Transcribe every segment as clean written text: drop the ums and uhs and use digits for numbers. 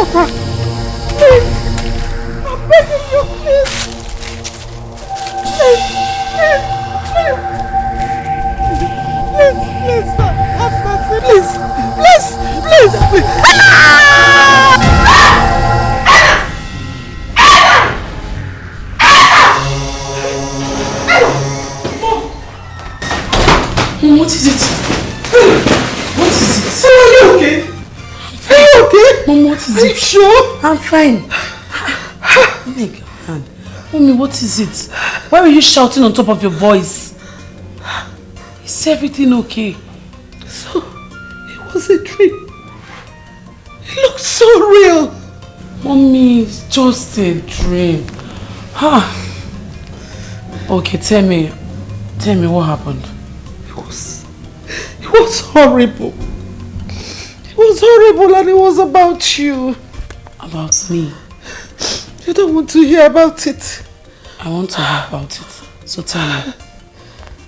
daughter. Please. I'm begging you, please. Please. Please, stop. Have mercy. Please. Mom, what is it? What is it? Are you okay? Are you okay? Mom, what is it? Are you sure? I'm fine. Oh my God. Mommy, what is it? Why were you shouting on top of your voice? Is everything okay? So, it was a dream. It looked so real. Mommy, it's just a dream. Okay, tell me what happened. It was horrible. It was horrible, and it was about you. About me? You don't want to hear about it. I want to hear about it. So tell me,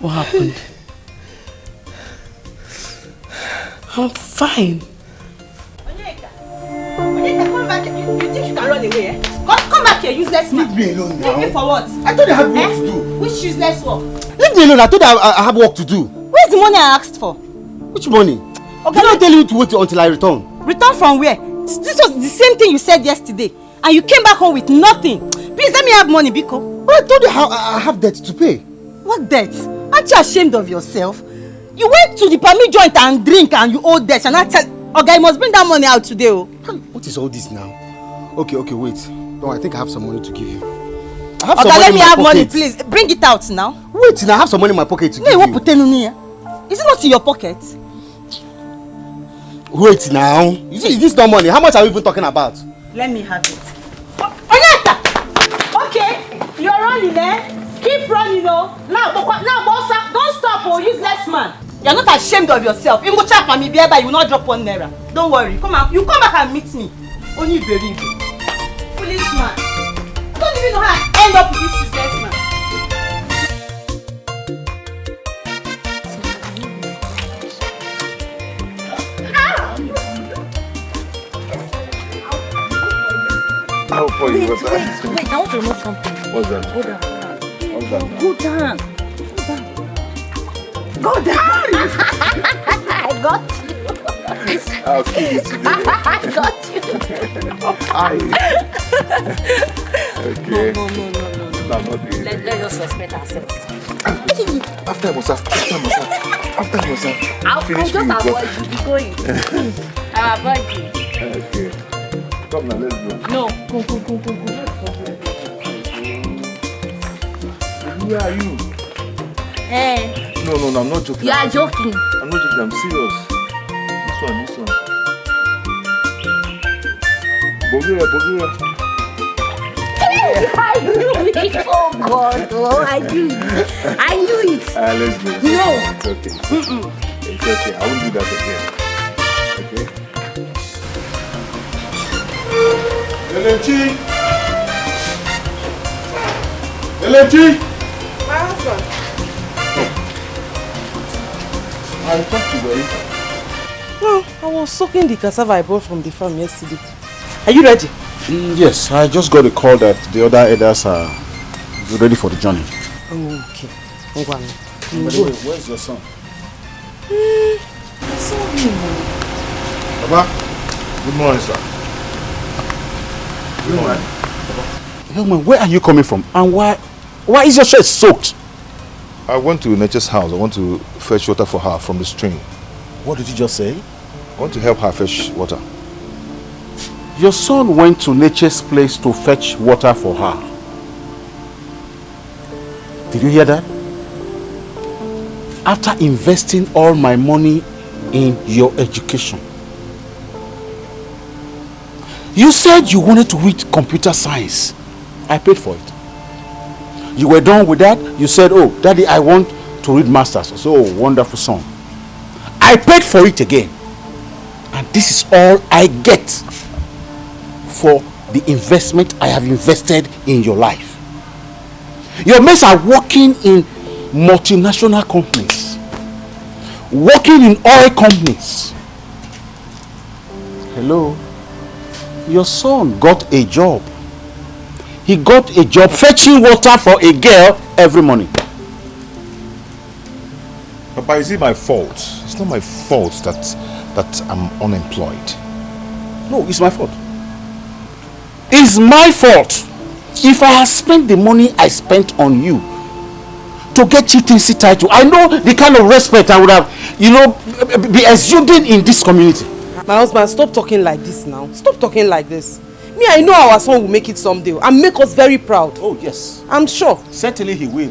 what happened? I'm fine. Onyeka, come back. You think you can run away? Eh? Come back here, useless man. Leave me alone now. Leave me for what? I thought I had work to do. Which useless work? Leave me alone. I thought I have work to do. Where's the money I asked for? Which money? Okay, Did I tell you to wait until I return? Return from where? This was the same thing you said yesterday. And you came back home with nothing. Please let me have money, Biko. But I told you how I have debt to pay. What debt? Aren't you ashamed of yourself? You went to the permit joint and drink and you owe debt. And I tell, okay, you must bring that money out today. Oh. What is all this now? Okay, wait. No, I think I have some money to give you. I have Okay, some money let me in my have pocket. money, please. Bring it out now. Wait, now I have some money in my pocket to give you. Is it not in your pocket? Wait now. Is this not money? How much are we even talking about? Let me have it. Onyeka! Okay, you're running, eh? Keep running, oh. Now, don't stop, oh, useless man. You're not ashamed of yourself. You will not drop 1 naira. Don't worry. Come on, you come back and meet me. Only believe. Foolish man. I don't even know how I end up with this useless man. I'll pour you water. Wait, I want to remove something. What's that? Go down. What's that? Go down. Go down. I got you. I'll kill you today. I got you. Okay. No. No, I'm not doing it. Let's just respect ourselves. After myself. I'll Finish just me with avoid you. Be going. I'll avoid you. Okay. Come now, let's go. No. Go. Where are you? Hey. No, I'm not joking. You are joking. I'm not joking, I'm serious. This one. Bulgaria. I knew it. Oh God. Oh, I knew it. Let's go. No. It's okay. It's okay. I won't do that again. Okay? LMG! My husband. I talked to you. No, I was soaking the cassava I bought from the farm yesterday. Are you ready? Yes, I just got a call that the other elders are ready for the journey. Okay. By the way, where's your son? I saw him. Papa, good morning, sir. Good morning. Young man, where are you coming from? And why is your shirt soaked? I went to Nature's house. I want to fetch water for her from the stream. What did you just say? I want to help her fetch water. Your son went to Nature's place to fetch water for her. Did you hear that? After investing all my money in your education. You said you wanted to read computer science. I paid for it. You were done with that. You said, oh, Daddy, I want to read masters. I said, oh, wonderful son. I paid for it again. And this is all I get for the investment I have invested in your life. Your mates are working in multinational companies, working in oil companies. Hello? Your son got a job. He got a job fetching water for a girl every morning. Papa, is it my fault? It's not my fault that I'm unemployed. No, it's my fault. It's my fault. If I had spent the money I spent on you to get you TC title, I know the kind of respect I would have, be exuding in this community. My husband, stop talking like this now. Stop talking like this. Me, I know our son will make it someday and make us very proud. Oh, yes. I'm sure. Certainly he will.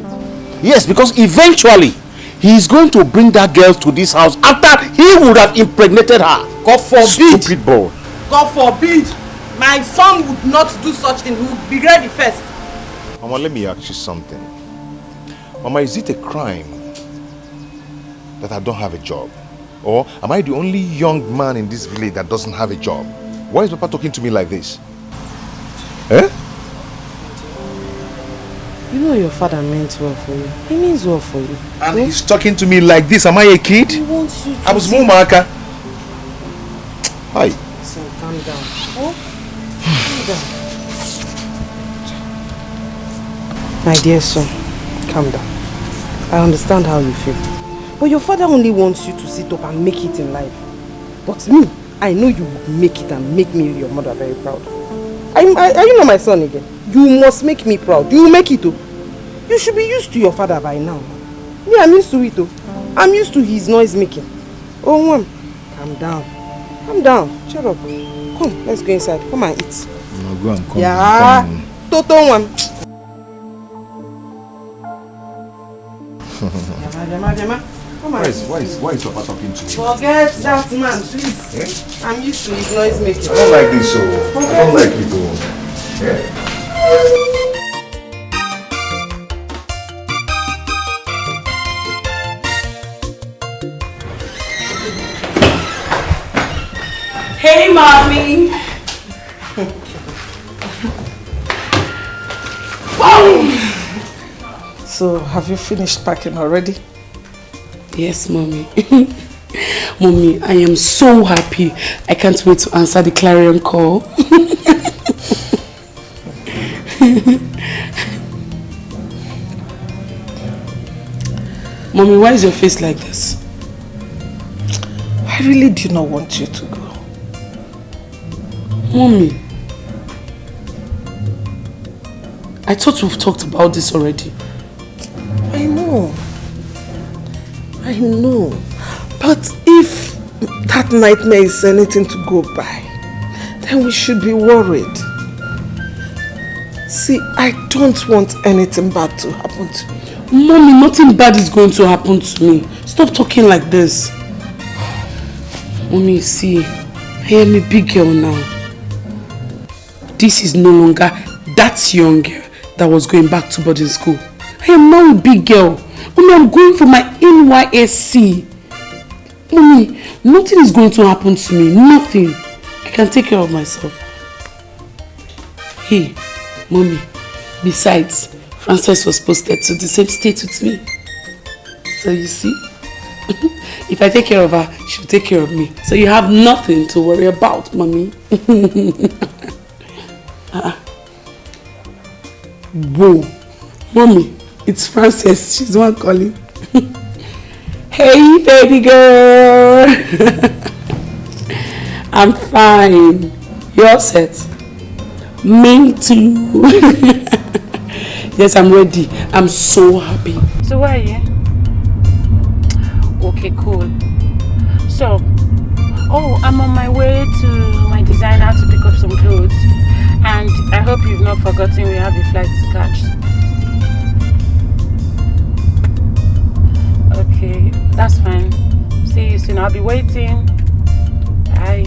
Yes, because eventually he is going to bring that girl to this house after he would have impregnated her. God forbid. Stupid boy. God forbid. My son would not do such thing. He would be ready first. Mama, let me ask you something. Mama, is it a crime that I don't have a job? Or am I the only young man in this village that doesn't have a job? Why is Papa talking to me like this? Eh? You know your father meant well for you. He means well for you. And he's talking to me like this. Am I a kid? He wants you to. I was Mumaka. Hi. Son, calm down. Oh? Calm down. My dear son, calm down. I understand how you feel. But your father only wants you to sit up and make it in life. But me, I know you will make it and make me, your mother, very proud. Are you not my son again? You must make me proud. You will make it too. You should be used to your father by now. Yeah, I'm used to it too. I'm used to his noise making. Oh, Mom, calm down. Calm down. Shut up. Come, let's go inside. Come and eat. No, go and come. Yeah. Toto one. Come on. Why is Papa talking to you? Forget that man, please. Eh? I'm used to his noise making. I don't like this, so I don't like it, though. Yeah? Hey, mommy. So, have you finished packing already? Yes, mommy. Mommy, I am so happy. I can't wait to answer the clarion call. Mommy, why is your face like this? I really do not want you to go. Mommy, I thought we've talked about this already. I know. But if that nightmare is anything to go by, then we should be worried. See, I don't want anything bad to happen to you. Mommy, nothing bad is going to happen to me. Stop talking like this. Mommy, see, I am a big girl now. This is no longer that young girl that was going back to boarding school. I am now a big girl. Mommy, I'm going for my NYSC. Mommy, nothing is going to happen to me. Nothing. I can take care of myself. Hey, Mommy, besides, Frances was posted to the same state with me. So you see, if I take care of her, she'll take care of me. So you have nothing to worry about, Mommy. Whoa, Mommy, it's Frances. She's the one calling. Hey, baby girl. I'm fine. You all set? Me too. Yes, I'm ready. I'm so happy. So where are you? Okay, cool. So, I'm on my way to my designer to pick up some clothes. And I hope you've not forgotten we have a flight to catch. Okay, that's fine. See you soon. I'll be waiting. Bye.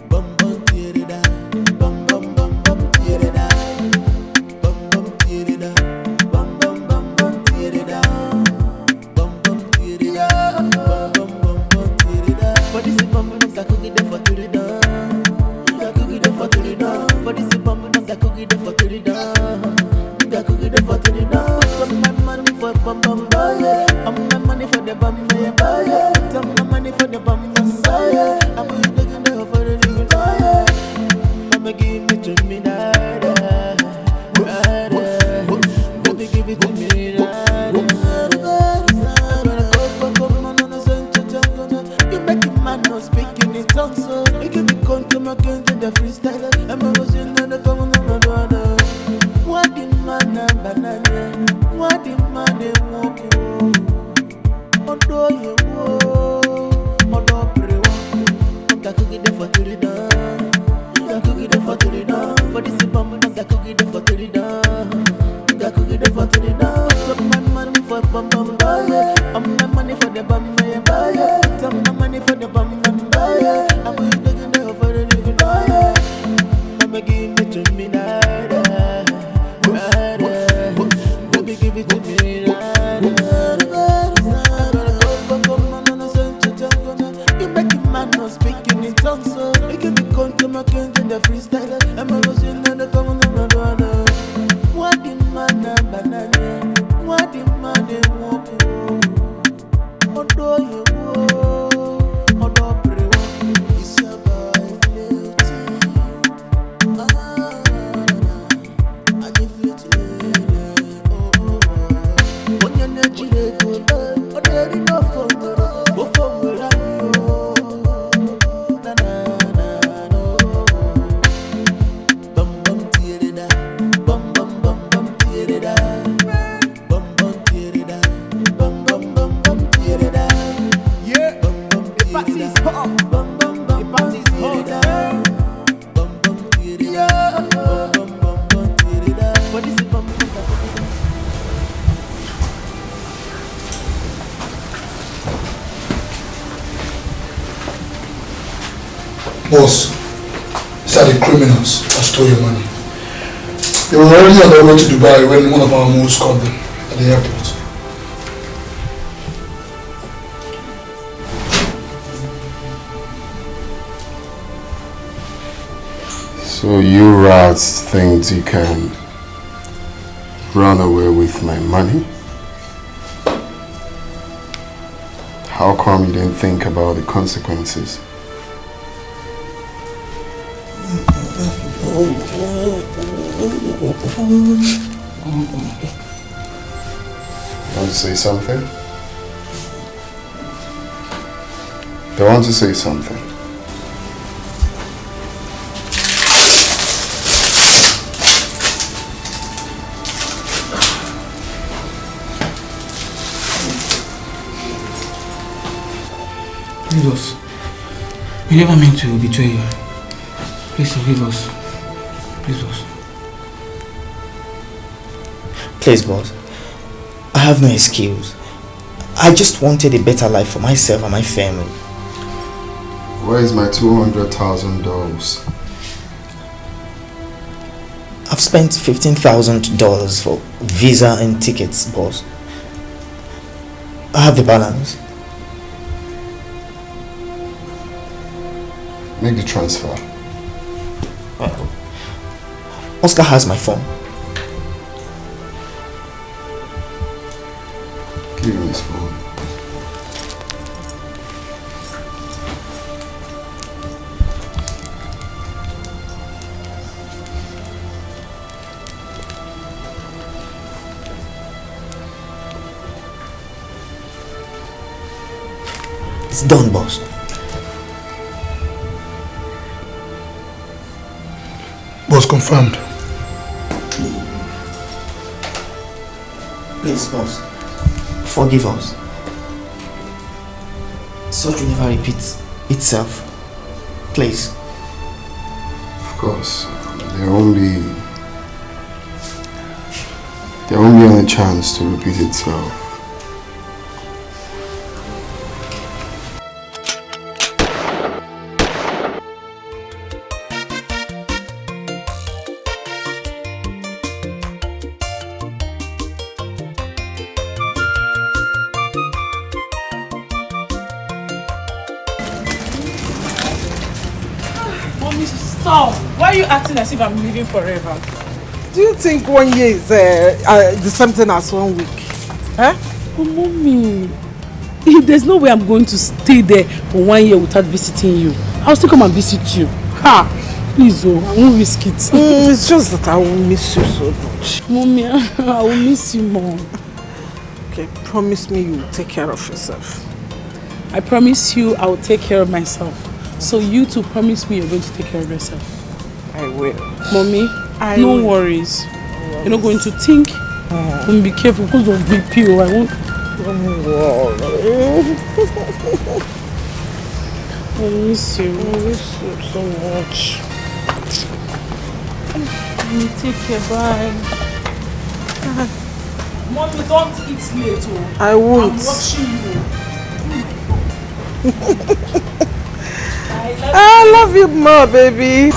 Bum bum bum, my buyer. Some money for the bum, my buyer. I'm looking there for the little fire. Mama give it to me, nada. Baby, give it to me, nada. You make a man not speaking in tongues, so you give me come again to the freestyle. I'm a Russian and the common brother. What the man and banana? What the man they walk? Odo ye wo, odo prewa. Oga cookie the for the done. Oga cookie the for the done. For this bomb, oga cookie the for the done. Oga cookie the for the done. Some man money for bum buy. My money for the bum buy. Some money for the bum buy. I'm looking there for the little buy. Mama give me to me nada. Baby give it to me nada. You make a man not speaking in tongues, so you give me come again to the freestyle. I'm a Russian and the common brother. What the man and banana? What the man they walk? Odo ye wo, odo prewa. It's your boy Neltv. I give you to oh. When you're not chilling, oh, there is no phone. Go for me, na na no. Bum bum tear da, bum bum bum bum tear da, bum bum tear da, bum bum bum bum tear da. Yeah, bum bum tear da, bum bum bum bum tear da, bum bum tear da, bum bum bum tear da. For this bum bum. Boss, these are the criminals that stole your money. They were already on their way to Dubai when one of our moves caught them at the airport. So you rats think you can run away with my money? How come you didn't think about the consequences? Want to say something? They want to say something. Please, boss. We never meant to betray you. Please forgive us. Please, boss. Please, boss. I have no excuse. I just wanted a better life for myself and my family. Where is my $200,000? I've spent $15,000 for visa and tickets, boss. I have the balance. Make the transfer. Oscar has my phone. Give me his phone. It's done, boss. Boss, confirmed. Please, boss. Forgive us. Such will never repeat itself. Please. Of course. There won't be any chance to repeat itself. Why are you acting as if I'm living forever? Do you think 1 year is the same thing as 1 week? Huh? Oh, mommy. There's no way I'm going to stay there for 1 year without visiting you. I'll still come and visit you. Ha! Please, oh, I won't risk it. It's just that I will miss you so much. Mommy, I will miss you more. Okay, promise me you will take care of yourself. I promise you I will take care of myself. So you too promise me you're going to take care of yourself. I will. Mommy, no worries. You're not going to think. And be careful because of BP. I won't. Don't worry. I miss you. I miss you so much. Take care, bye. Mommy, don't eat late. Oh. I won't. I'm watching you. I love you more, baby.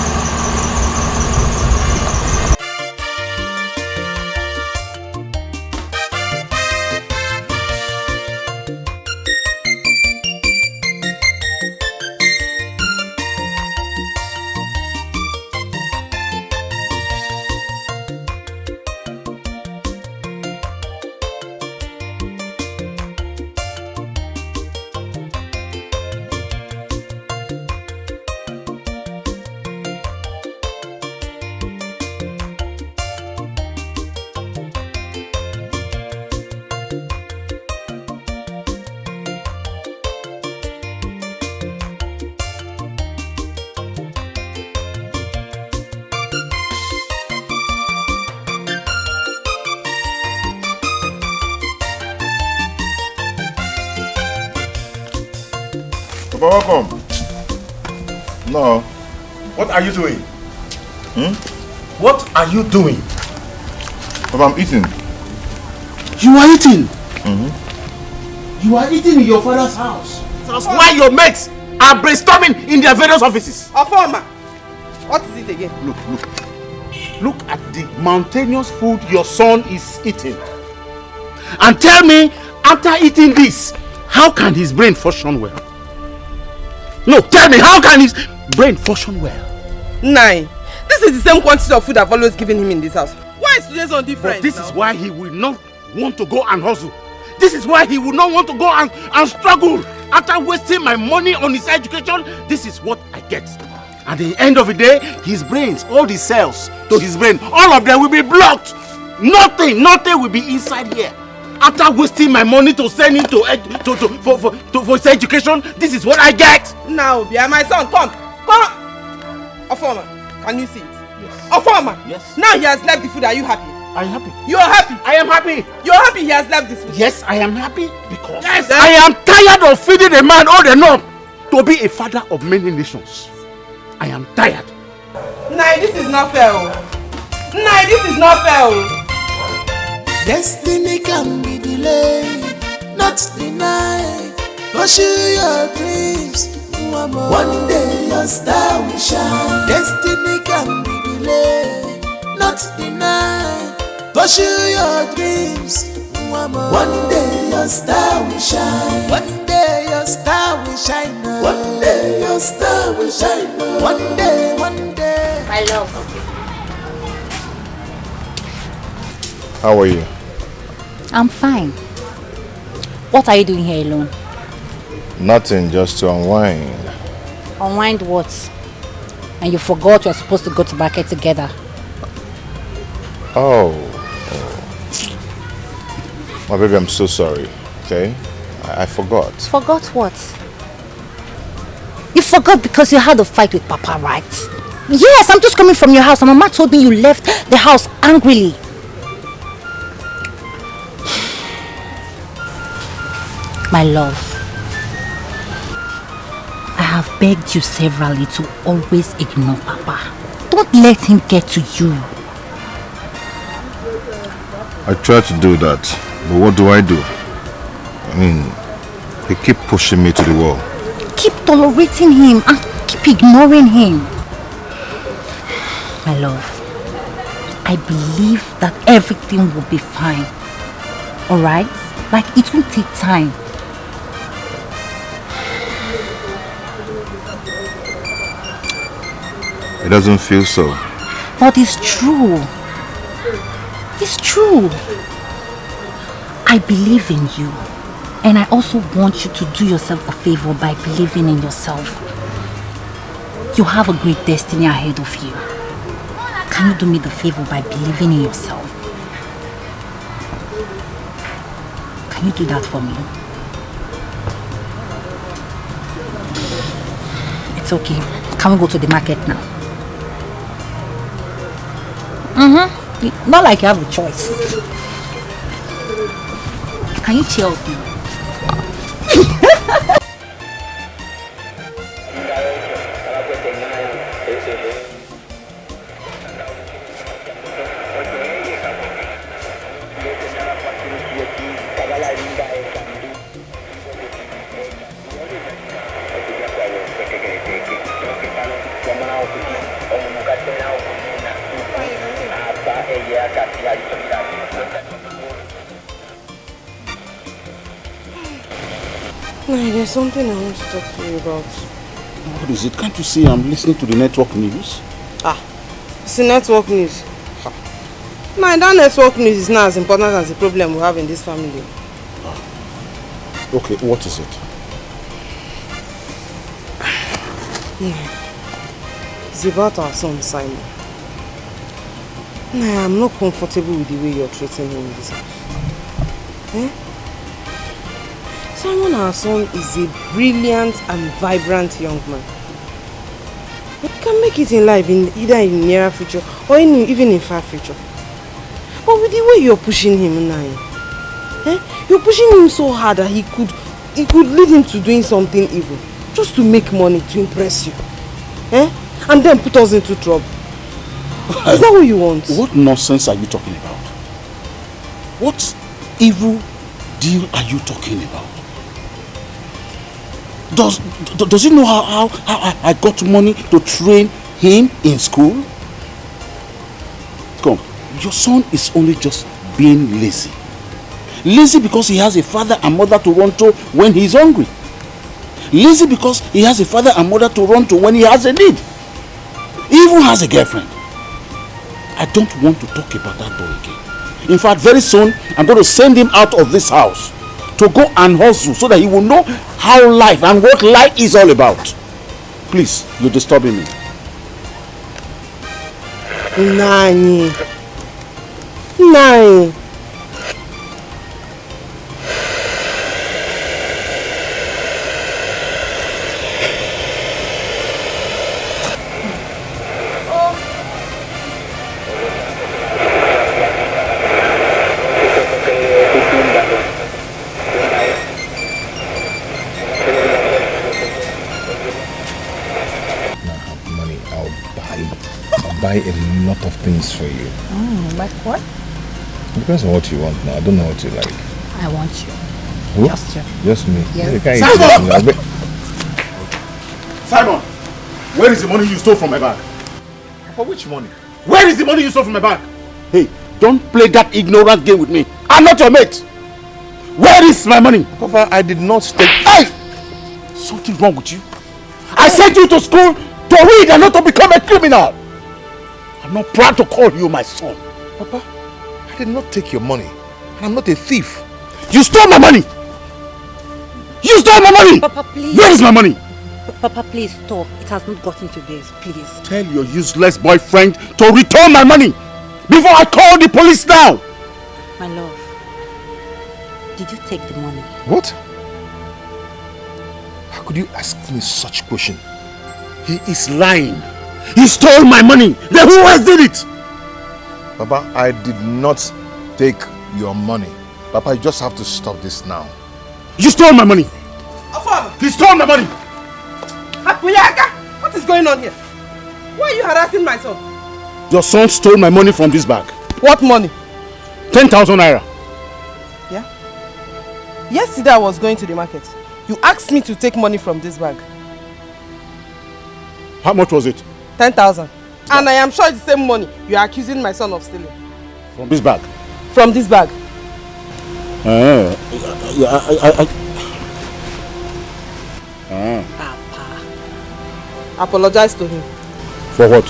Welcome. No. What are you doing? What are you doing? Papa, I'm eating. You are eating? You are eating in your father's house. That's why your mates are brainstorming in their various offices. Afoma, what is it again? Look at the mountainous food your son is eating. And tell me, after eating this, how can his brain function well? No, tell me, how can his brain function well? 9. This is the same quantity of food I've always given him in this house. Why is today's one different? But this is why he will not want to go and hustle. This is why he will not want to go and struggle. After wasting my money on his education, this is what I get. At the end of the day, his brains, all the cells to his brain, all of them will be blocked. Nothing will be inside here. After wasting my money to send him for his education, this is what I get. Now, Obia, my son, come. Afoma, can you see it? Yes. Afoma, yes. Now he has left the food. Are you happy? Are you happy? You are happy. I am happy. You are happy he has left this food? Yes, I am happy because I am tired of feeding a man old enough to be a father of many nations. I am tired. Nah, this is not fair. Nah, this is not fair. Destiny can be delayed, not denied. Pursue your dreams. One day your star will shine. Destiny can be delayed, not denied. Pursue your dreams. One day your star will shine. One day your star will shine. One day your star will shine. One day, one day. My love. How are you? I'm fine. What are you doing here alone? Nothing, just to unwind. Unwind what? And you forgot you're supposed to go to market together. Oh. My baby, I'm so sorry. Okay? I forgot. Forgot what? You forgot because you had a fight with Papa, right? Yes, I'm just coming from your house and Mama told me you left the house angrily. My love, I have begged you severally to always ignore Papa. Don't let him get to you. I try to do that, but what do? I mean, he keep pushing me to the wall. Keep tolerating him and keep ignoring him. My love, I believe that everything will be fine. Alright? Like, it will take time. It doesn't feel so. But it's true. It's true. I believe in you. And I also want you to do yourself a favor by believing in yourself. You have a great destiny ahead of you. Can you do me the favor by believing in yourself? Can you do that for me? It's okay. Can we go to the market now? Not like you have a choice. Can you chill with me? There's something I want to talk to you about. What is it? Can't you see I'm listening to the network news? It's the network news. That network news is not as important as the problem we have in this family. Okay, what is it? It's about our son, Simon. I'm not comfortable with the way you're treating him in this house. Simon, our son, is a brilliant and vibrant young man. He can make it in life, either in near future or even in far future. But with the way you're pushing him now, you're pushing him so hard that he could lead him to doing something evil, just to make money, to impress you. And then put us into trouble. Is that what you want? What nonsense are you talking about? What evil deal are you talking about? Does he know how I got money to train him in school? Come, your son is only just being lazy. Lazy because he has a father and mother to run to when he's hungry. Lazy because he has a father and mother to run to when he has a need. He even has a girlfriend. I don't want to talk about that boy again. In fact, very soon, I'm going to send him out of this house to go and hustle so that he will know how life and what life is all about. Please, you're disturbing me. Nani. Buy a lot of things for you. Like what? It depends on what you want now. I don't know what you like. I want you. Who? Just you. Just me? Yes. You can't Simon! Simon! Where is the money you stole from my bag? For which money? Where is the money you stole from my bag? Hey, don't play that ignorant game with me. I'm not your mate. Where is my money? Papa, I did not take... Hey! Something wrong with you? I sent you to school to read and not to become a criminal. I'm not proud to call you my son. Papa, I did not take your money. And I'm not a thief. You stole my money! You stole my money! Papa, please. Where is my money? Papa, please stop. It has not gotten to this, please. Tell your useless boyfriend to return my money before I call the police now. My love, did you take the money? What? How could you ask me such a question? He is lying. He stole my money. Then who else did it? Papa, I did not take your money. Papa, you just have to stop this now. You stole my money. He stole my money. What is going on here? Why are you harassing my son? Your son stole my money from this bag. What money? 10,000 naira. Yeah? Yesterday I was going to the market. You asked me to take money from this bag. How much was it? 10,000. And I am sure it's the same money you are accusing my son of stealing. From this bag? From this bag. Papa. Apologize to him. For what?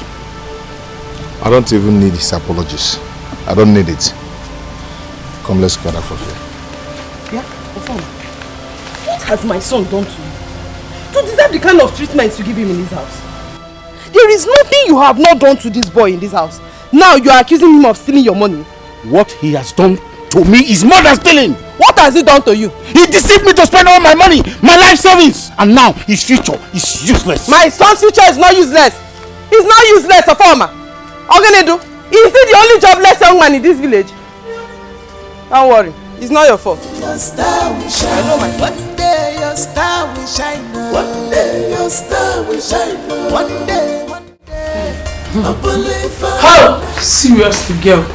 I don't even need his apologies. I don't need it. Come, let's gather for fear. Yeah? has my son done to you to deserve the kind of treatment you give him in this house? There is nothing you have not done to this boy in this house. Now you are accusing him of stealing your money. What he has done to me is more than stealing. What has he done to you? He deceived me to spend all my money, my life savings, and now his future is useless. My son's future is not useless. He's not useless, Afoma. Ogenedu, is he the only jobless young man in this village? Don't worry, it's not your fault. Your star will shine. I know my One day your star will shine. One day your star will shine. One day, I believe. How? Seriously, girl.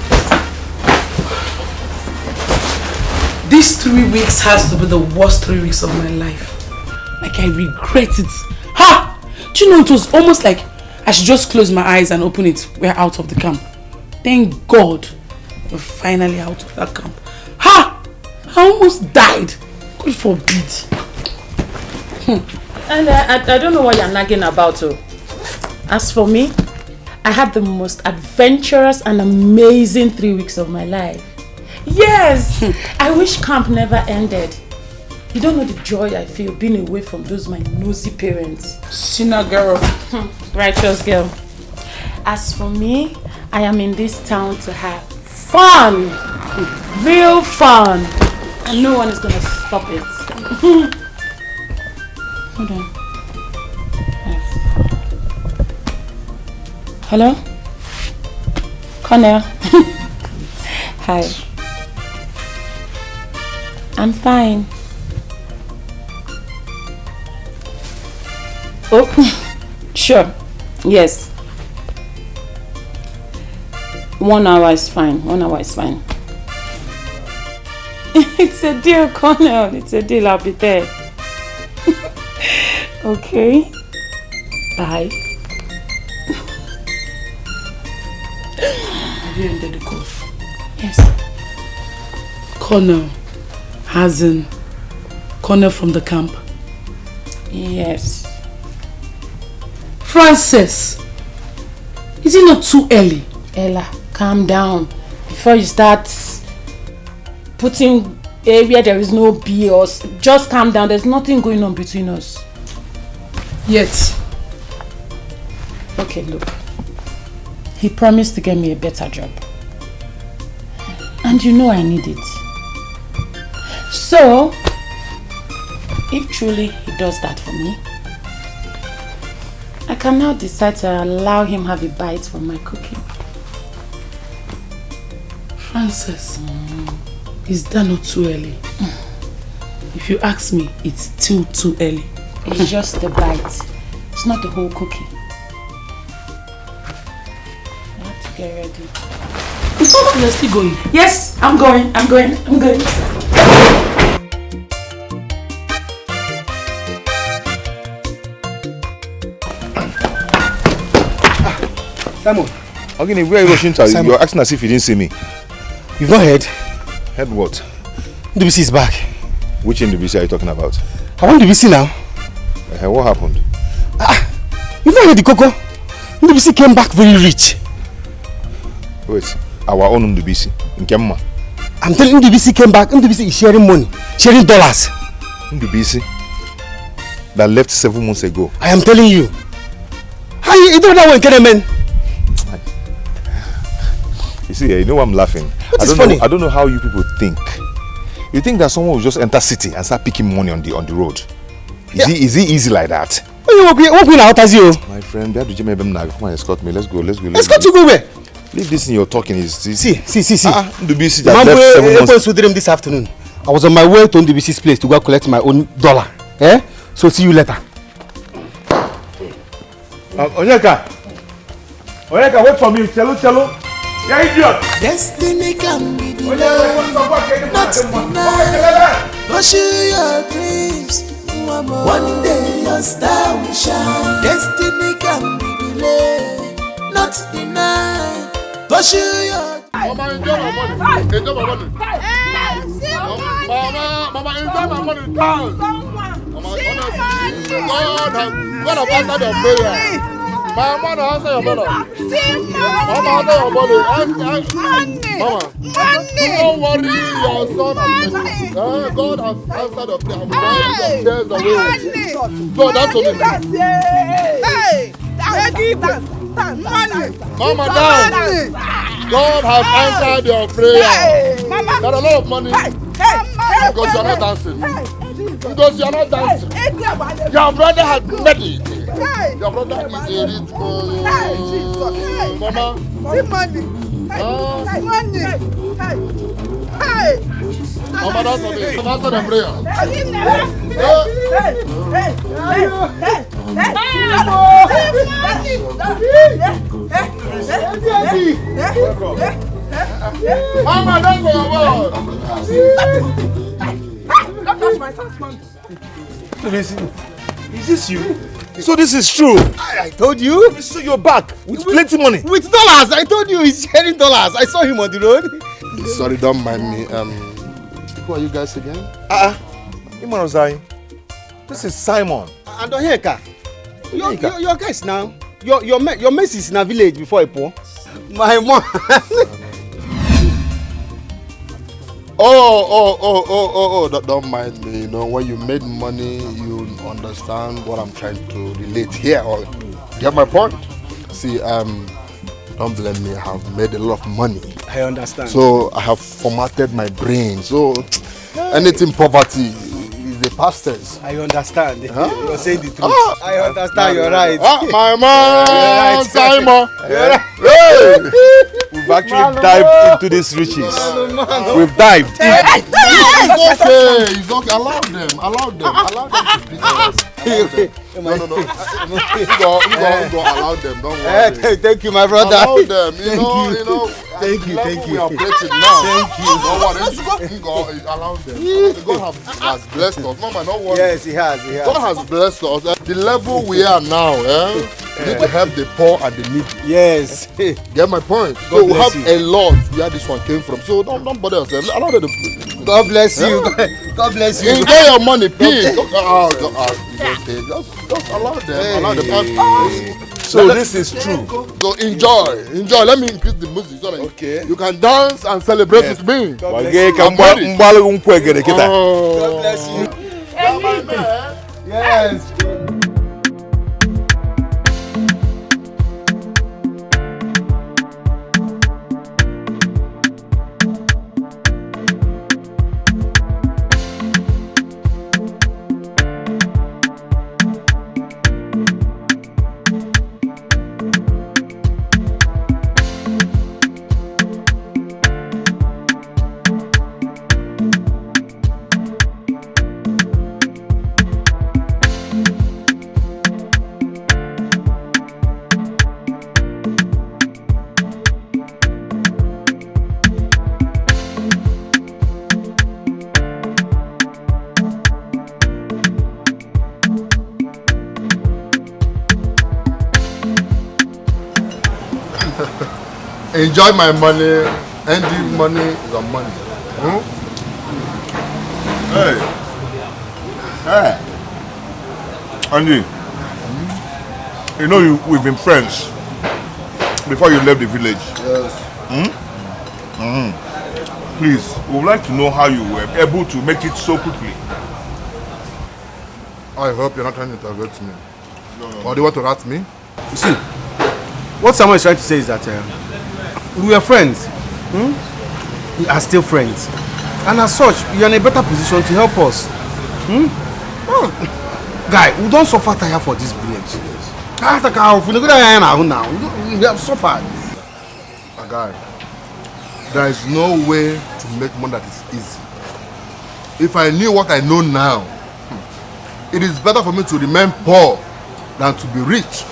These 3 weeks has to be the worst 3 weeks of my life. Like, I regret it. Ha! Do you know, it was almost like I should just close my eyes and open it. We're out of the camp. Thank God we're finally out of that camp. Ha! I almost died. God forbid. And I don't know what you're nagging about. Oh. As for me, I had the most adventurous and amazing 3 weeks of my life. Yes! I wish camp never ended. You don't know the joy I feel being away from those my nosy parents. Sinner girl. Righteous girl. As for me, I am in this town to have fun. Real fun. And no one is gonna stop it. Hold on. Hello? Connell? Hi. I'm fine. Oh, sure. Yes. 1 hour is fine. 1 hour is fine. It's a deal, Connell. It's a deal. I'll be there. Okay. Bye. Have you ended the call? Yes. Connell. Hazen. Connell from the camp. Yes. Frances. Is it not too early? Ella, calm down. Before you start putting A where there is no B, or just calm down. There's nothing going on between us. Yet. Okay, look. He promised to get me a better job. And you know I need it. So, if truly he does that for me, I can now decide to allow him have a bite from my cooking. Frances, is that not too early? If you ask me, it's still too early. It's just the bite. It's not the whole cookie. I have to get ready. You're still going? Yes, I'm going. Simon. Okay, where are you rushing to? You're acting as if you didn't see me. You've not heard? Heard what? NWC is back. Which NWC are you talking about? I want NWC now. What happened? You've not heard the Coco? NWC came back very rich. Wait, our own NWC in Kemma. I'm telling you, NWC came back. NWC is sharing money, sharing dollars. NWC that left 7 months ago. I am telling you. How you do that one, Kenemen? You see, you know why I'm laughing? What is funny? I don't know how you people think. You think that someone will just enter city and start picking money on the road? Is it easy like that? What going out as you? My friend, come on, escort me. Let's go. Escort you go where? Leave this in your talking. See. NWC that left 7 months. This afternoon. I was on my way to NWC's place to go collect my own dollar. So see you later. Onyeka, wait for me. Cello. Yeah, idiot. Destiny can be delayed, not denied. Pursue your dreams. One day your star will shine. Destiny can be delayed, not denied. Pursue your Mama, enjoy my money. Enjoy my money. Mama, enjoy my money. Mama, honestly, God has answered your prayer. Mama, answer your mother. See Mama, answer your mother. Mama, don't worry, your son has God has answered your prayer. I'm wiping your tears away. So that's what it is. Mama, dance. God has answered your prayer. Got a lot of money because you're not dancing. Because you're not dancing. Your brother has made it. Your brother is a rich boy. Mama. See money. Mama, that's what it is. Answer the prayer. Mama, that's what your word. Don't touch my son's money. Is this you? So this is true. I told you. So you're back with plenty money. With dollars. I told you he's sharing dollars. I saw him on the road. Sorry, don't mind me. Who are you guys again? Imanozai. This is Simon. And Onyeka. Your guys now. Your mess is in a village before a poor. My mom. Don't mind me. You know, when you made money, you understand what I'm trying to relate here. Or get my point? See, don't blame me. I have made a lot of money. I understand. So I have formatted my brain. So anything poverty is the past tense. I understand. Huh? You're saying the truth. I understand. You're right. My man, right. Simon. Right. Hey. We've actually dived into these riches. We've dived. It's okay. It's okay. Allow them to be honest. No. You go allow them. Don't worry. Thank you, my brother. Allow them. You know. Thank you. We are operating now. Thank you. Don't worry. Allow them. God has blessed us. Mama, don't worry. Yes, he has. God has blessed us. The level we are now, we need to help the poor and the needy. Yes. Get my point? God So we bless have you. a lot where this one came from. So don't bother yourself. Allow them to. God bless you. God bless you. Enjoy your money, please. Just allow them. Hey. Allow them. So this is true. So enjoy. Let me increase the music so that you can dance and celebrate with me. God bless you. Yes. Enjoy my money. Ending money is a money. Hey, Andy. You know we've been friends before you left the village. Yes. Please, we would like to know how you were able to make it so quickly. I hope you're not trying to target me. Or do you want to rat me? You see, what someone is trying to say is that we are friends. We are still friends. And as such, you're in a better position to help us. Guy, we don't suffer tire for this village. We have suffered. Guy, there is no way to make money that is easy. If I knew what I know now, it is better for me to remain poor than to be rich.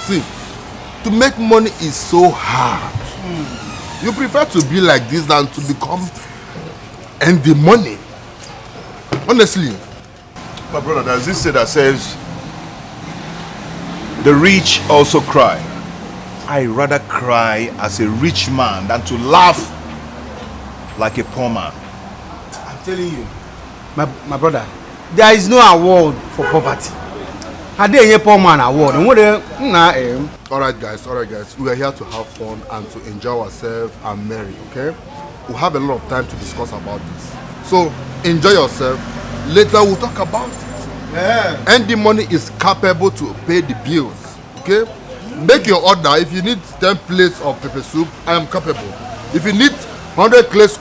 See, to make money is so hard. You prefer to be like this than to become and the money. Honestly. My brother, there's this say that says, the rich also cry. I rather cry as a rich man than to laugh like a poor man. I'm telling you, my brother, there is no award for poverty. poor man award. Alright guys, we are here to have fun and to enjoy ourselves and marry, okay? We'll have a lot of time to discuss about this. So enjoy yourself. Later we'll talk about it. Yeah. And the money is capable to pay the bills, okay? Make your order. If you need 10 plates of pepper soup, I am capable. If you need 100 crates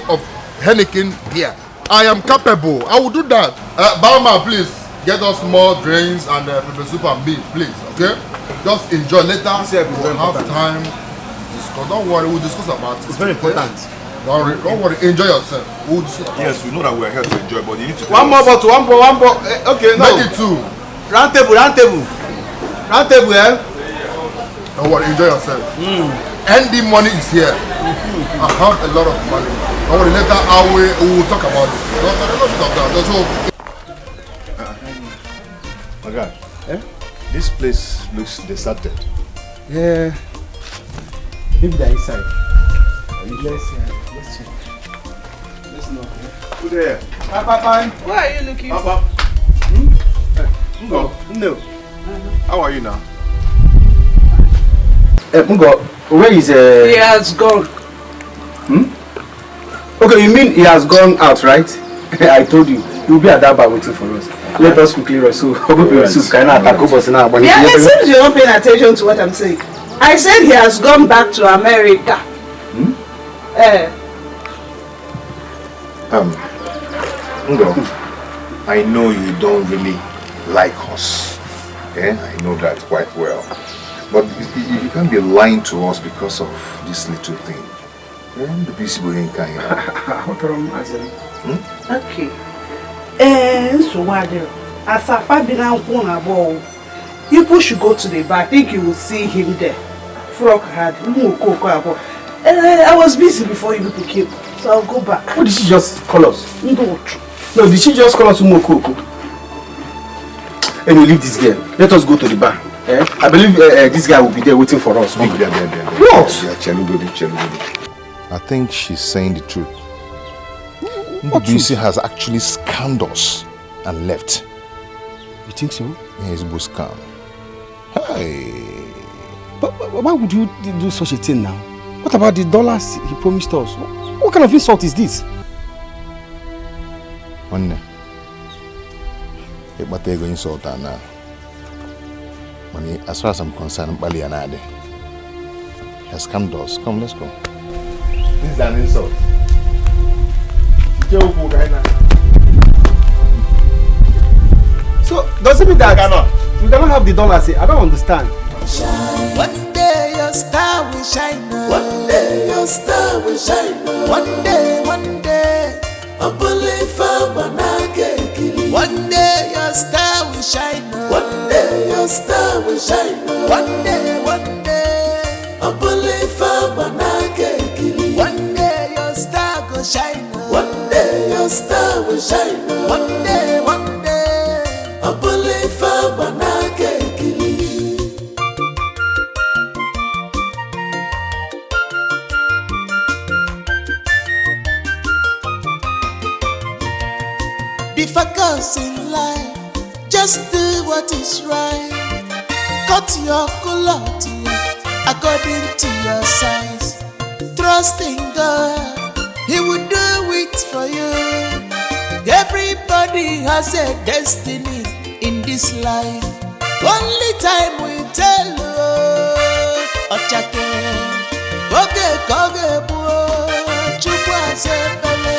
of Heineken beer, I am capable. I will do that. Barman, please get us more drinks and pepper soup and beef, please. Okay? Just enjoy. Later, we'll have time to discuss. Don't worry, we'll discuss about it. It's very important. Don't worry. Enjoy yourself. We'll discuss. Yes, we know that we are here to enjoy, but you need to. One more bottle. Okay, no. Make it 2. Round table. Don't worry, enjoy yourself. And the money is here. I have a lot of money. Don't worry, later we will talk about it. My God, this place looks deserted. Yeah. Maybe they're inside. Let's check. Let's know. Good there. Bye. Where are you looking? Papa. No. How are you now? Mungo, where is He has gone. Okay, you mean he has gone out, right? I told you, he'll be at that bar waiting for us. Let us quickly rush. So, Yeah, it seems you're not paying attention to what I'm saying. I said he has gone back to America. Mungo, I know you don't really like us. I know that quite well. But you can't be lying to us because of this little thing. The peaceable ain't kind Okay. So what there? As a Fabian Ball, people should go to the bar. I think you will see him there. Frog had I was busy before you people came, so I'll go back. What did she just call us? No, did she just call us Umokoko? And we leave this girl. Let us go to the bar. I believe this guy will be there waiting for us. What? I think she's saying the truth. BC has actually scammed us and left. You think so? Yeah, it's both scam. Hey. But why would you do such a thing now? What about the dollars he promised us? What kind of insult is this? One. But they're going to insult her now. Money, as far as I'm concerned, Bali and Ade has scammed us. Come, let's go. This is an insult. So, does it mean that we cannot have the dollars? I don't understand. One day your star will shine. One day your star will shine. One day, I believe one day your star will shine. One day your star will shine. One day, I believe one day your star will shine. One day your star will shine. One day, I believe Be focused in life, just do what is right. Cut your culotte according to your size. Trust in God, He will do it for you. Everybody has a destiny in this life. Only time will tell you. Ochake, koge buo, chukwa sepele.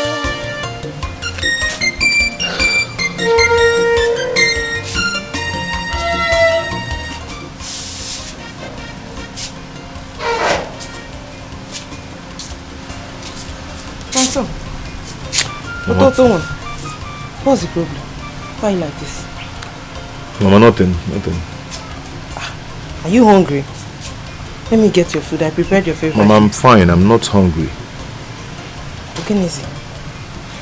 What's the problem? Why are you like this? Mama, nothing. Are you hungry? Let me get your food. I prepared your favorite. Mama, I'm fine. I'm not hungry. Okay, easy.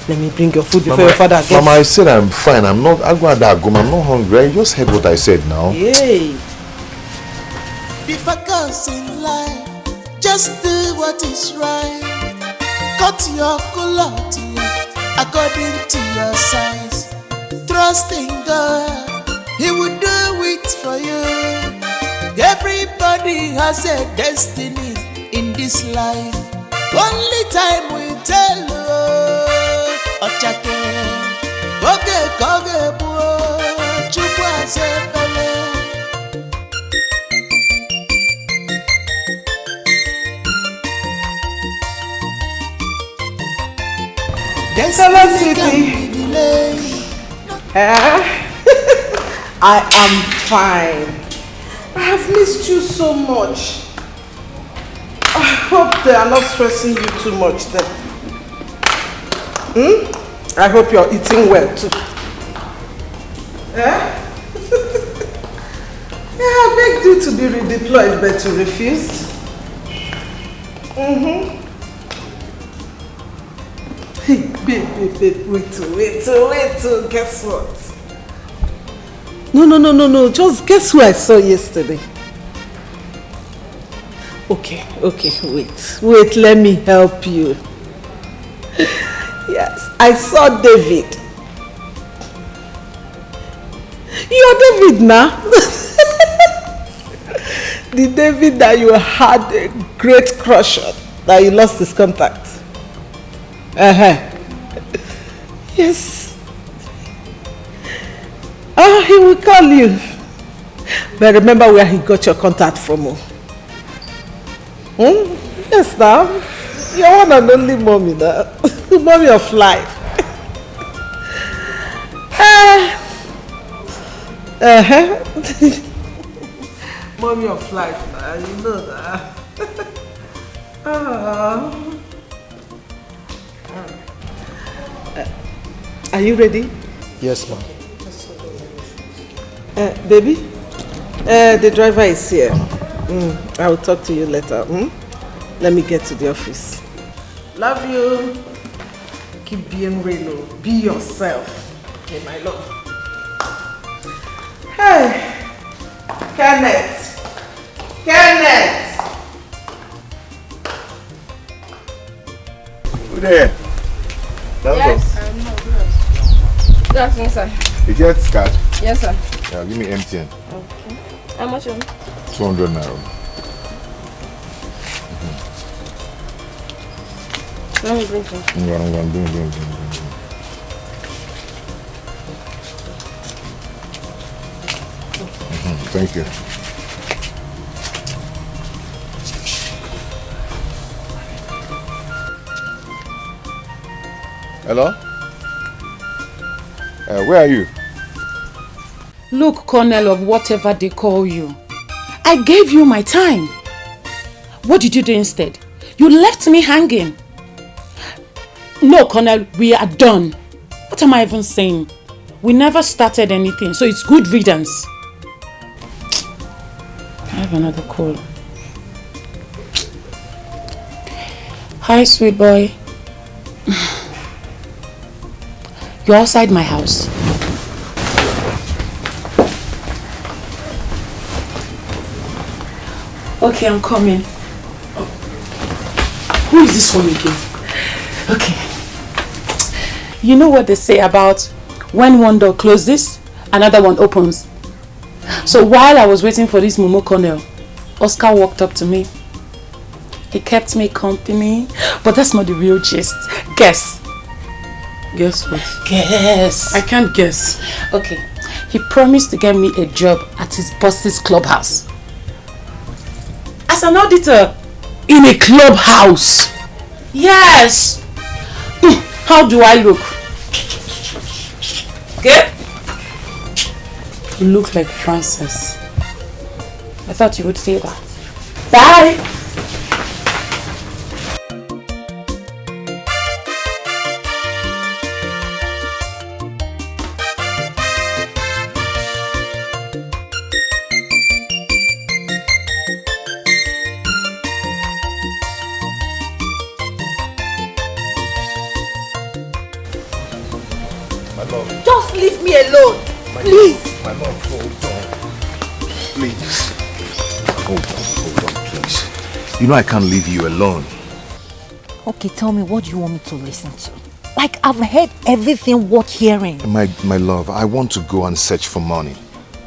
Let me bring your food before your father gets. Mama, I said I'm fine. I'm not hungry. I just heard what I said now. Yay! Be focused in life. Just do what is right. Cut your culotte according to your size. Trust in God, He will do it for you. Everybody has a destiny in this life. Only time will tell. Ochake, oge koge buo, chukwa sepele. Destiny can be delayed. I am fine. I have missed you so much. I hope they are not stressing you too much then. I hope you're eating well too. Yeah, I begged you to be redeployed, but you refused. Hey, babe, wait, guess what? No, just guess who I saw yesterday. Okay, wait, let me help you. Yes, I saw David. You're David now. The David that you had a great crush on, that you lost his contact. Yes. He will call you. But remember where he got your contact from. Yes, now. You're one and only mommy now. Mommy of life. Mommy of life now, you know that. Are you ready? Yes, ma'am. Baby, the driver is here. I will talk to you later. Let me get to the office. Love you. Keep being real. Be yourself. Okay, my love. Hey, Kenneth. Who there? Yes, good afternoon, sir. You get card? Yes, sir. Yeah, give me MTN. Okay. How much? 200 naira. Let me bring some. I'm going to bring. Thank you. Hello? Where are you? Look, Colonel of whatever they call you, I gave you my time. What did you do instead? You left me hanging. No, Colonel, we are done. What am I even saying? We never started anything, so it's good riddance. I have another call. Hi, sweet boy. You're outside my house. Okay, I'm coming. Who is this one again? Okay. You know what they say about when one door closes, another one opens. So while I was waiting for this Momo Colonel, Oscar walked up to me. He kept me company, but that's not the real gist. Guess. Guess what? Guess. I can't guess. Okay. He promised to get me a job at his boss's clubhouse. As an auditor. In a clubhouse? Yes. How do I look? Okay? You look like Frances. I thought you would say that. Bye. Just leave me alone, please. My love, hold on. Please. Hold on, please. You know I can't leave you alone. Okay, tell me, what do you want me to listen to? Like, I've heard everything worth hearing. My love, I want to go and search for money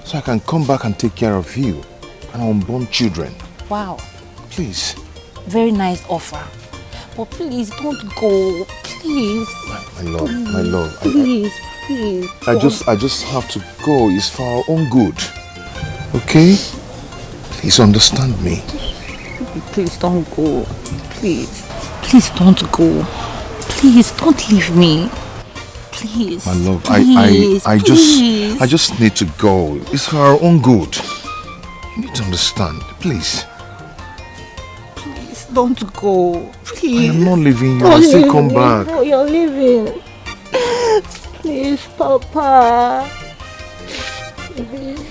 so I can come back and take care of you and our unborn children. Wow. Please. Very nice offer. But please don't go. Please. My love. Please. I just have to go. It's for our own good. Okay? Please understand me. Please don't go. Please. Please don't go. Please don't leave me. Please. My love, please, I just need to go. It's for our own good. You need to understand. Please. Please don't go. Please. I am not leaving you. I'll still come back. Oh, you're leaving. Please, Papa. Please,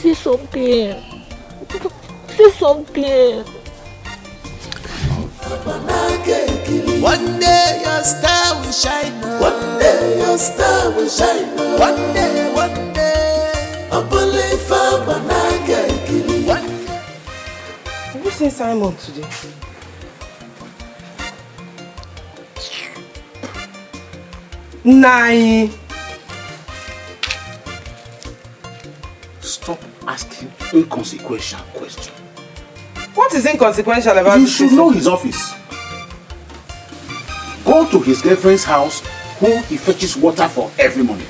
say something. Say something. One day your star will shine. One day your star will shine. One day. I believe Have you seen Simon today? Nine. Stop asking inconsequential questions. What is inconsequential about You this? should know his office. Go to his girlfriend's house, who he fetches water for every morning.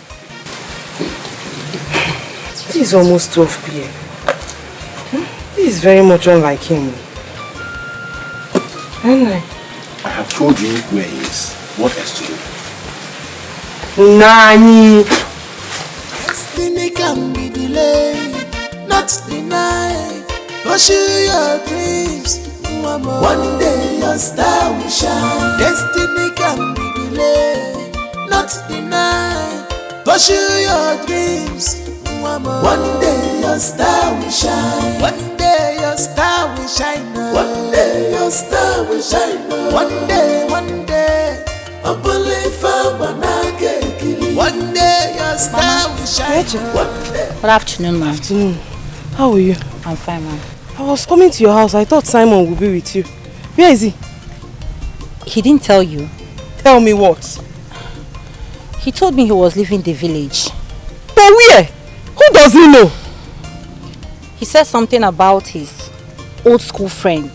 It is almost 12 p.m. This is very much unlike him. I have told you where he is. What else to do? Nani. Destiny can be delayed, not denied. Pursue your dreams. One day your star will shine. Destiny can be delayed, not denied. Pursue your dreams. One day your star will shine. One day your star will shine. One day your star will shine. One day. I believe one day your star will shine. One day. Good afternoon, ma'am. Afternoon. How are you? I'm fine, ma'am. I was coming to your house. I thought Simon would be with you. Where is he? He didn't tell you. Tell me what? He told me he was leaving the village. But where? Who does he know? He said something about his old school friend.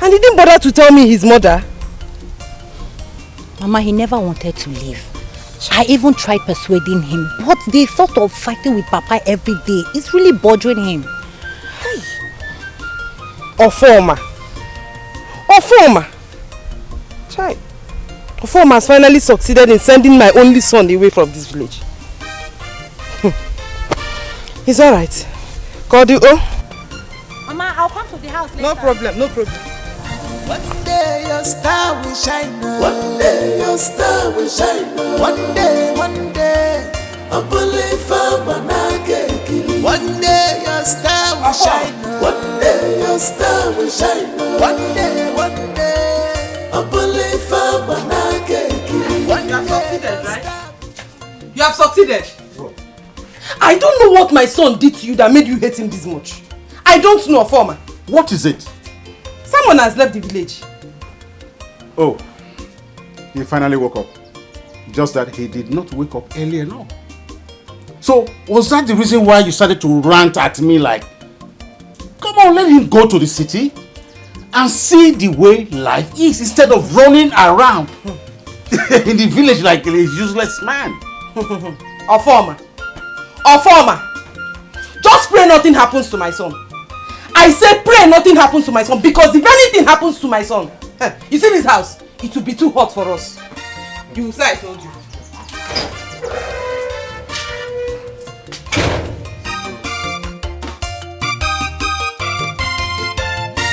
And he didn't bother to tell me his mother? Mama, he never wanted to leave. I even tried persuading him, but the thought of fighting with Papa every day is really bothering him. Ofoma. Chai. Ofoma has finally succeeded in sending my only son away from this village. It's alright. Mama, I'll come to the house later. No problem. One day your star will shine. One day your star will shine. One day. I believe one day your star will shine. One day your star will shine. One day. I believe You have succeeded, right? You have succeeded. I don't know what my son did to you that made you hate him this much. I don't know, Ofoma. What is it? Someone has left the village. Oh, he finally woke up. Just that he did not wake up early enough. So, was that the reason why you started to rant at me like, come on, let him go to the city and see the way life is instead of running around in the village like a useless man? Ofoma. Just pray nothing happens to my son. I say pray nothing happens to my son, because if anything happens to my son, you see this house, it will be too hot for us. You will say I told you.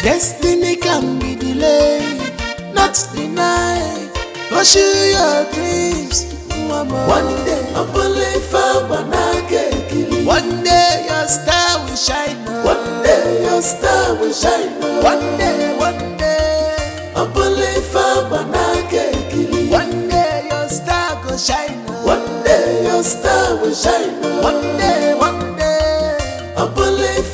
destiny can be delayed, not denied. Pursue your dreams. One day, one day your star will shine. One day your star will shine. One day, I believe one day your star will shine. One day your star will shine. One day, I believe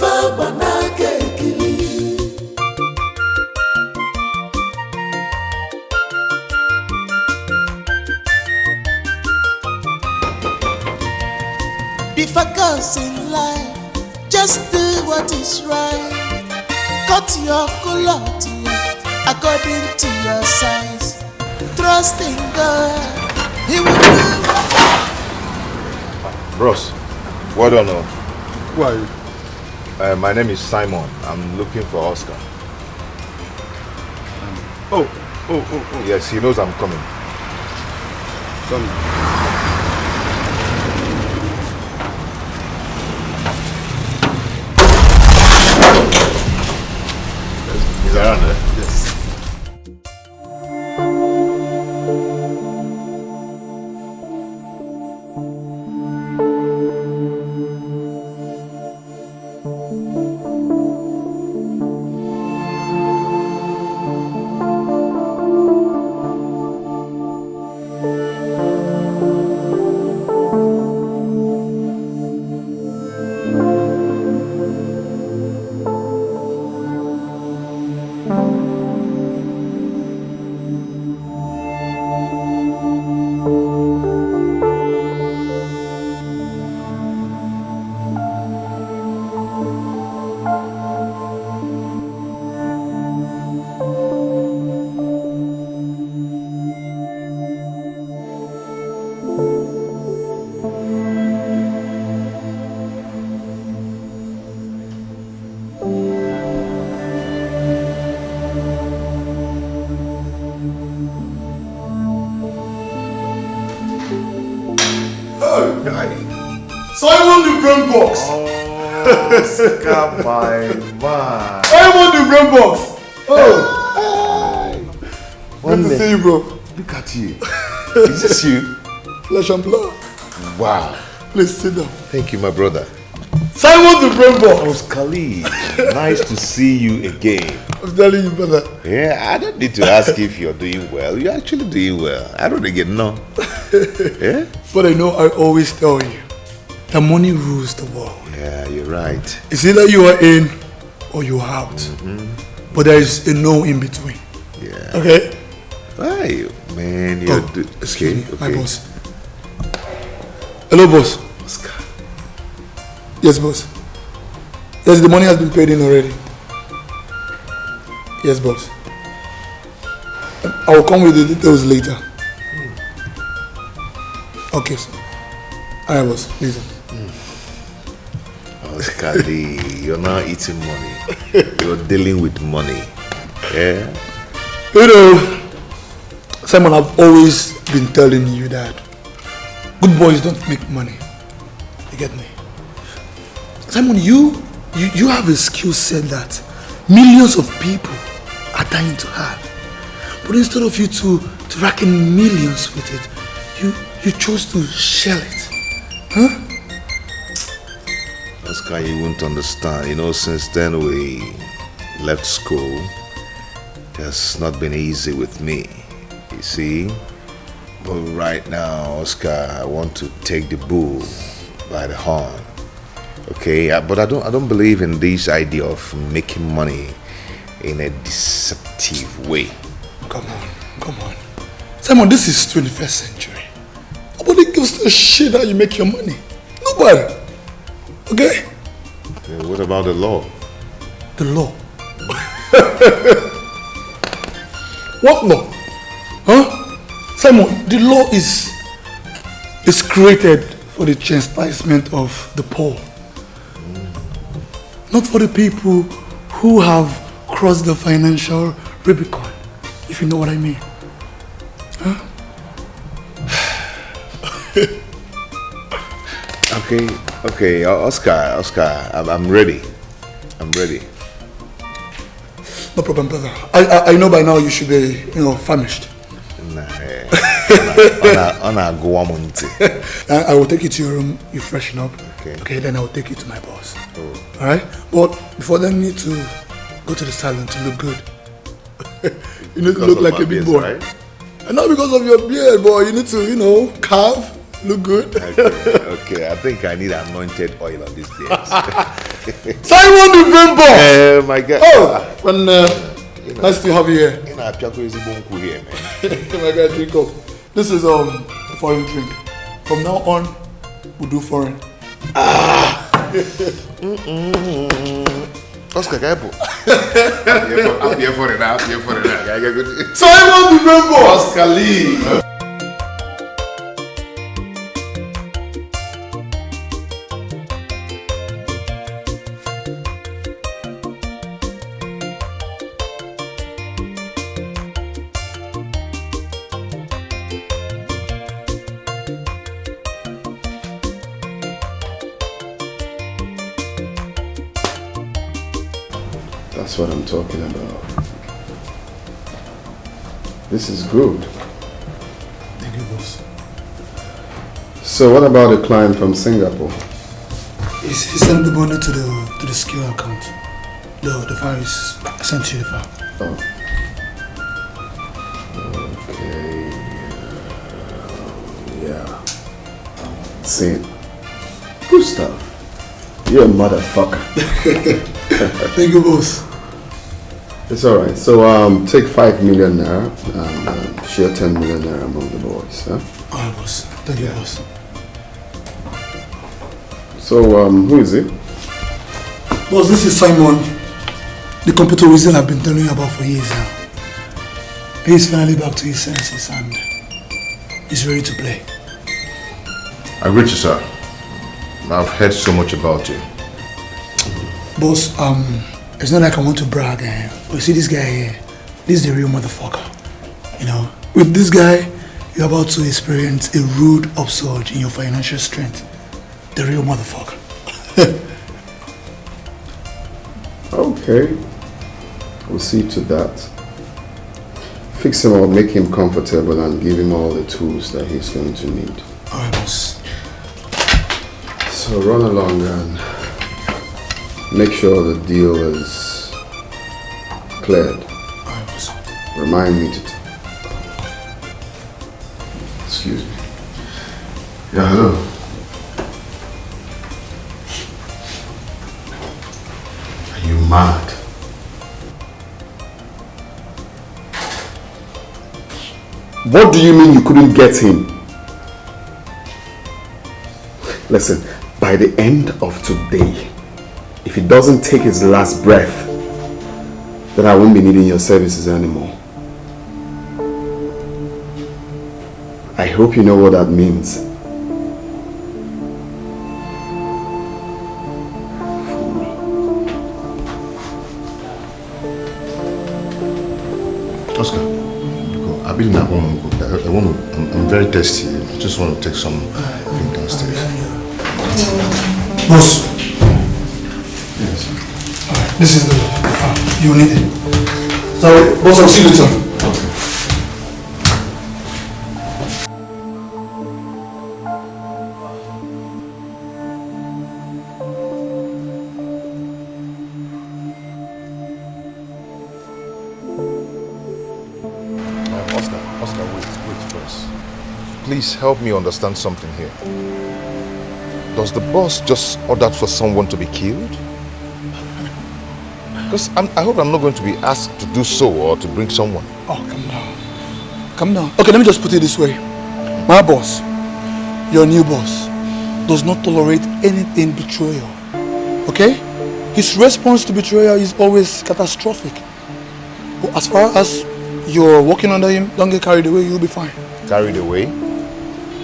Be focused in life, just do what is right. Cut your culotte according to your size. Trust in God, He will do. Bros, well done. Who are you? My name is Simon. I'm looking for Oscar. Oh. Yes, he knows I'm coming. Come. He's around there? Yes. Simon the brain box. Oscar, my man. Simon the brain box. Oh. Good to see you, bro. Look at you. Is this you? Flesh and blood. Wow. Please sit down. Thank you, my brother. Simon the brain box. Oscar Lee, nice to see you again. I'm telling you, brother. Yeah, I don't need to ask if you're doing well. You're actually doing well. I don't get no. Yeah? But I know I always tell you, the money rules the world. Yeah, you're right. It's either you are in or you are out. But there is a no in between. Yeah. Okay? Why, man? You're excuse me, my boss. Hello, boss. Oscar. Yes, boss. Yes, the money has been paid in already. Yes, boss. I will come with the details later. Okay, sir. Alright, boss. Listen. Oscar Lee, you're not eating money. You're dealing with money. Yeah? You know, Simon, I've always been telling you that good boys don't make money. You get me? Simon, you have a skill set that millions of people are dying to have. But instead of you to rack in millions with it, you chose to shell it. Huh? Oscar, you won't understand. You know, since then we left school, it has not been easy with me. You see? But right now, Oscar, I want to take the bull by the horn. Okay? But I don't believe in this idea of making money in a deceptive way. Come on. Simon, this is 21st century. Nobody gives a shit how you make your money. Nobody. Okay? What about the law? The law? What law? Huh? Simon, the law is created for the chastisement of the poor. Not for the people who have crossed the financial Rubicon, if you know what I mean. Huh? Okay, Oscar, I'm ready. No problem, brother. I know by now you should be, famished. I will take you to your room, you freshen up. Okay, then I will take you to my boss. Alright? But before then, you need to go to the salon to look good. You need to look like a big boy. Right? And not because of your beard, boy. You need to, carve, look good. Okay, I think I need anointed oil on this day. Simon the brain box! My God. Nice to have you here. My God, drink up. This is foreign drink. From now on, we'll do foreign. Oscar, Gaibo. I'm here for it. So I want to remember. Oscar Lee. That's what I'm talking about. This is good. Thank you, boss. So what about the client from Singapore? He sent the money to the skill account. The file is sent to the file. Oh. Okay. Yeah. See, good stuff. You're a motherfucker. Thank you, boss. It's alright. So take 5 million naira and share 10 million naira among the boys. Huh? Alright, boss. Thank you, boss. So who is it? Boss, this is Simon. The computer wizard I've been telling you about for years now. He's finally back to his senses and he's ready to play. I greet you, sir. I've heard so much about you. Boss, it's not like I want to brag, but you see this guy here, this is the real motherfucker. You know, with this guy, you're about to experience a rude upsurge in your financial strength. The real motherfucker. Okay. We'll see to that. Fix him up, make him comfortable and give him all the tools that he's going to need. Alright, boss. So run along and make sure the deal is cleared. Alright, boss. Remind me to... Excuse me. Yeah, hello. Are you mad? What do you mean you couldn't get him? Listen, by the end of today, if he doesn't take his last breath, then I won't be needing your services anymore. I hope you know what that means. Oscar, I've been at home. I'm very thirsty. I just want to take some drink downstairs. Boss. Yes. Alright, this is the file. You need it. Sorry, boss, I'll see you later. Oscar, wait first. Please help me understand something here. Does the boss just order for someone to be killed? Because I hope I'm not going to be asked to do so or to bring someone. Oh, come down. Come down. Okay, let me just put it this way. My boss, your new boss, does not tolerate anything betrayal. Okay? His response to betrayal is always catastrophic. But as far as you're working under him, don't get carried away, you'll be fine. Carried away?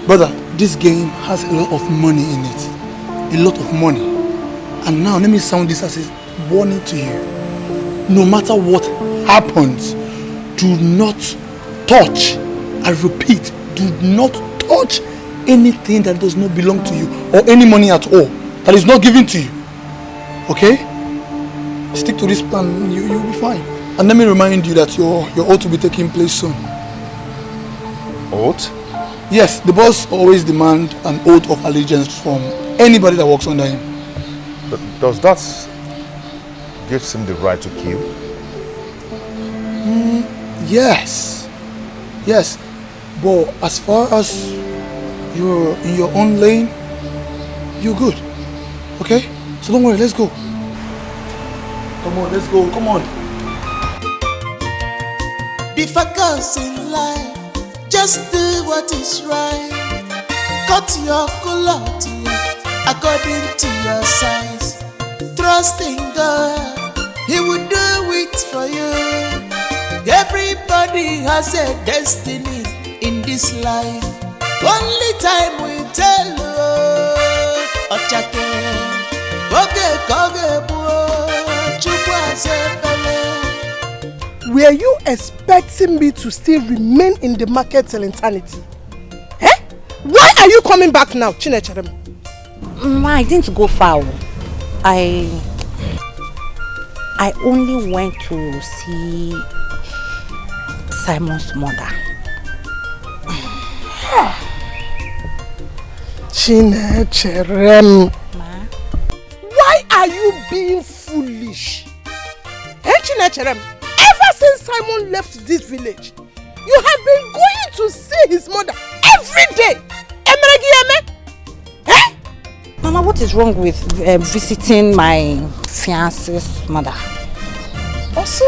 Brother, this game has a lot of money in it. A lot of money. And now, let me sound this as a warning to you. No matter what happens, do not touch, I repeat, do not touch anything that does not belong to you or any money at all that is not given to you. Okay? Stick to this plan, you'll be fine. And let me remind you that your oath will be taking place soon. Oath? Yes, the boss always demands an oath of allegiance from anybody that works under him. But does that give him the right to kill? Yes. Yes. But as far as you're in your own lane, you're good. Okay? So don't worry, let's go. Come on, let's go. Come on. Be focused in life, just do what is right. Cut your color to left, I according to your size. Trust in God, He will do it for you. Everybody has a destiny in this life. Only time will tell. Ochake, oge koge buo, chukwa sepele. Were you expecting me to still remain in the market till eternity? Eh? Why are you coming back now, Chinecherem? I didn't go far. I only went to see Simon's mother. Chinecherem. Why are you being foolish? Hey, Chinecherem, ever since Simon left this village, you have been going to see his mother every day. Eh? Mama, what is wrong with visiting my fiancé's mother? Also,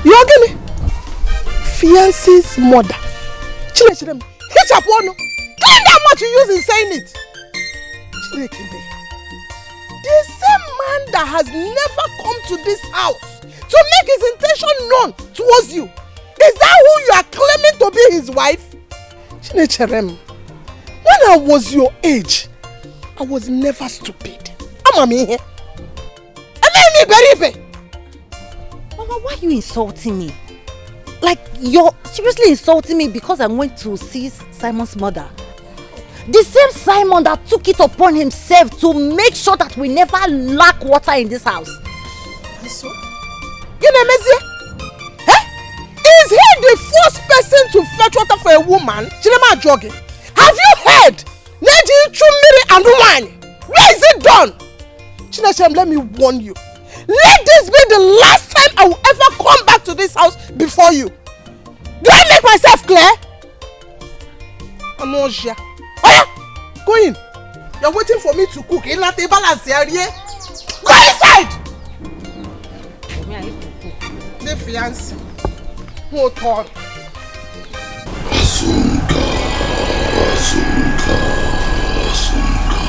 you are getting fiancé's mother. Chinecherem, hit up one. Clean that much you use in saying it. Chinekebe, the same man that has never come to this house to make his intention known towards you, is that who you are claiming to be his wife? Chinecherem, when I was your age, I was never stupid. I'm here. Mama, why are you insulting me? Like, you're seriously insulting me because I went to see Simon's mother. The same Simon that took it upon himself to make sure that we never lack water in this house. So? You know, Mezie? Eh? Is he the first person to fetch water for a woman? Chinema jogging. Have you heard? Neji Chumiri and wine. Where is it done? Chinechem, let me warn you. Let this be the last time I will ever come back to this house before you. Do I make myself clear? Anosha. Oh yeah, go in. You're waiting for me to cook. In la table and area. Go inside. The fiancé. Hold on. Asunka, Asunka, Asunka.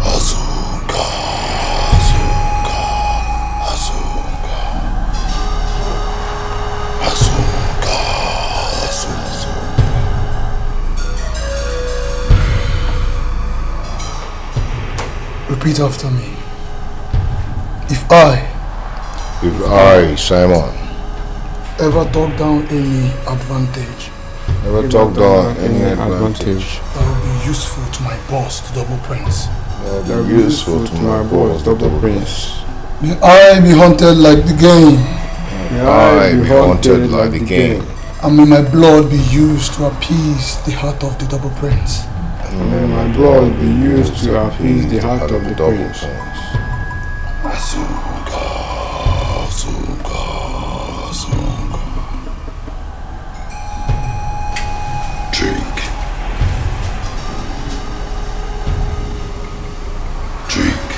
Asunka, Asunka, Asunka. Asunka, Asunka. Repeat after me. If I, Simon, ever talk down any advantage, that will be useful to my boss, the double prince. That will be useful to my boss, the double prince. May I be haunted like the game. May I be haunted like the game. And may my blood be used to appease the heart of the double prince. And may my blood be used to appease the heart of the double prince. Asunka, Asunka, Asunka. Drink. Drink.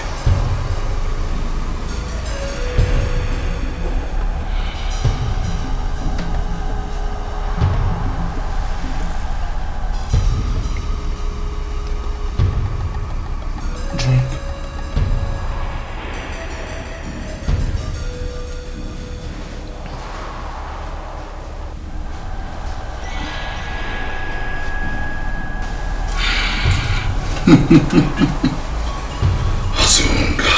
Drink. Asunka.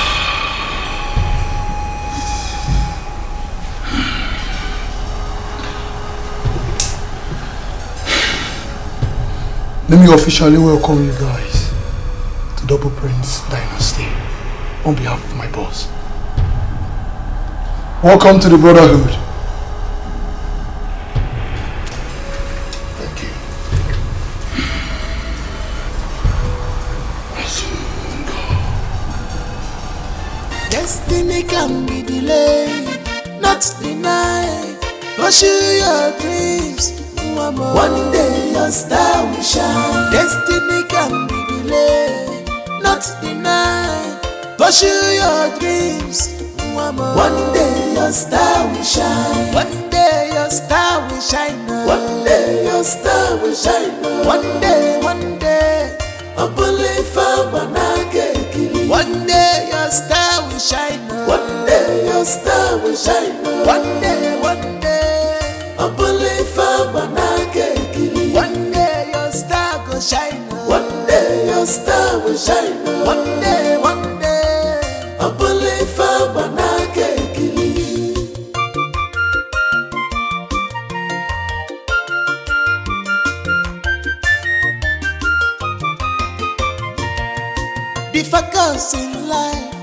Let me officially welcome you guys to Double Prince Dynasty on behalf of my boss. Welcome to the Brotherhood. Thank you. Destiny can be delayed, not denied. Pursue your dreams. One day your star will shine. Destiny can be delayed, not denied. Pursue your dreams. One day your star will shine. One day your star will shine. One day your star will shine. One day, one day. star will shine. One day your star will shine. One day, one day. One day your star will shine. One day your star will shine. One day, one day. Be focused in life,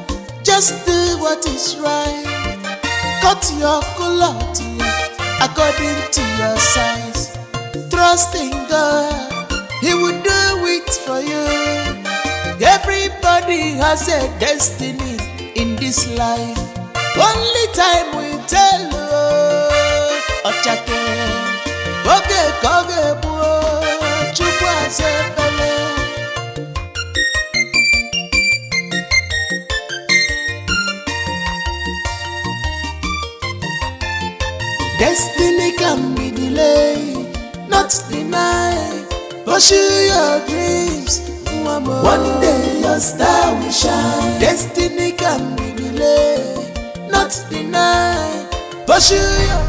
just do what is right. Cut your culotte according to your size. Trust in God, He will do it for you. Everybody has a destiny in this life. Only time will tell. Ochake, oge koge buo, chukwu azebele. Destiny can be delayed, not denied. Pursue your dreams. One day your star will shine. Destiny can be delayed, not denied. Pursue your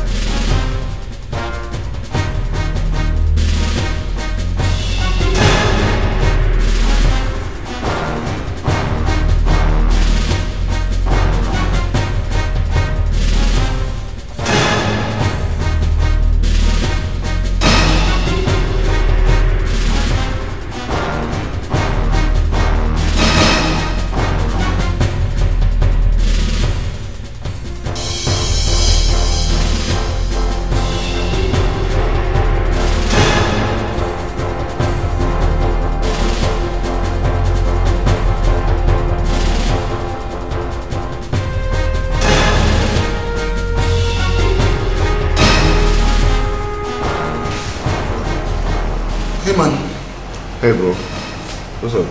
Hey bro, what's up?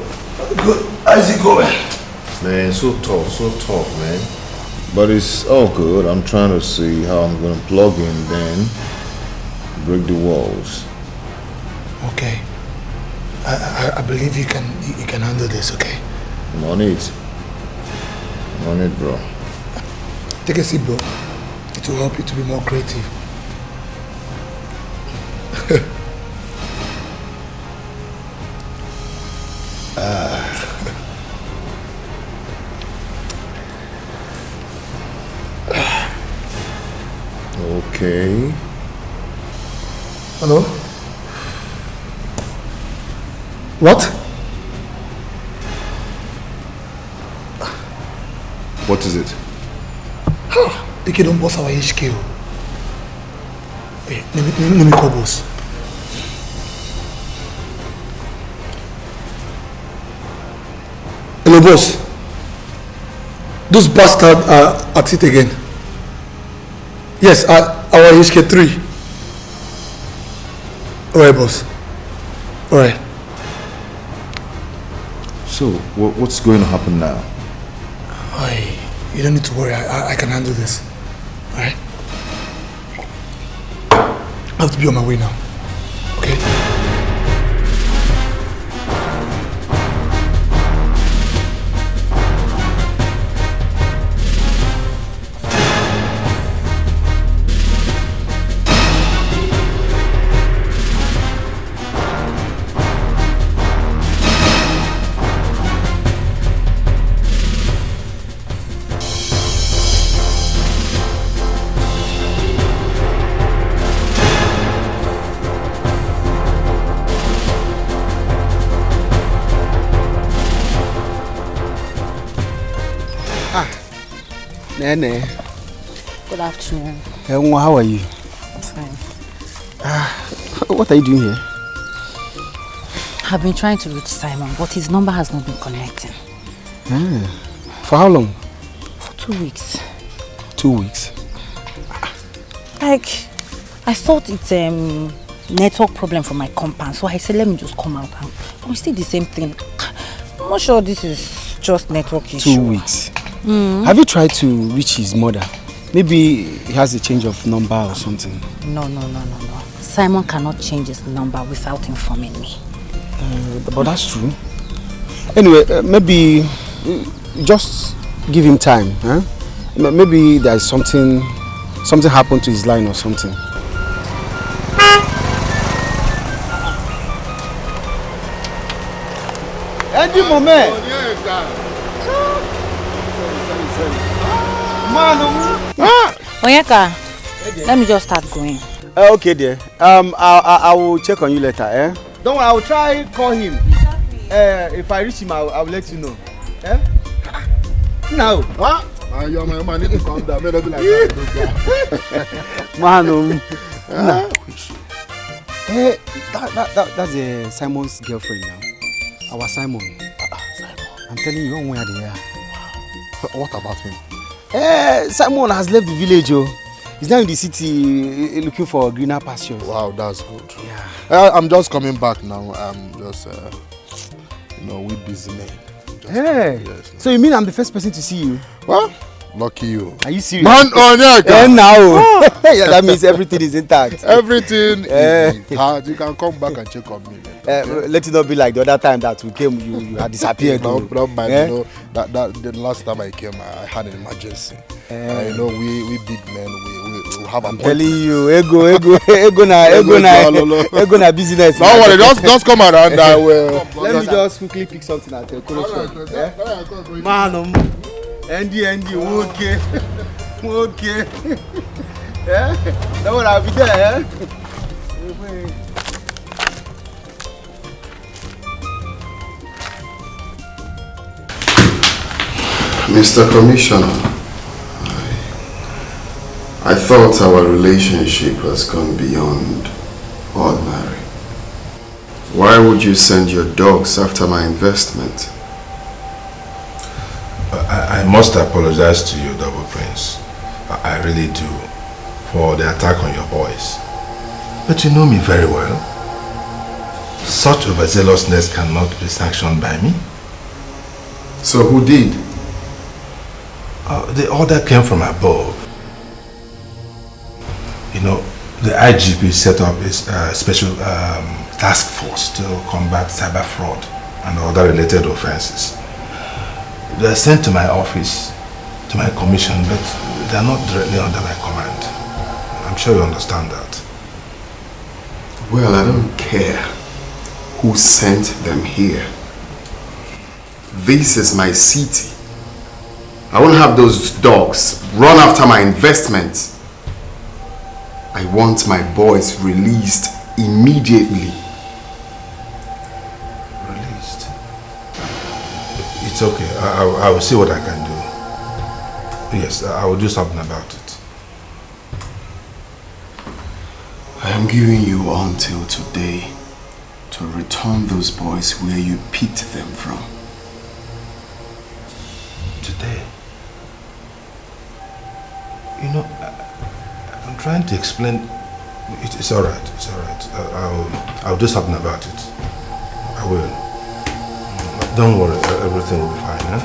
Good. How's it going? Man, so tough, man. But it's all good. I'm trying to see how I'm gonna plug in, then break the walls. Okay. I believe you can handle this, okay? I'm on it. Bro. Take a seat, bro. It will help you to be more creative. Okay. Hello? What? What is it? The kid don't boss our HQ. Hey, let me call boss. Hello, boss. Those bastards are at it again. Yes, our HK3. Alright, boss. Alright. So, what's going to happen now? You don't need to worry. I can handle this. Alright? I have to be on my way now. Okay? Nene. Good afternoon. How are you? Fine. What are you doing here? I've been trying to reach Simon, but his number has not been connecting. For how long? For 2 weeks. 2 weeks? Like, I thought it's a network problem for my compound, so I said let me just come out. And we still the same thing. I'm not sure this is just network issue. 2 weeks. Have you tried to reach his mother? Maybe he has a change of number or something. No. Simon cannot change his number without informing me. But that's true. Anyway, maybe just give him time. Huh? Maybe there's something happened to his line or something. Andy moment. Onyeka, let me just start going. Okay, dear. I will check on you later. Eh? Don't worry, I will try call him. If I reach him, I will let you know. Eh? Now. What? Your man need to calm down. Maybe like that. Man, hey, that's Simon's girlfriend now. Our Simon. Simon. I'm telling you, where they are. What about him? Simon has left the village. He's now in the city looking for greener pastures. Wow, that's good. Yeah. I'm just coming back now. I'm just, we busy men. Hey. Yes, so you mean I'm the first person to see you? Well, lucky you. Are you serious? Man, and now. Yeah, that means everything is intact. Everything is intact. You can come back and check on me. Let it not be like the other time that we came, you had disappeared. Don't mind, that the last time I came, I had an emergency. We big men, we have a. I'm telling you, ego na business. Don't worry, just come around. I will. Let me just quickly pick something at the corner. Man, Andy, okay. Yeah, don't worry, I'll be there. Mr. Commissioner, I thought our relationship has gone beyond ordinary. Why would you send your dogs after my investment? I must apologize to you, Double Prince. I really do, for the attack on your boys. But you know me very well. Such overzealousness cannot be sanctioned by me. So who did? The order came from above. The IGP set up a special task force to combat cyber fraud and other related offenses. They are sent to my office, to my commission, but they are not directly under my command. I'm sure you understand that. Well, I don't care who sent them here. This is my city. I won't have those dogs run after my investments. I want my boys released immediately. Released? It's okay. I will see what I can do. Yes, I will do something about it. I am giving you until today to return those boys where you picked them from. Today? I'm trying to explain. It's all right. It's all right. I'll do something about it. I will. Don't worry. Everything will be fine, huh?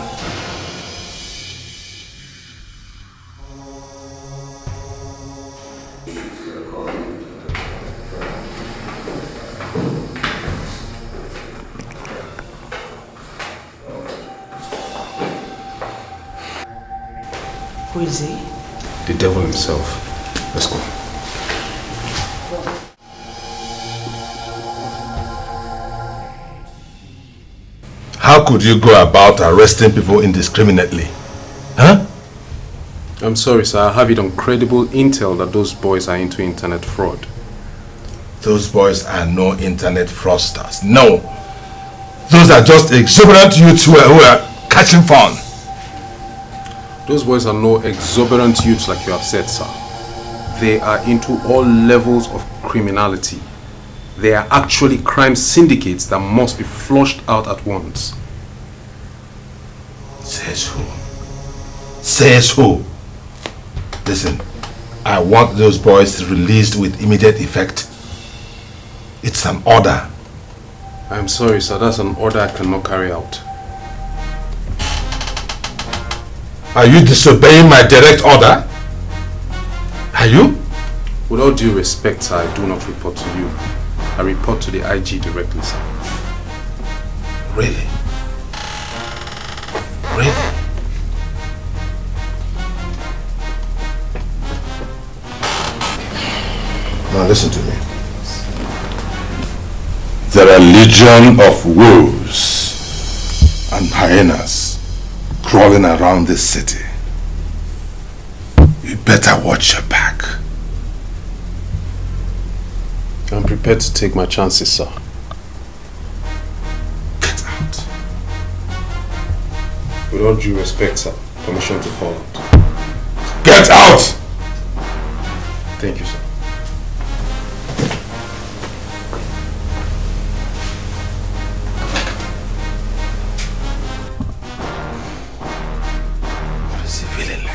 Who is he? The devil himself. Let's go. How could you go about arresting people indiscriminately? Huh? I'm sorry, sir. I have it on credible intel that those boys are into internet fraud. Those boys are no internet fraudsters. No. Those are just exuberant youths who are catching fun. Those boys are no exuberant youths like you have said, sir. They are into all levels of criminality. They are actually crime syndicates that must be flushed out at once. Says who? Says who? Listen, I want those boys released with immediate effect. It's an order. I'm sorry, sir. That's an order I cannot carry out. Are you disobeying my direct order? Are you? With all due respect, sir, I do not report to you. I report to the IG directly, sir. Really? Really? Now listen to me. There are legion of wolves and hyenas crawling around this city. You better watch your back. I'm prepared to take my chances, sir. Get out. With all due respect, sir, permission to follow. Get out! Thank you, sir. What is he feeling like?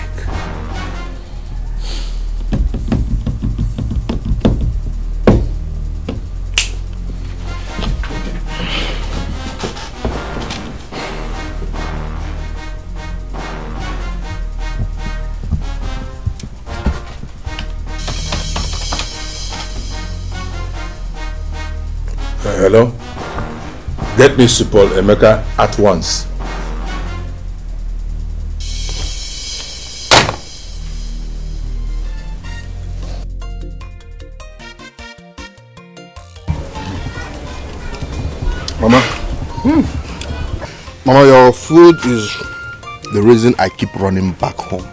Hello? Get me Supol Emeka at once. Mama. Mama, your food is the reason I keep running back home.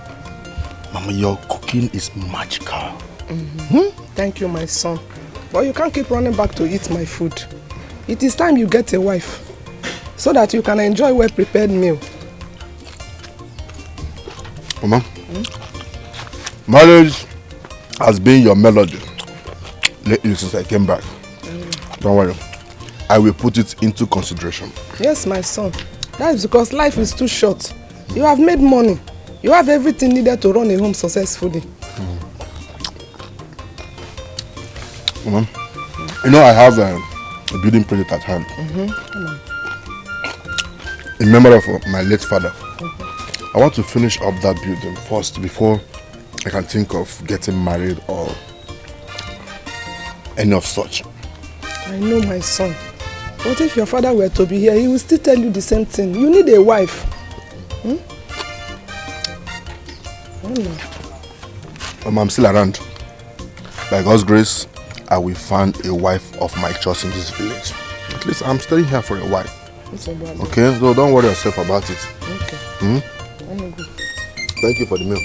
Mama, your cooking is magical. Thank you, my son. But you can't keep running back to eat my food. It is time you get a wife so that you can enjoy well-prepared meal. Mama, marriage has been your melody lately since I came back. Don't worry, I will put it into consideration. Yes, my son. That is because life is too short. You have made money. You have everything needed to run a home successfully. Mama, you know I have a building project at hand. In memory of my late father. I want to finish up that building first before I can think of getting married or any of such. I know, my son. But if your father were to be here, he will still tell you the same thing. You need a wife. Mama, I'm still around. By God's grace, I will find a wife of my choice in this village. At least I'm staying here for a while. Okay, so don't worry yourself about it. Okay. Thank you for the meal.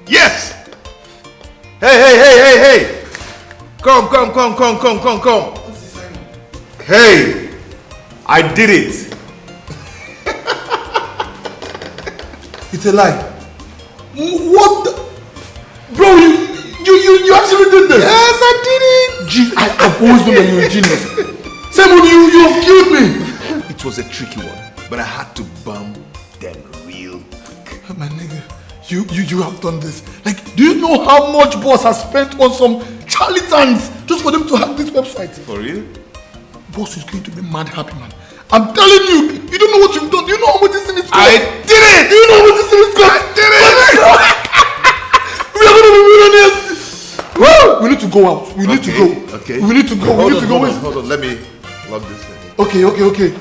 Yes! Hey! Come. Hey! I did it! It's a lie. What the? Bro, you actually did this? Yes, I did it! I've always known that you're a genius. Simon, you have killed me. It was a tricky one, but I had to bomb them real quick. My nigga, you have done this. Like, do you know how much boss has spent on some charlatans just for them to hack this website? For real? Boss is going to be mad happy, man. I'm telling you, you don't know what you've done. Do you know how much this thing is cost? I did it! Do you know how much this thing is cost? I did it! We are going to be millionaires. Woo! We need to go out. We need to go. Okay. We need to go. Hold on. Let me lock this thing. Okay.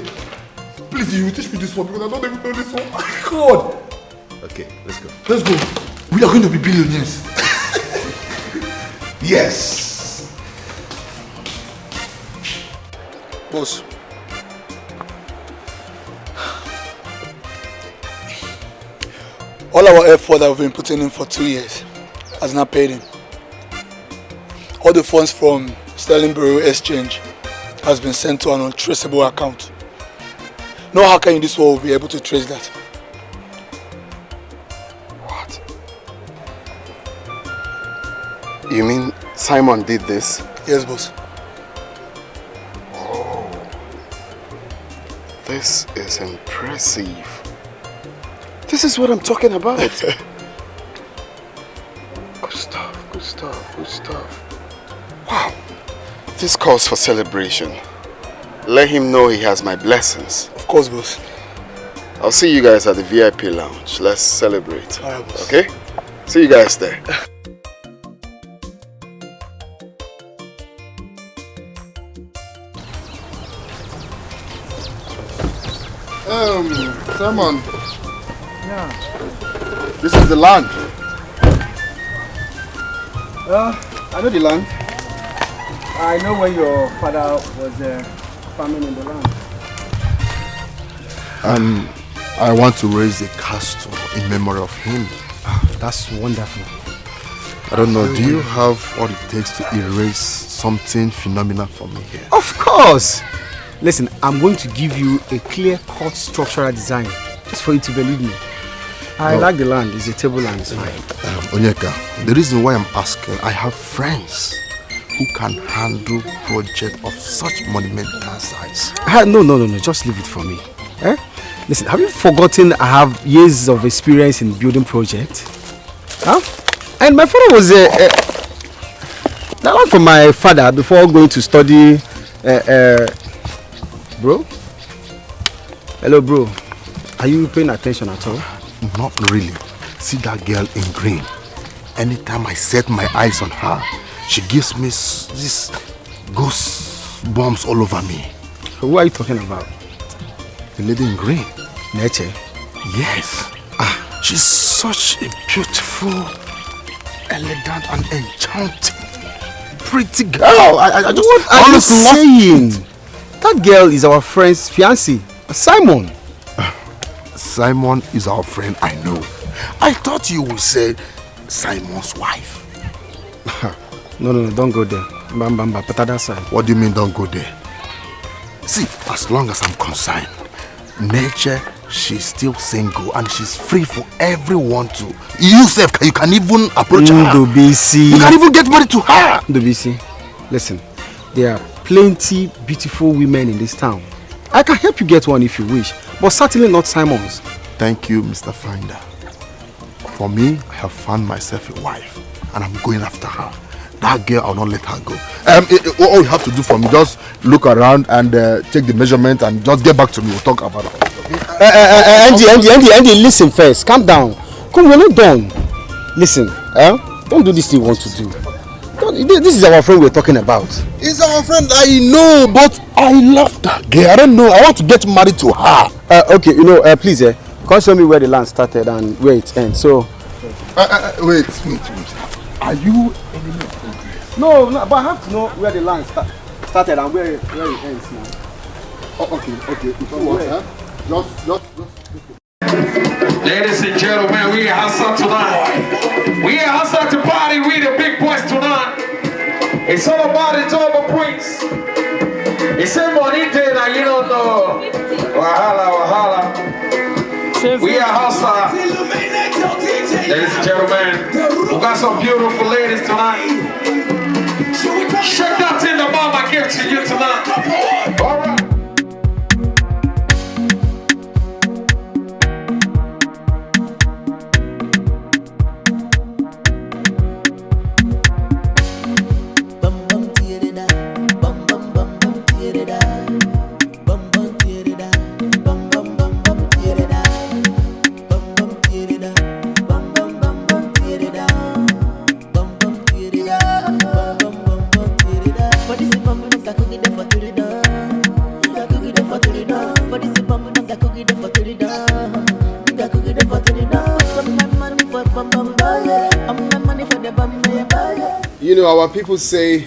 Please, you teach me this one because I don't even know this one. God. Okay, let's go. Let's go. We are going to be billionaires. Yes! Boss. All our effort that we've been putting in for 2 years has not paid in. All the funds from Sterling Bureau Exchange has been sent to an untraceable account. No hacker in this world will be able to trace that. What? You mean Simon did this? Yes, boss. Oh, this is impressive. This is what I'm talking about. Good stuff. Wow. This calls for celebration. Let him know he has my blessings. Of course, boss. I'll see you guys at the VIP lounge. Let's celebrate. All right, boss. Okay? See you guys there. Simon. Yeah. This is the land. I know the land. I know when your father was farming in the land. I want to raise a castle in memory of him. That's wonderful. I don't know, do you have what it takes to erase something phenomenal for me here? Of course! Listen, I'm going to give you a clear-cut structural design just for you to believe me. I like the land. It's a table land. It's fine. Onyeka, the reason why I'm asking, I have friends who can handle projects of such monumental size. No. Just leave it for me. Listen, have you forgotten I have years of experience in building projects? And my father was that one from my father before going to study. Bro? Hello, bro. Are you paying attention at all? Not really. See that girl in green? Anytime I set my eyes on her, she gives me this goosebumps all over me. Who are you talking about? The lady in green. Nature? Yes. She's such a beautiful, elegant and enchanting, pretty girl. I just what are you saying? That girl is our friend's fiancé, Simon. Simon is our friend, I know. I thought you would say Simon's wife. No, don't go there. Bamba, put that side. What do you mean don't go there? See, as long as I'm concerned, Nature, she's still single and she's free for everyone to. You can even approach her. Ndobisi. You can even get married to her. Ndobisi, listen, there are plenty beautiful women in this town. I can help you get one if you wish, but certainly not Simon's. Thank you, Mr. Finder. For me, I have found myself a wife and I'm going after her. That girl, I'll not let her go. All you have to do for me, just look around and take the measurement and just get back to me. We'll talk about it. Andy, listen first. Calm down. Come, we're not done. Listen, don't do this thing you want to do. This is our friend we're talking about. It's our friend, I know, but I love that girl. I don't know. I want to get married to her. Okay, please, come show me where the land started and where it ends. So, wait. Are you? No, but I have to know where the land started and where it ends now. Oh, okay. If you want, just. Ladies and gentlemen, we are hustling tonight. We are hustling to party. We the big boys tonight. It's all about it, all the points. It's a bonita that you don't know. Wahala. We are hustling. Ladies and gentlemen, we got some beautiful ladies tonight. Check that in the bomb I give to you tonight. All right. You know, our people say,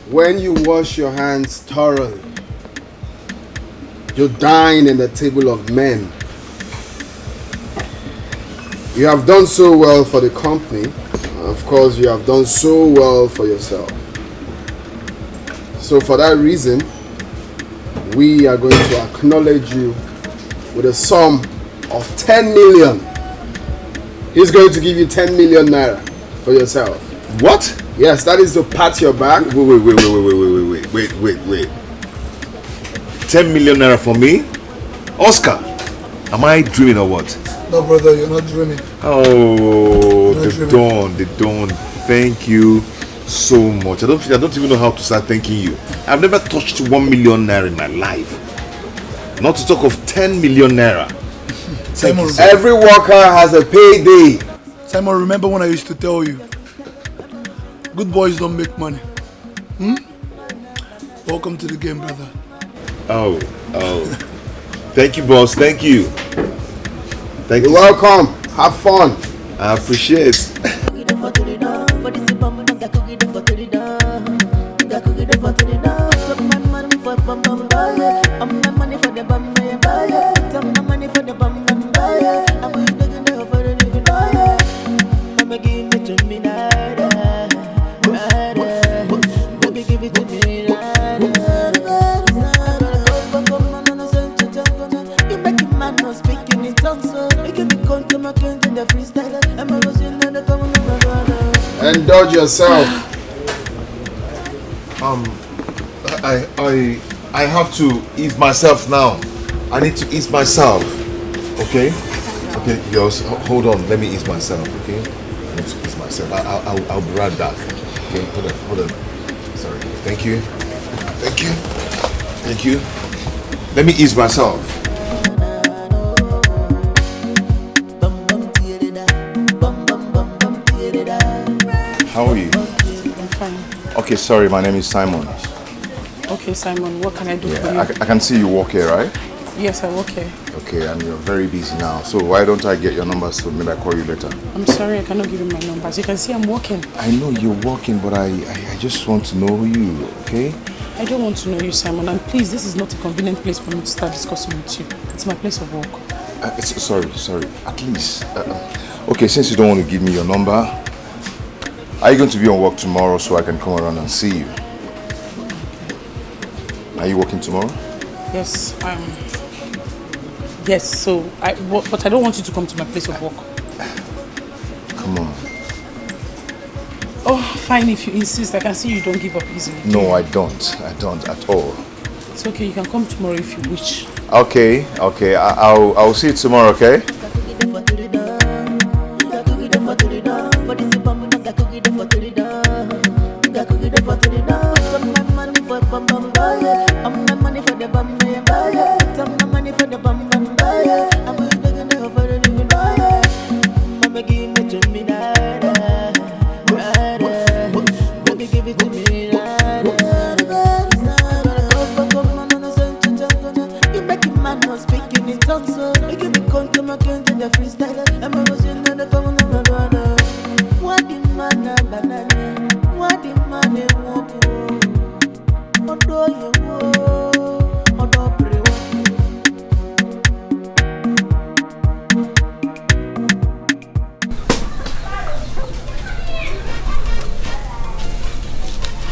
when you wash your hands thoroughly, you dine in the table of men. You have done so well for the company. Of course, you have done so well for yourself. So for that reason, we are going to acknowledge you with a sum of 10 million. He's going to give you 10 million naira for yourself. What? Yes, that is to pat your back. Wait. 10 million naira for me? Oscar, am I dreaming or what? No, brother, you're not dreaming. Oh, they don't. Thank you so much. I don't even know how to start thanking you. I've never touched 1 million naira in my life. Not to talk of 10 million naira. Simon, Every worker has a payday. Simon, remember when I used to tell you, good boys don't make money. Welcome to the game, brother. Oh. Thank you, boss. Thank you. Thank you. You're welcome. Have fun. I appreciate. Indulge yourself. I have to ease myself now. I need to ease myself. Okay? Okay, girls, hold on. Let me ease myself, okay? I need to ease myself. I'll be right back. Okay, hold on. Sorry. Thank you. Let me ease myself. How are you? I'm fine. Okay, sorry, my name is Simon. Okay, Simon, what can I do for you? I can see you work here, right? Yes, I work here. Okay, and you're very busy now. So why don't I get your numbers so maybe I call you later? I'm sorry, I cannot give you my numbers. You can see I'm working. I know you're working, but I just want to know you, okay? I don't want to know you, Simon. And please, this is not a convenient place for me to start discussing with you. It's my place of work. Sorry. At least. Okay, since you don't want to give me your number, are you going to be on work tomorrow so I can come around and see you? Are you working tomorrow? Yes, yes, so but I don't want you to come to my place of work. Come on. Oh, fine, if you insist. I can see you don't give up easily. No, I don't at all. It's okay, you can come tomorrow if you wish. Okay, I'll see you tomorrow, okay?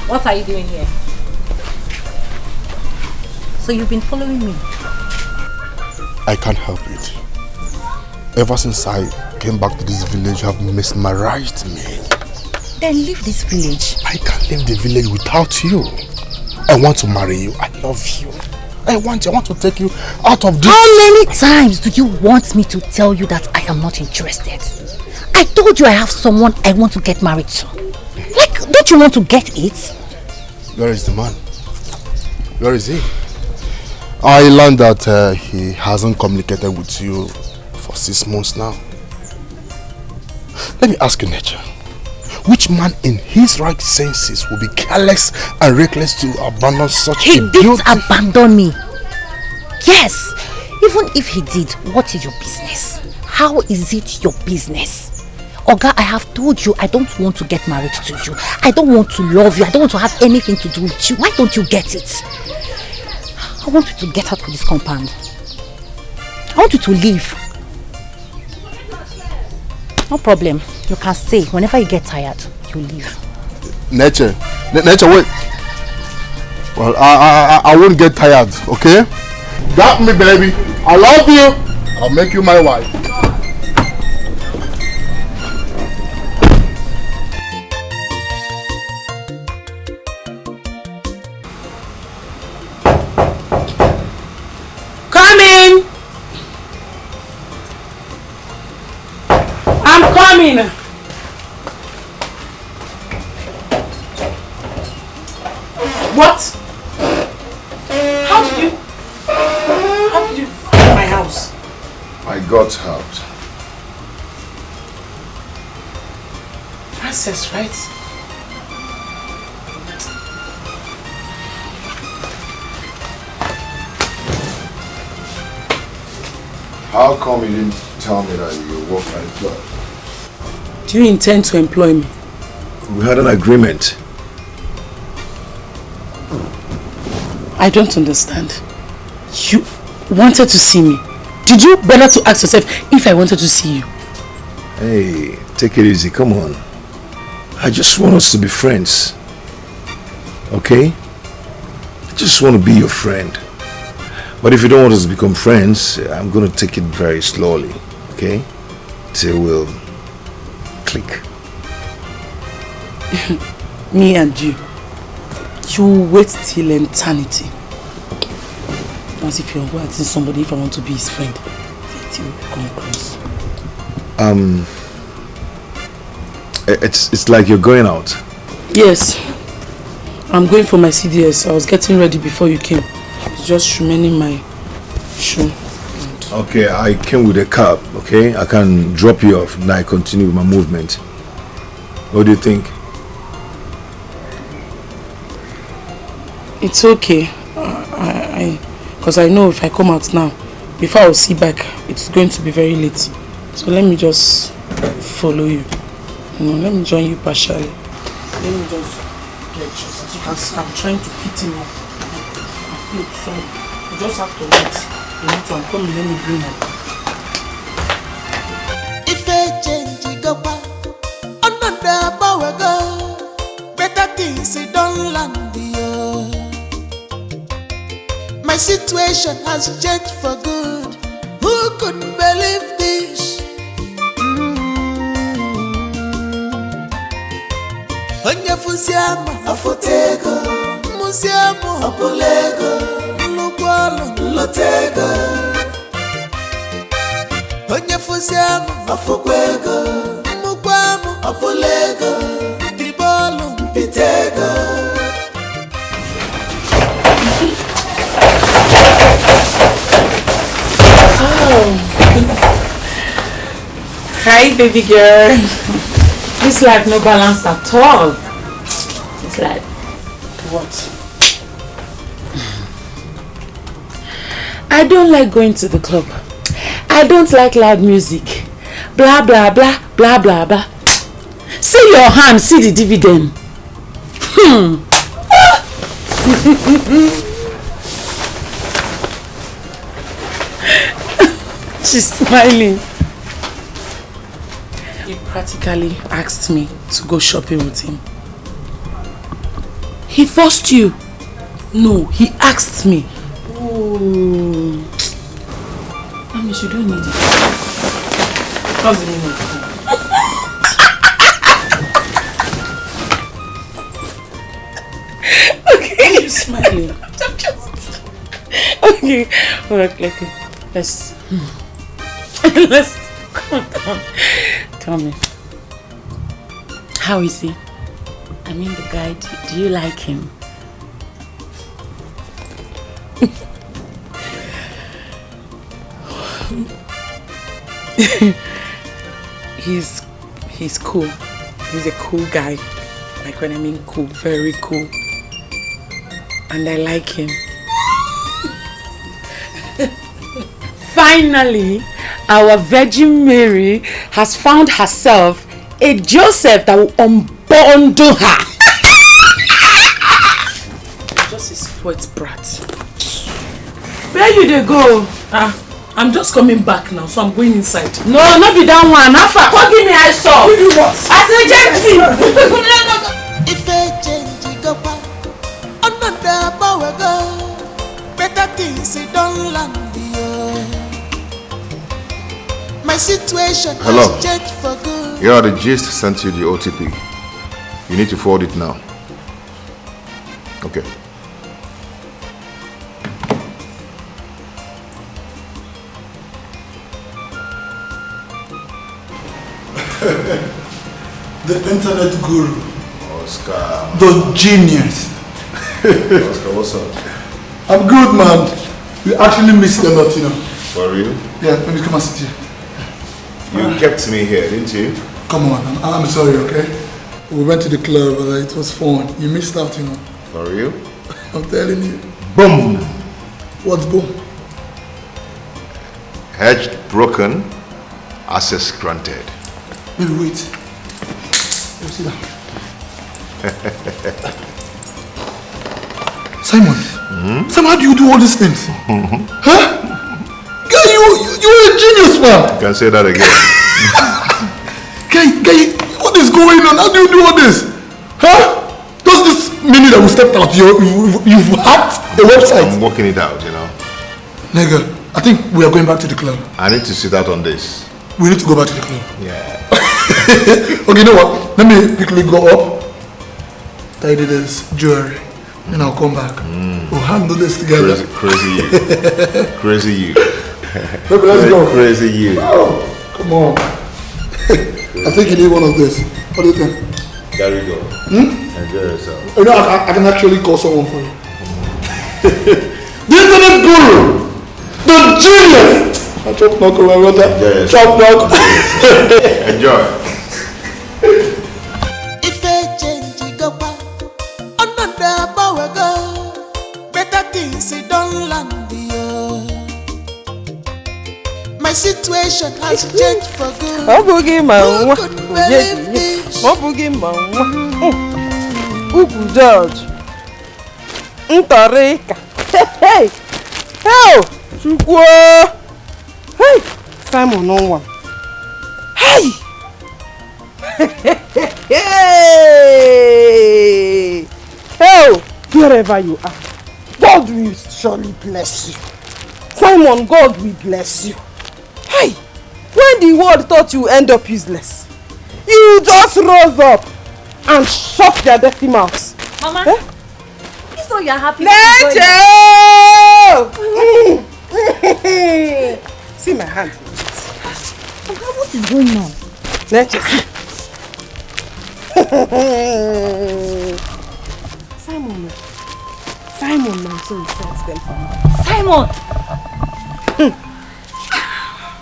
What are you doing here? So you've been following me? I can't help it. Ever since I came back to this village, you have mesmerized me. Then leave this village. I can't leave the village without you. I want to marry you. I love you. I want to take you out of this. How many times do you want me to tell you that I am not interested? I told you I have someone I want to get married to. Like, don't you want to get it? Where is the man? Where is he? I learned that he hasn't communicated with you for 6 months now. Let me ask you, Nature. Which man in his right senses will be careless and reckless to abandon such a beautiful... He didn't abandon me. Yes. Even if he did, what is your business? How is it your business? Oga, I have told you I don't want to get married to you. I don't want to love you. I don't want to have anything to do with you. Why don't you get it? I want you to get out of this compound. I want you to leave. No problem. You can stay. Whenever you get tired, you leave. Nature, wait. Well, I won't get tired, okay? Got me, baby. I love you. I'll make you my wife. Coming! I'm coming! What? How did you find my house? I got helped. Frances, right? How come you didn't tell me that you work at the club? Do you intend to employ me? We had an agreement. I don't understand. You wanted to see me. Did you bother to ask yourself if I wanted to see you? Hey, take it easy, come on. I just want us to be friends. Okay? I just want to be your friend. But if you don't want us to become friends, I'm going to take it very slowly. Okay? Till we'll click. Me and you. You will wait till eternity. As if you're waiting somebody if I want to be his friend. Till you come close. It's like you're going out. Yes. I'm going for my CDS. I was getting ready before you came. It's just remaining my shoe. Okay, I came with a cab, okay? I can drop you off and I continue with my movement. What do you think? It's okay. Because I know if I come out now, before I'll see back, it's going to be very late. So let me just follow you. Let me join you partially. Let me just get dressed. As you can see, I'm trying to fit in my clothes. So you just have to wait. I'm coming, let me bring her. If I change it, go back. Another power go. Better things don't land here. My situation has changed for good. Who couldn't believe this? Onye fusiamo afotego, musiamo apolego, lukwalo lotego. Onye fusiamo afokwego, mukwamo apolego, dibolo mpitego. Oh. Hi, baby girl. This life no balance at all. It's like what? I don't like going to the club. I don't like loud music. Blah blah blah blah blah blah. See your hand, see the dividend. She's smiling. He practically asked me to go shopping with him. He forced you. No, he asked me. Oh. Mommy, you don't need it. What's the meaning of it? Okay, you're smiling. I'm just... Okay, okay. Let's calm down. Tell me, how is he? I mean, the guy. Do you like him? He's cool. He's a cool guy. Like when I mean cool, very cool. And I like him. Finally, our Virgin Mary has found herself a Joseph that will unbundle her. Just a spoiled brat. Where you dey go? I'm just coming back now, so I'm going inside. No, not be that one. Afa, come give me eye saw. Give you what? I say gently. If I change it, go back. Another power go. Better things don't land here. My situation Hello. has changed for good. Here are the gist sent you the OTP. You need to forward it now. Okay. The internet guru. Oscar. The genius. Oscar, what's up? I'm good, man. We actually missed a lot, you know. For real? Yeah, let me come and sit here. You kept me here, didn't you? Come on, I'm sorry, okay? We went to the club, it was fun. You missed out, you know. For real? I'm telling you. Boom! What's boom? Hedge broken, access granted. Baby, wait. Sit down. Simon, Simon, how do you do all these things? Huh? Guy, you're a genius, man. You can say that again. Guy, what is going on? How do you do all this? Huh? Does this mean that we stepped out? You've hacked a website? I'm working it out, you know. Nigga, I think we are going back to the club. I need to sit out on this. We need to go back to the club. Yeah. Okay, you know what? Let me quickly go up, tidy this jewelry, then I'll come back. We'll handle this together. Crazy you. Crazy you. Baby, let's go. Crazy you. Oh, come on. I think you need one of this. What do you think? There we go. Enjoy yourself. You know, I can actually call someone for you. The internet guru! The genius! I chop knock around that. Chop knock. Enjoy. If I change it up, another power go. Better things it don't land here. My situation has changed for good. Who could believe this? Uku George. Ntorika. Hey! Hey! Chukwu! Hey! Simon no one. Hey! Hey! Hey! Wherever you are, God will surely bless you. Simon, God will bless you. Hey! When the world thought you end up useless, you just rose up and shut their dirty mouths. Mama, so you're happy. See my hand. Mama, what is going on? Let's see. Simon, my son sent them for me. Simon!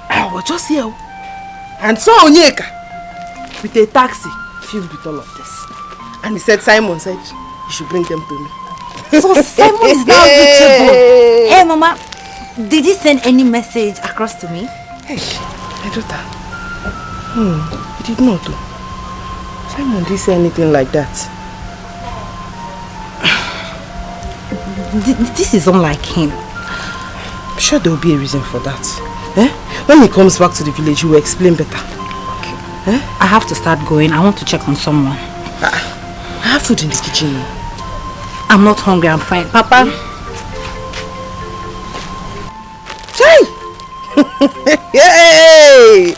I was just here and saw Onyeka with a taxi filled with all of this. And he said, Simon said, you should bring them to me. So Simon is now reachable. Hey, Mama, did he send any message across to me? Hey, my daughter. He did not do. Simon didn't say anything like that. This is unlike him. I'm sure there will be a reason for that. When he comes back to the village, he will explain better. Okay. I have to start going. I want to check on someone. I have food in the kitchen. I'm not hungry, I'm fine. Papa? Hey! Hey!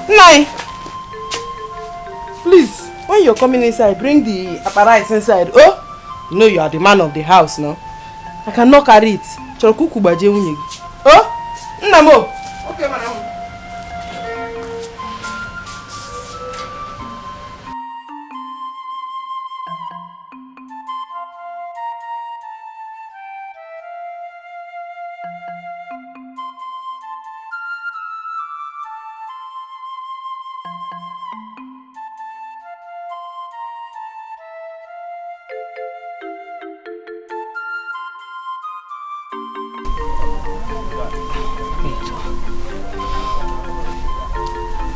Nai! Please, when you're coming inside, bring the apparatus inside. Oh! You know you are the man of the house now. I cannot carry it. Oh! Namo! Okay, madam.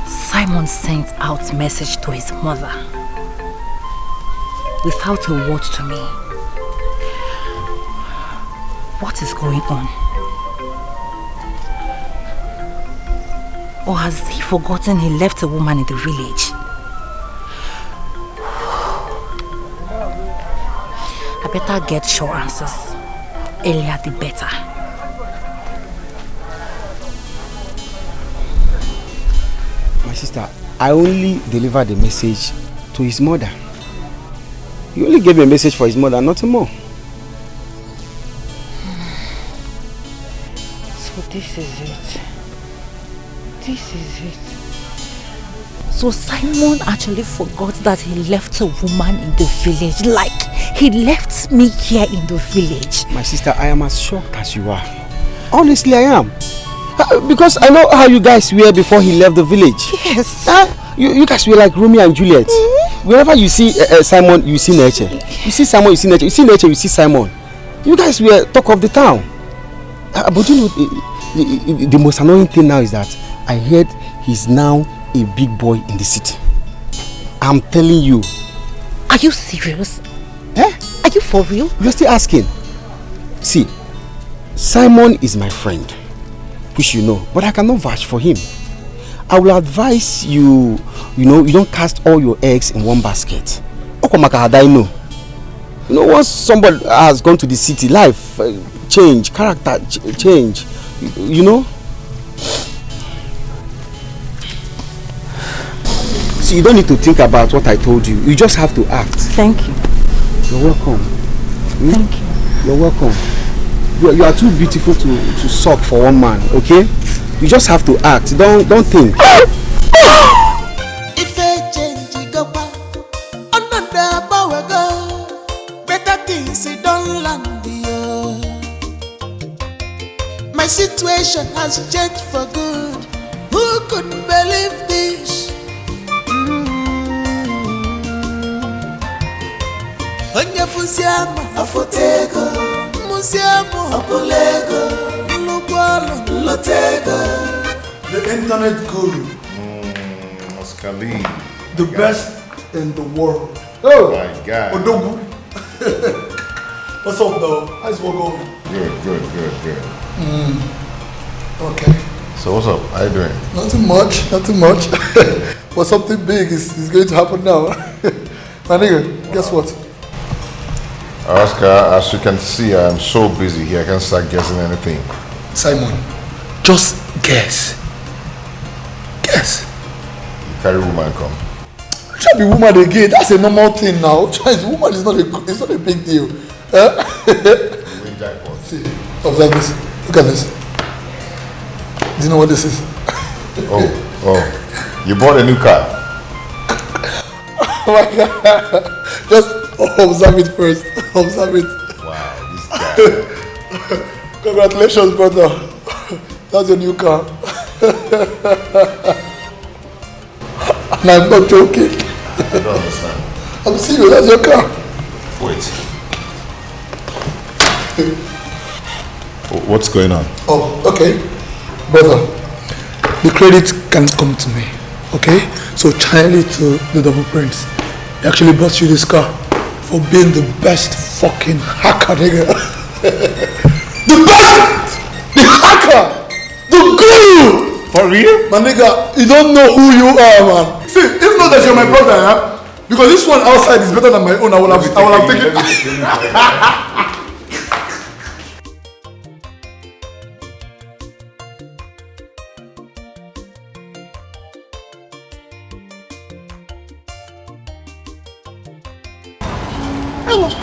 Simon sent out message to his mother without a word to me. What is going on? Or has he forgotten he left a woman in the village? I better get sure answers. Earlier the better. My sister, I only delivered the message to his mother. He only gave me a message for his mother, nothing more. So this is it. This is it. So Simon actually forgot that he left a woman in the village. Like, he left me here in the village. My sister, I am as shocked as you are. Honestly, I am. Because I know how you guys were before he left the village. Yes. You guys were like Romeo and Juliet. Wherever you see Simon, you see nature. You see Simon, you see nature. You see nature, you see Simon. You guys were talk of the town. But you know, the most annoying thing now is that I heard he's now a big boy in the city. I'm telling you. Are you serious? Are you for real? You're still asking. See, Simon is my friend, which you know, but I cannot vouch for him. I will advise you, you don't cast all your eggs in one basket. You know, once somebody has gone to the city, life change, character change, you know. So you don't need to think about what I told you. You just have to act. Thank you. You're welcome. Thank you. You're welcome. You are too beautiful to suck for one man, okay? You just have to act. Don't think. If a change go back, another power go. Better things don't land here. My situation has changed for good. Who could believe this? Onye fusiamo afotego, musiamo apolego, lugwalo lotego. The internet guru. Escalating. The best in the world. Oh my God. Odogu. What's up, though? How's work going? Good. Okay. So what's up? How you doing? Nothing much. But something big is going to happen now. My nigga, guess what? Oscar, as you can see, I am so busy here. I can't start guessing anything. Simon, just guess. Guess. You carry woman come. Try be woman again. That's a normal thing now. Try woman is it's not a big deal. See, observe this. Look at this. Do you know what this is? Oh. You bought a new car. Oh my God. Just observe it first. Observe it. Wow, this guy. Congratulations, brother. That's your new car. And I'm not joking. I don't understand. I'm serious, that's your car. Wait. What's going on? Oh, okay. Brother, the credit can come to me. Okay? So channel it to the double prince. He actually bought you this car for being the best fucking hacker, nigga. The best! The hacker! The guru! For real? My nigga, you don't know who you are, man. See, if not that you're my brother, huh? Because this one outside is better than my own, I will have taken it.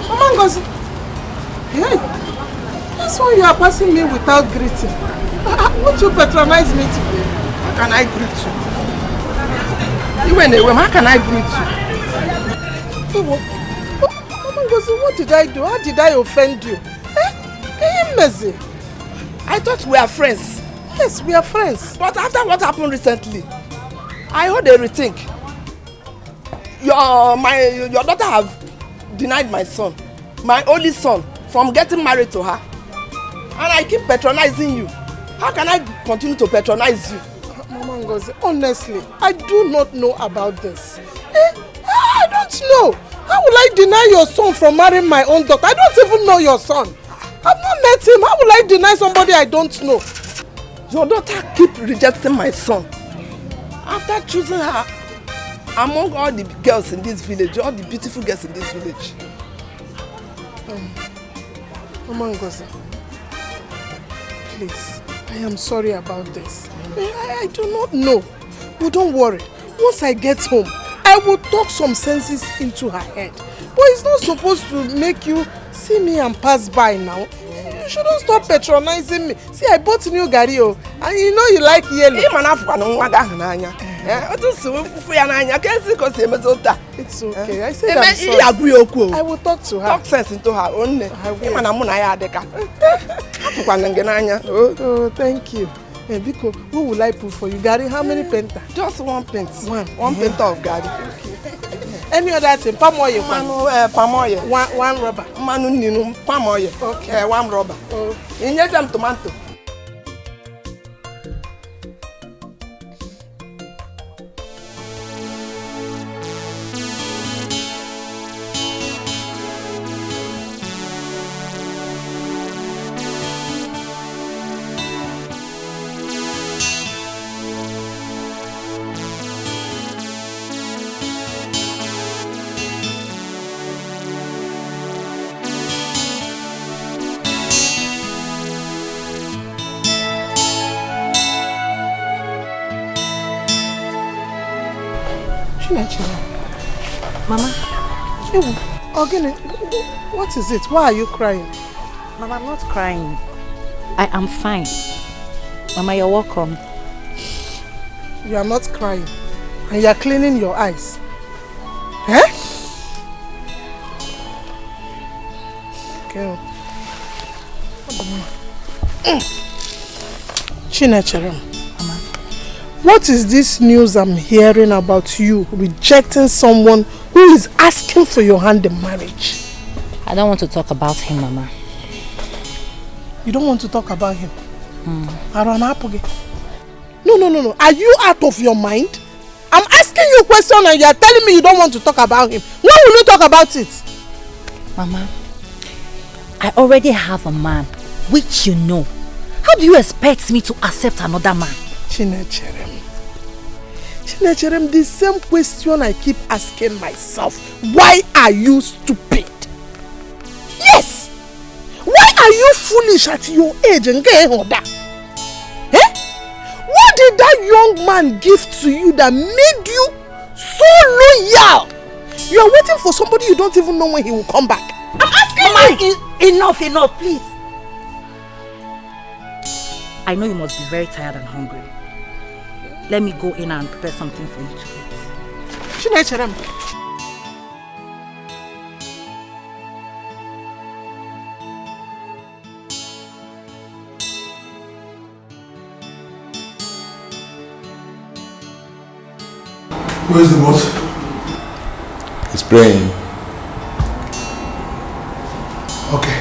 Mama Ngozi, hey, that's why you are passing me without greeting. Won't you patronize me today? How can I greet you? You went away, how can I greet you? Mama Ngozi, what did I do? How did I offend you? Can you messy? I thought we are friends. Yes, we are friends. But after what happened recently, I heard a rethink. Your daughter have denied my son, my only son, from getting married to her. And I keep patronizing you. How can I continue to patronize you? Mama Ngozi, honestly, I do not know about this. I don't know. How will I deny your son from marrying my own daughter? I don't even know your son. I've not met him. How will I deny somebody I don't know? Your daughter keep rejecting my son. After choosing her among all the girls in this village, all the beautiful girls in this village. Mama Ngozi, please, I am sorry about this. I do not know. But don't worry. Once I get home, I will talk some senses into her head. But it's not supposed to make you see me and pass by now. You shouldn't stop patronizing me. See, I bought new Gario, and you know you like yellow. It's okay. I said I'm sorry. I will talk to her. Talk sense into her own. Oh, thank you. Biko, what will I put for you? Gary, how many penta? Just one pent. One penta of Gary. Any other thing? Palm oil. Palm oil. One rubber. Manu ninu palm oil. Okay. One rubber. You need some tomato. Mama, what is it? Why are you crying? Mama, I'm not crying. I am fine. Mama, you're welcome. You are not crying. And you are cleaning your eyes. Eh? Okay. Chinecherem. What is this news I'm hearing about you rejecting someone who is asking for your hand in marriage? I don't want to talk about him, Mama. You don't want to talk about him? No. Are you out of your mind? I'm asking you a question and you are telling me you don't want to talk about him. When will you talk about it? Mama, I already have a man, which you know. How do you expect me to accept another man? Chinecherem, the same question I keep asking myself. Why are you stupid? Yes! Why are you foolish at your age and getting older? Eh? What did that young man give to you that made you so loyal? You are waiting for somebody you don't even know when he will come back. I'm asking you! Enough, please. I know you must be very tired and hungry. Let me go in and prepare something for you to eat. Chinecherem. Where's the boss? He's praying. Okay.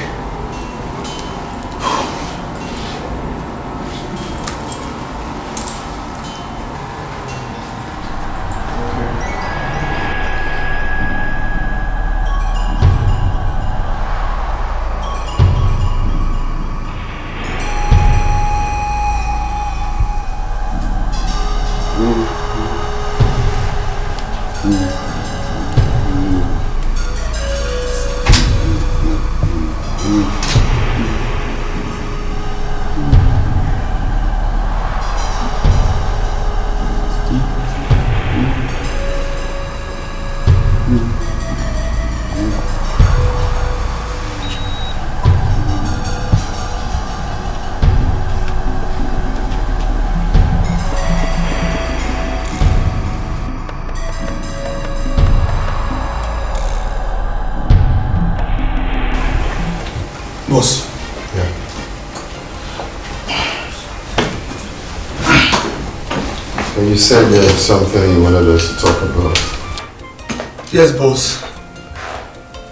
Boss. Yeah. And you said there's something you wanted us to talk about. Yes, boss.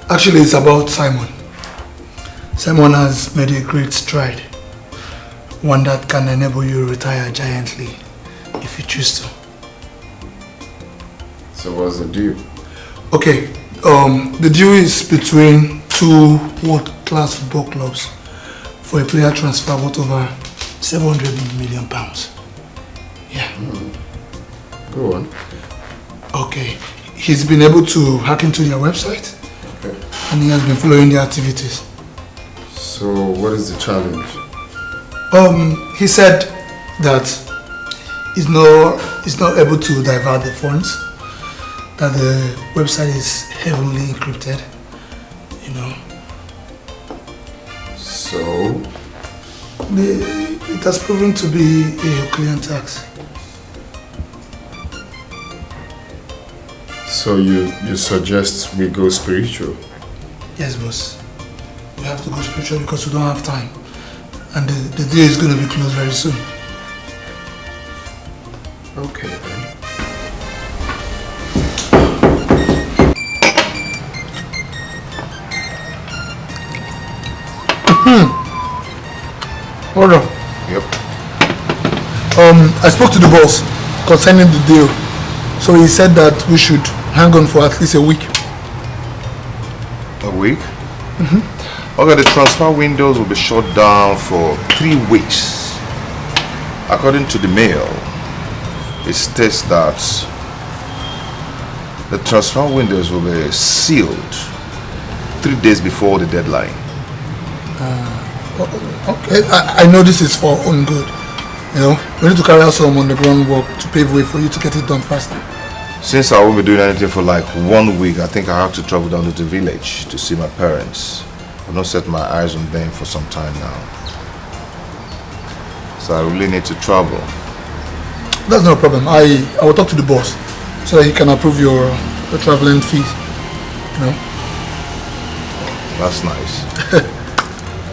Actually, it's about Simon. Simon has made a great stride. One that can enable you to retire giantly if you choose to. So what's the deal? Okay, the deal is between two world-class football clubs for a player transfer worth over £700 million. Yeah. Go on. Okay. He's been able to hack into their website. Okay. And he has been following their activities. So what is the challenge? He said that he's not able to divert the funds, that the website is heavily encrypted, you know. So? It has proven to be a Herculean task. So you suggest we go spiritual? Yes, boss. We have to go spiritual because we don't have time. And the day is going to be closed very soon. Okay, then. Hold on. Yep. I spoke to the boss concerning the deal. So he said that we should hang on for at least a week. A week? Okay, the transfer windows will be shut down for 3 weeks. According to the mail, it states that the transfer windows will be sealed 3 days before the deadline. Okay, I know this is for our own good. You know, we need to carry out some underground work to pave way for you to get it done faster. Since I won't be doing anything for like 1 week, I think I have to travel down to the village to see my parents. I've not set my eyes on them for some time now. So I really need to travel. That's no problem. I will talk to the boss so that he can approve your traveling fees. You know? That's nice.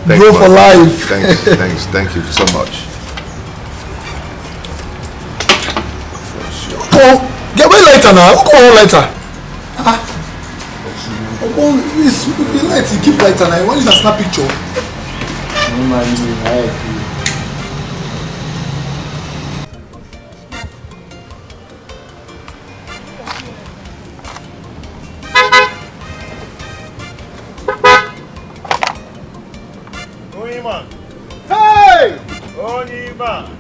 Go for life. Thank you so much. Oh, get my lighter now. Go on lighter. This light, keep lighter now. Why is a snap picture? Hey!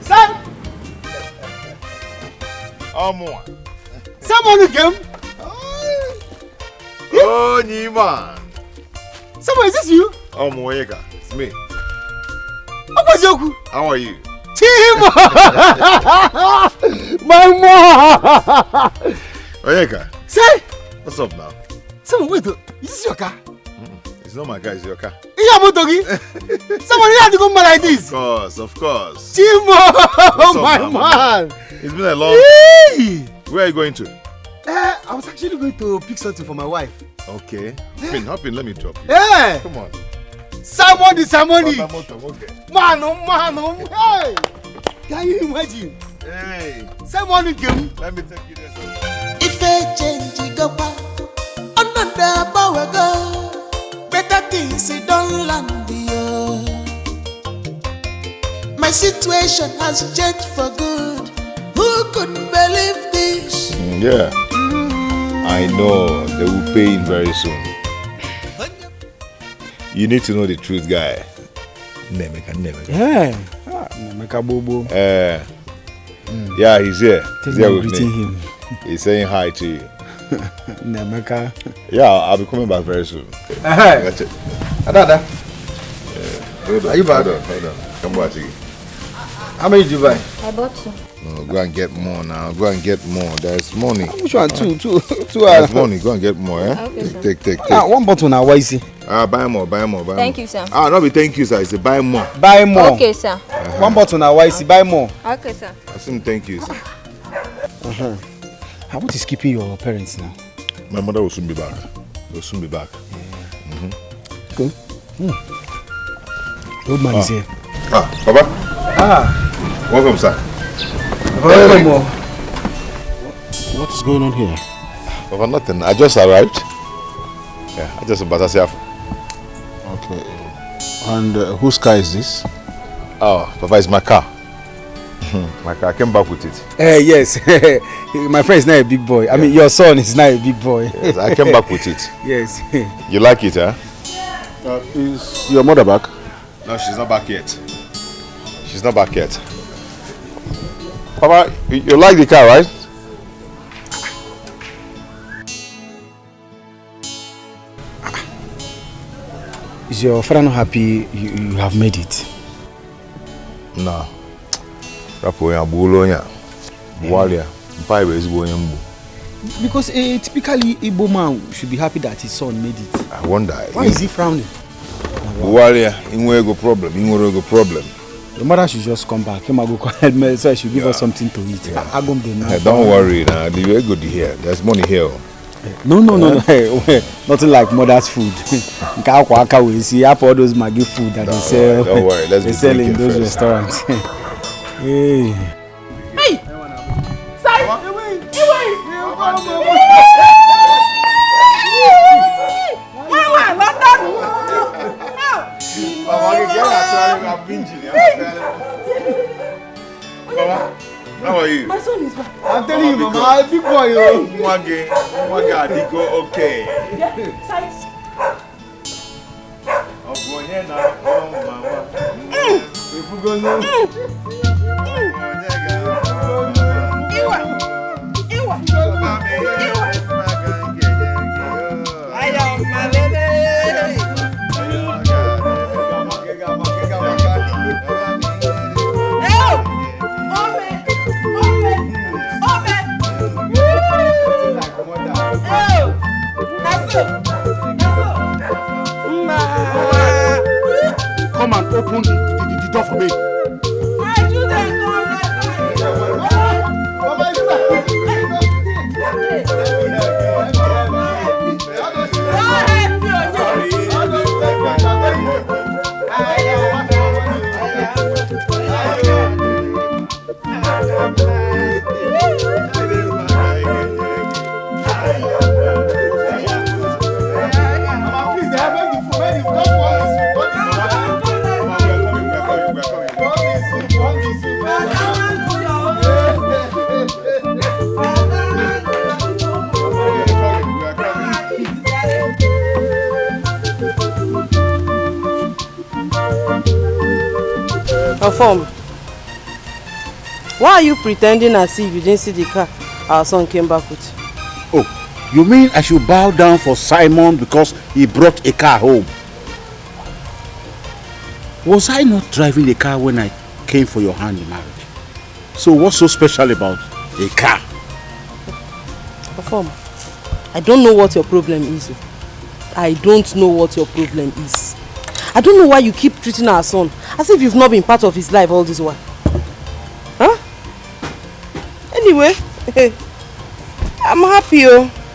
Sam! Someone came. Oh, Nima. Someone, is this you? Oh, Moega. It's me. How are you? Tim! My mom! Oyeka. Say! What's up now? Someone, wait. Is this your car? It's not my car, it's your car. Someone, you have to go like this. Of course. Timo! My now, man! It's been a long Hey! Where are you going to? I was actually going to pick something for my wife. Okay. Hop in, let me drop you. Hey! Come on. Someone. Okay. Man, hey! Can you imagine? Hey! Someone came. Let me take you there. If I change, go back. Another power go. Better things don't land here. My situation has changed for good. Who could believe this? Yeah. I know they will pay in very soon. You need to know the truth, guy. Nemeka. Yeah. Nemeka Bobo. Yeah, he's here. He's here with me. Him. He's saying hi to you. Nemeka. Yeah, I'll be coming back very soon. That's it. Adada. Are you back? Hold on. Come back to you. How many did you buy? I bought 2. No, go and get more now. Go and get more. There's money. Which one? Two. There's money. Go and get more, eh? Okay, sir. Take. One bottle now. Why is it? Buy more. Thank you, sir. Not be thank you, sir. It's a buy more. Buy more. Okay, sir. One bottle now. Why is it? Buy more. Okay, sir. I said thank you, sir. What is keeping your parents now? My mother will soon be back. Yeah. Good. Old man is here. Papa. Welcome, sir. Welcome. What is going on here? Papa, nothing. I just arrived. Yeah, I just about to say. Okay. And whose car is this? Oh, Papa, it's my car. My car. I came back with it. Yes. My friend is not a big boy. I mean, your son is not a big boy. Yes, I came back with it. Yes. You like it, huh? Is your mother back? No, she's not back yet. Papa, you like the car, right? Is your father not happy you have made it? No. Because typically Igbo man should be happy that his son made it. I wonder. Why is he frowning? Problem. Your mother should just come back. Go help me so I should give us something to eat. Don't worry now. You're good here. There's money here. No. Hey, nothing like mother's food. We see all those Maggi food that they sell. Don't worry, let's they be sell in drinking those first. restaurants. Hey. Hey! Sorry! How are you? My son is back. I'm telling you, Mama, big boy. Okay. Yeah, sorry. Come and open the door for me. Confirm. Why are you pretending as if you didn't see the car our son came back with? Oh, you mean I should bow down for Simon because he brought a car home? Was I not driving the car when I came for your hand in marriage? So what's so special about a car? Confirm. I don't know what your problem is. I don't know what your problem is. I don't know why you keep treating our son as if you've not been part of his life all this while. Huh? Anyway, I'm happy,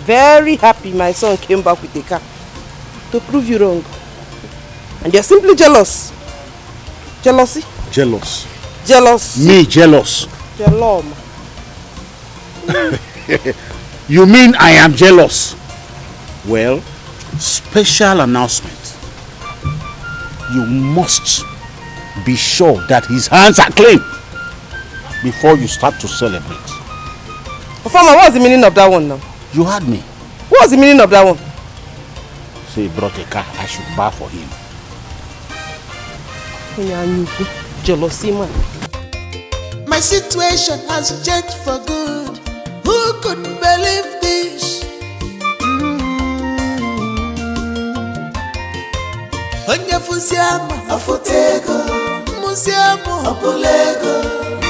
very happy my son came back with a car to prove you wrong. And you're simply jealous. Jealousy? Jealous. Jealous. Me jealous. Jelom. You mean I am jealous? Well, special announcement. You must be sure that his hands are clean before you start to celebrate. Farmer, what's the meaning of that one now? You heard me. What's the meaning of that one? So he brought a car, I should buy for him. Jealousy, man. My situation has changed for good. Who could believe this? Onye fusiamo afotego, musiamo apolego,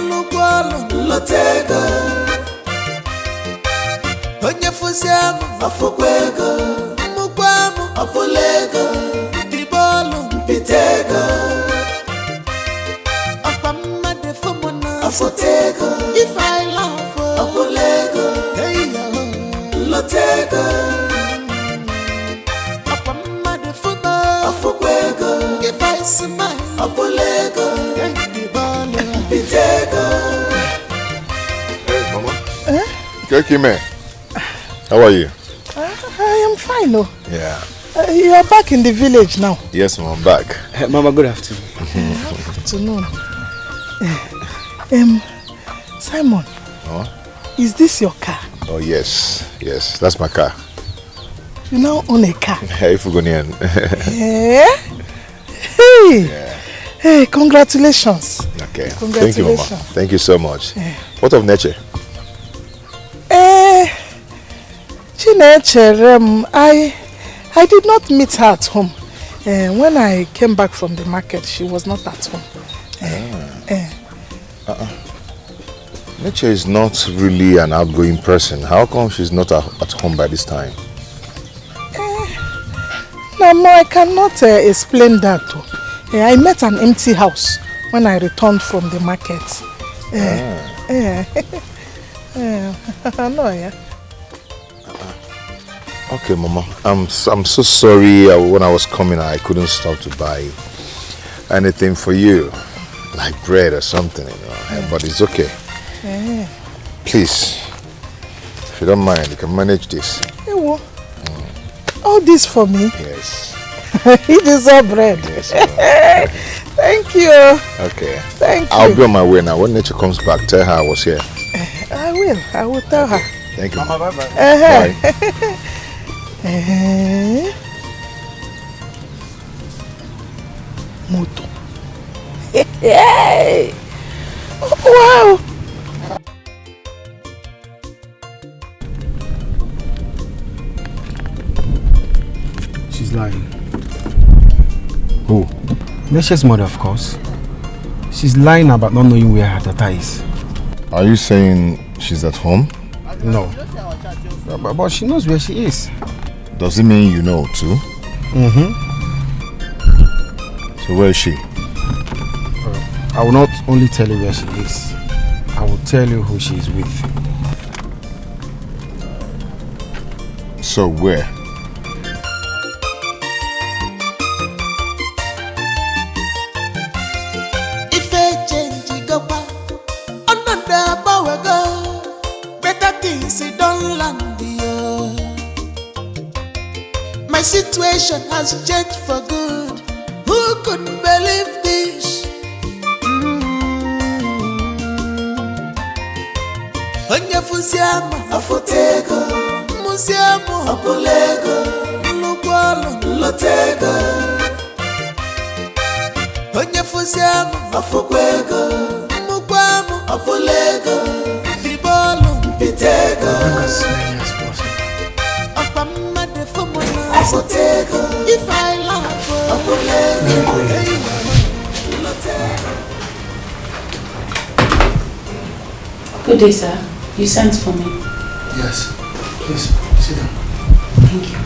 lukwalo lotego. Onye fusiamo afokwego, mukwamo apolego, tribolo pitego. Apamma de fomona afotego, if I love apolego, hey yo, lotego. If I smile, apolego, pitego. Hey, Mama. Okay, man. How are you? I am fine, oh. Yeah. You are back in the village now. Yes, Mama, I'm back. Mama, good afternoon. Afternoon. Simon. Oh? Is this your car? Oh, yes. Yes, that's my car. You now own a car. Hey, Fugonian. Hey. Yeah. Hey, congratulations. Okay. Congratulations. Thank you, Mama. Thank you so much. What of nature? Chineche, I did not meet her at home. When I came back from the market, she was not at home. Nature is not really an outgoing person. How come she's not at home by this time? No, I cannot explain that. I met an empty house when I returned from the market. Ah. No, yeah. Okay, Mama. I'm so sorry. When I was coming, I couldn't stop to buy anything for you, like bread or something, you know. But it's okay. Please, if you don't mind, you can manage this. All this for me? Yes. It is all bread. Yes. Thank you. Okay. Thank you. I'll be on my way now. When nature comes back, tell her I was here. I will tell her. Thank you. Mama, bye-bye. Bye. Moto. Hey! Wow! She's lying. Who? Nesha's mother, of course. She's lying about not knowing where her daughter is. Are you saying she's at home? No. But she knows where she is. Does it mean you know too? So where is she? I will not only tell you where she is, I will tell you who she is with. So where? My situation has changed for good. Who couldn't believe this? Onye fusiamo afotego, musiamo apolego, lukwalo lotego. Onye fusiamo afokwego, mukwamo apolego, bibolo pitego. If I laugh, Good day, sir. You sent for me. Yes. Please, sit down. Thank you.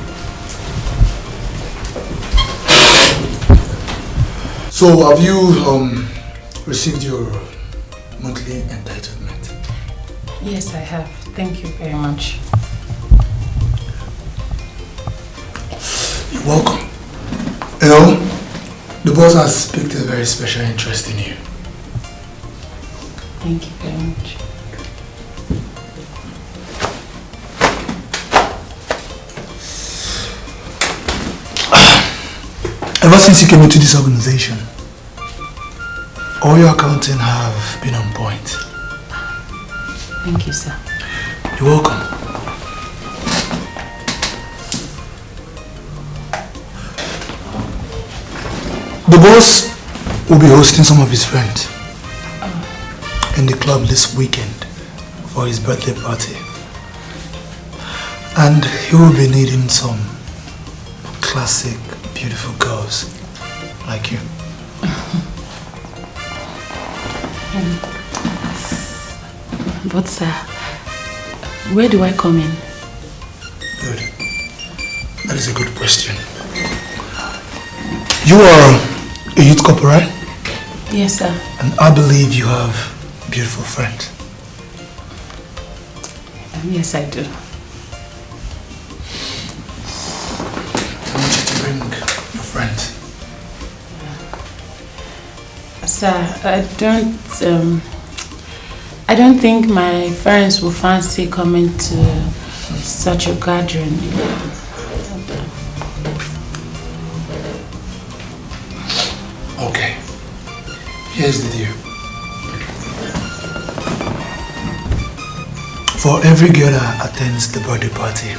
So, have you received your monthly entitlement? Yes, I have. Thank you very much. You're welcome. You know, the boss has picked a very special interest in you. Thank you very much. Ever since you came into this organization, all your accounting have been on point. Thank you, sir. You're welcome. The boss will be hosting some of his friends in the club this weekend for his birthday party. And he will be needing some classic, beautiful girls like you. But sir, where do I come in? Good. That is a good question. You are a youth couple, right? Yes, sir. And I believe you have beautiful friends. Yes, I do. I want you to bring your friends. Sir, I don't think my friends will fancy coming to such a gathering. Okay. Here's the deal. For every girl that attends the birthday party,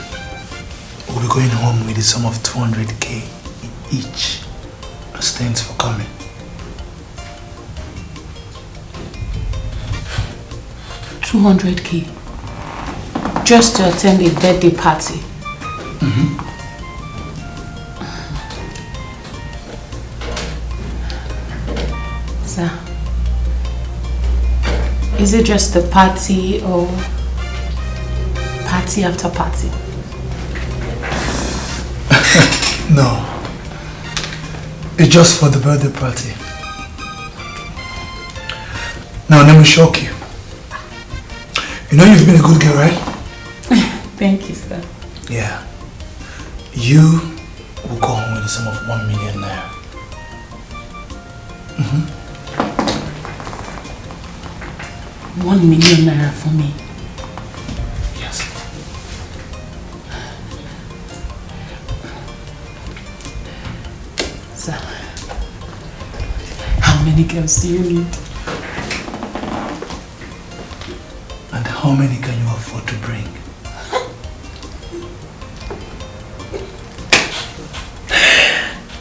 we'll be going home with a sum of 200k each as thanks for coming. $200k just to attend a birthday party. Sir, is it just a party or party after party? No. It's just for the birthday party. Now let me shock you. You know you've been a good girl, right? Thank you, sir. Yeah. You will go home with a sum of 1 million naira. 1 million naira for me. Yes. So, how many girls do you need? And how many can you afford to bring?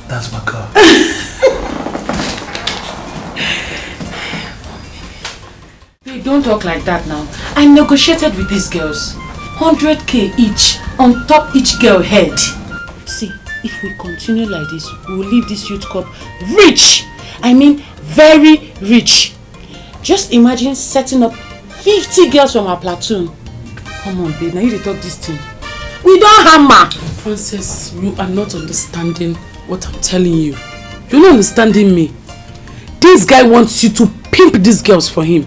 That's my car. Hey, don't talk like that now. I negotiated with these girls. 100k each on top each girl head. See, if we continue like this, we will leave this youth corp rich. I mean, very rich. Just imagine setting up 50 girls from our platoon. Come on, babe, now you talk this thing. We don't hammer. Frances, you are not understanding what I'm telling you. You're not understanding me. This guy wants you to pimp these girls for him.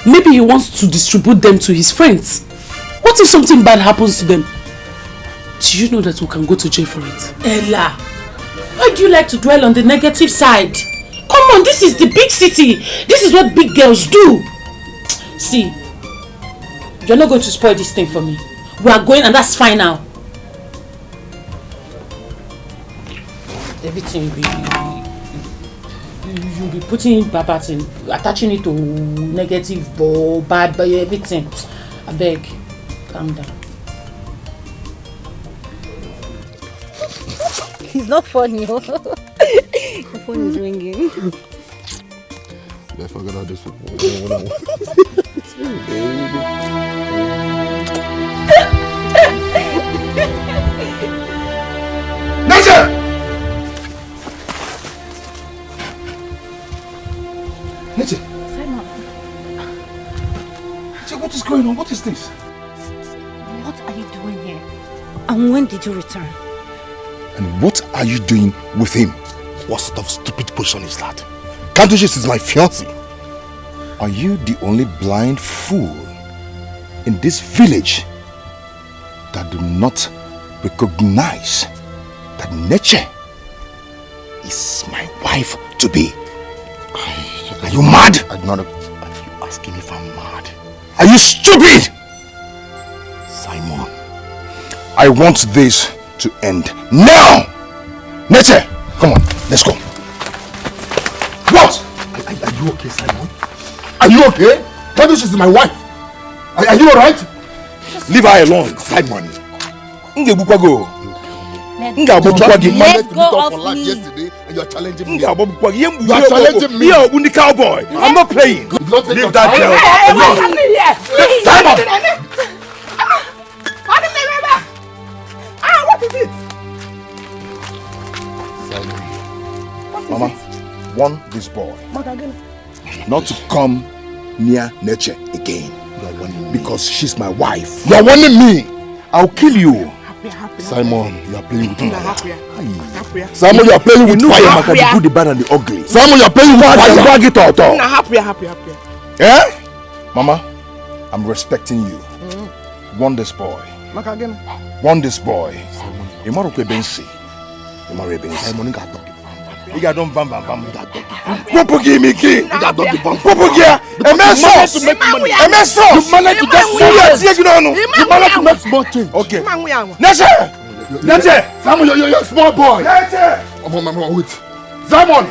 Maybe he wants to distribute them to his friends. What if something bad happens to them? Do you know that we can go to jail for it? Ella, why do you like to dwell on the negative side? Come on, this is the big city. This is what big girls do. See, you're not going to spoil this thing for me. We are going and that's fine now. Everything you'll be putting babat in, attaching it to negative, bad, everything. I beg, calm down. It's not funny. Your phone is ringing. I forgot how this Nature! Nature! Simon. Nature, what is going on? What is this? What are you doing here? And when did you return? And what are you doing with him? What sort of stupid position is that? Cantuchis is my fiancé. Are you the only blind fool in this village that do not recognize that nature is my wife to be? Are you mad? Are you asking if I'm mad? Are you stupid? Simon, I want this to end now. Nature, come on, let's go. What? Are you okay, Simon? Are you okay? Cantuchis is my wife. Are you alright? Leave her alone, Simon. Let go of me. Yesterday, and you're challenging me. You are challenging me. You're a cowboy. I'm not playing. Leave that girl. What is it? Mama, warn this boy not to come near nature again. Because she's my wife. You are warning me. I'll kill you. Simon, you are playing with fire. Simon, you are playing with fire. The good, the bad, and the ugly. Simon, you are playing with fire. Eh? Mama, I'm respecting you. Warn this boy. Warn this boy. You got don't bam bam bam. Popo give me key. Popo give. You managed to make small change. Okay. Nature. Simon, you're a small boy. Nature. Wait. Simon.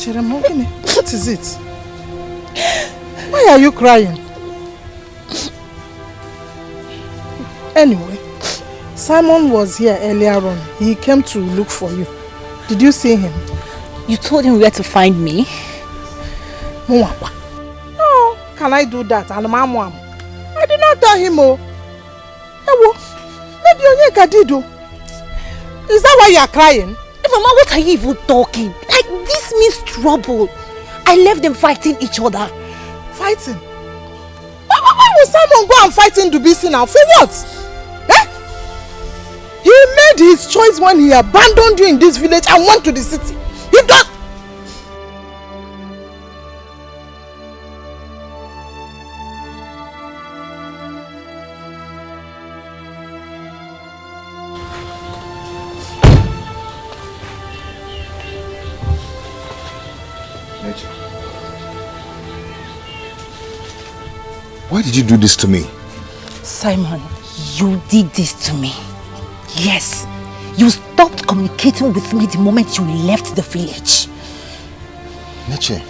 What is it? Why are you crying? Anyway, Simon was here earlier on. He came to look for you. Did you see him? You told him where to find me? No, can I do that? And Mama, I did not tell him. Oh, maybe Onyeka did. Is that why you are crying? Hey, Mama, what are you even talking? Like, this means trouble. I left them fighting each other. Fighting? Why will Simon go and fight in Dubisi now? For what? Eh? He made his choice when he abandoned you in this village and went to the city. He don't... Why did you do this to me? Simon, you did this to me. Yes. You stopped communicating with me the moment you left the village. Neche,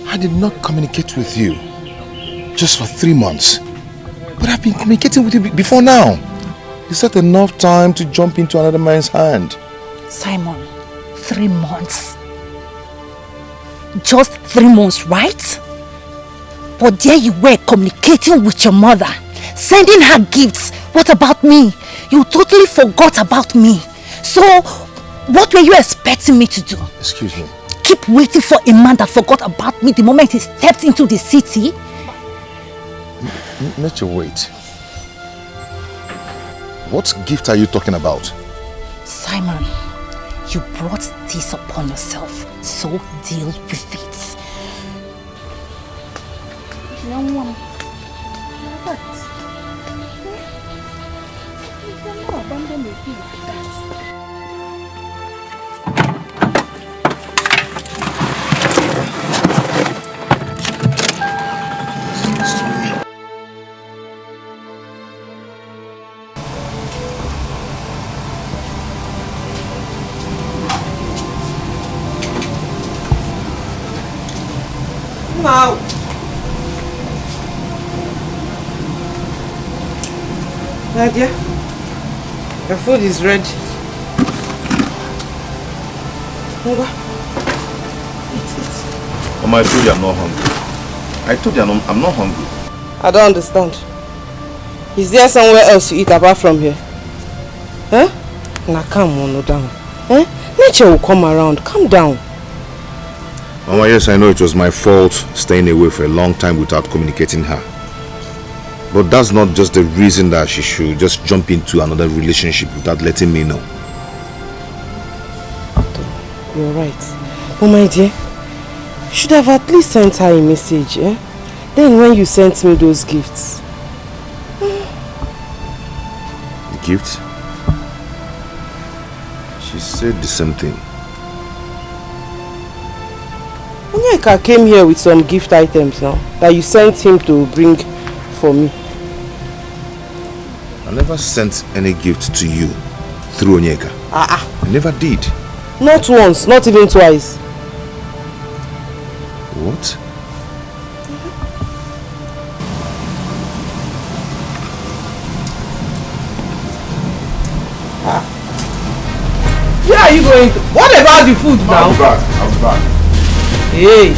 I did not communicate with you just for 3 months. But I've been communicating with you before now. Is that enough time to jump into another man's hand? Simon, 3 months. Just 3 months, right? But there you were communicating with your mother, sending her gifts. What about me? You totally forgot about me. So, what were you expecting me to do? Excuse me. Keep waiting for a man that forgot about me the moment he stepped into the city? Neche, wait. What gift are you talking about? Simon, you brought this upon yourself, so deal with it. Young woman, what? You cannot abandon me like that. Now. Nadia, your food is ready. Eat it. Mama, I told you I'm not hungry. I told you I'm not hungry. I don't understand. Is there somewhere else to eat apart from here? Huh? Now calm on, down. Eh? Nature will come around. Calm down. Mama, yes, I know it was my fault staying away for a long time without communicating her. But that's not just the reason that she should just jump into another relationship without letting me know. You're right. Oh my dear, you should have at least sent her a message, eh? Then when you sent me those gifts. The gifts? She said the same thing. Onyeka came here with some gift items now that you sent him to bring for me. I never sent any gift to you through Onyeka. I never did. Not once, not even twice. What? Where are you going to? What about the food now? I'll be back. I'll be back. Hey.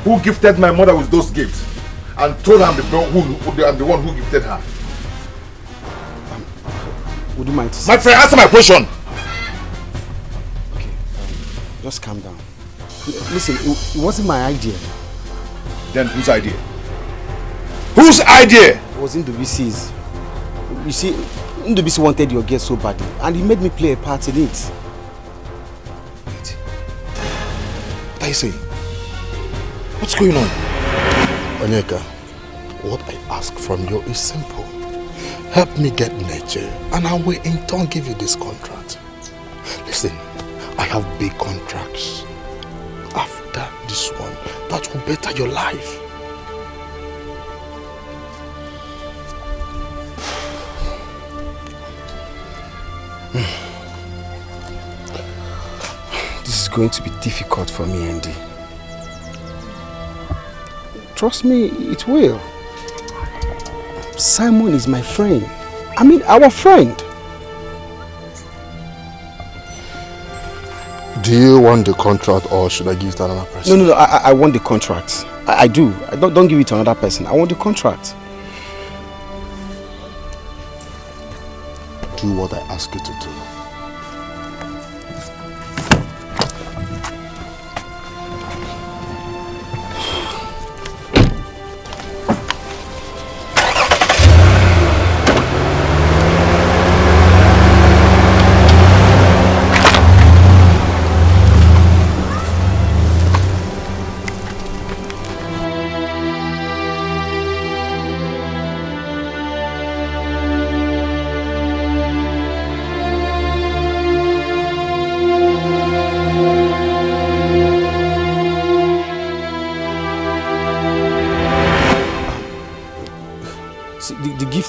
Who gifted my mother with those gifts and told her I'm the one who gifted her? Would you mind? My friend, answer my question. Okay, just calm down. Listen, it wasn't my idea. Then whose idea? Whose idea? It was in the VC's. You see, Ndubisi wanted your girl so badly, and he made me play a part in it. Wait. What are you saying? What's going on? Onyeka, what I ask from you is simple. Help me get nature, and I will in turn give you this contract. Listen, I have big contracts after this one that will better your life. This is going to be difficult for me, Andy. Trust me, it will. Simon is my friend. I mean, our friend. Do you want the contract or should I give it to another person? No, I want the contract. I do. Don't give it to another person. I want the contract. Do what I ask you to do.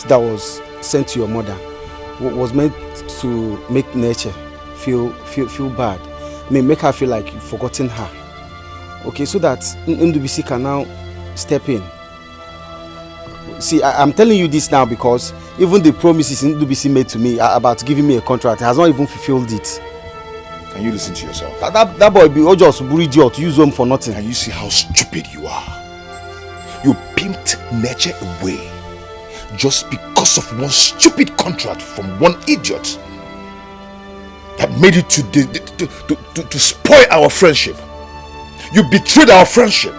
That was sent to your mother was meant to make Nature feel bad. I mean, make her feel like you've forgotten her. Okay, so that Ndubisi can now step in. See, I'm telling you this now because even the promises Ndubisi made to me about giving me a contract has not even fulfilled it. Can you listen to yourself? That boy be just a idiot to use them for nothing. Can you see how stupid you are? You pimped Nature away just because of one stupid contract from one idiot that made it to spoil our friendship. You betrayed our friendship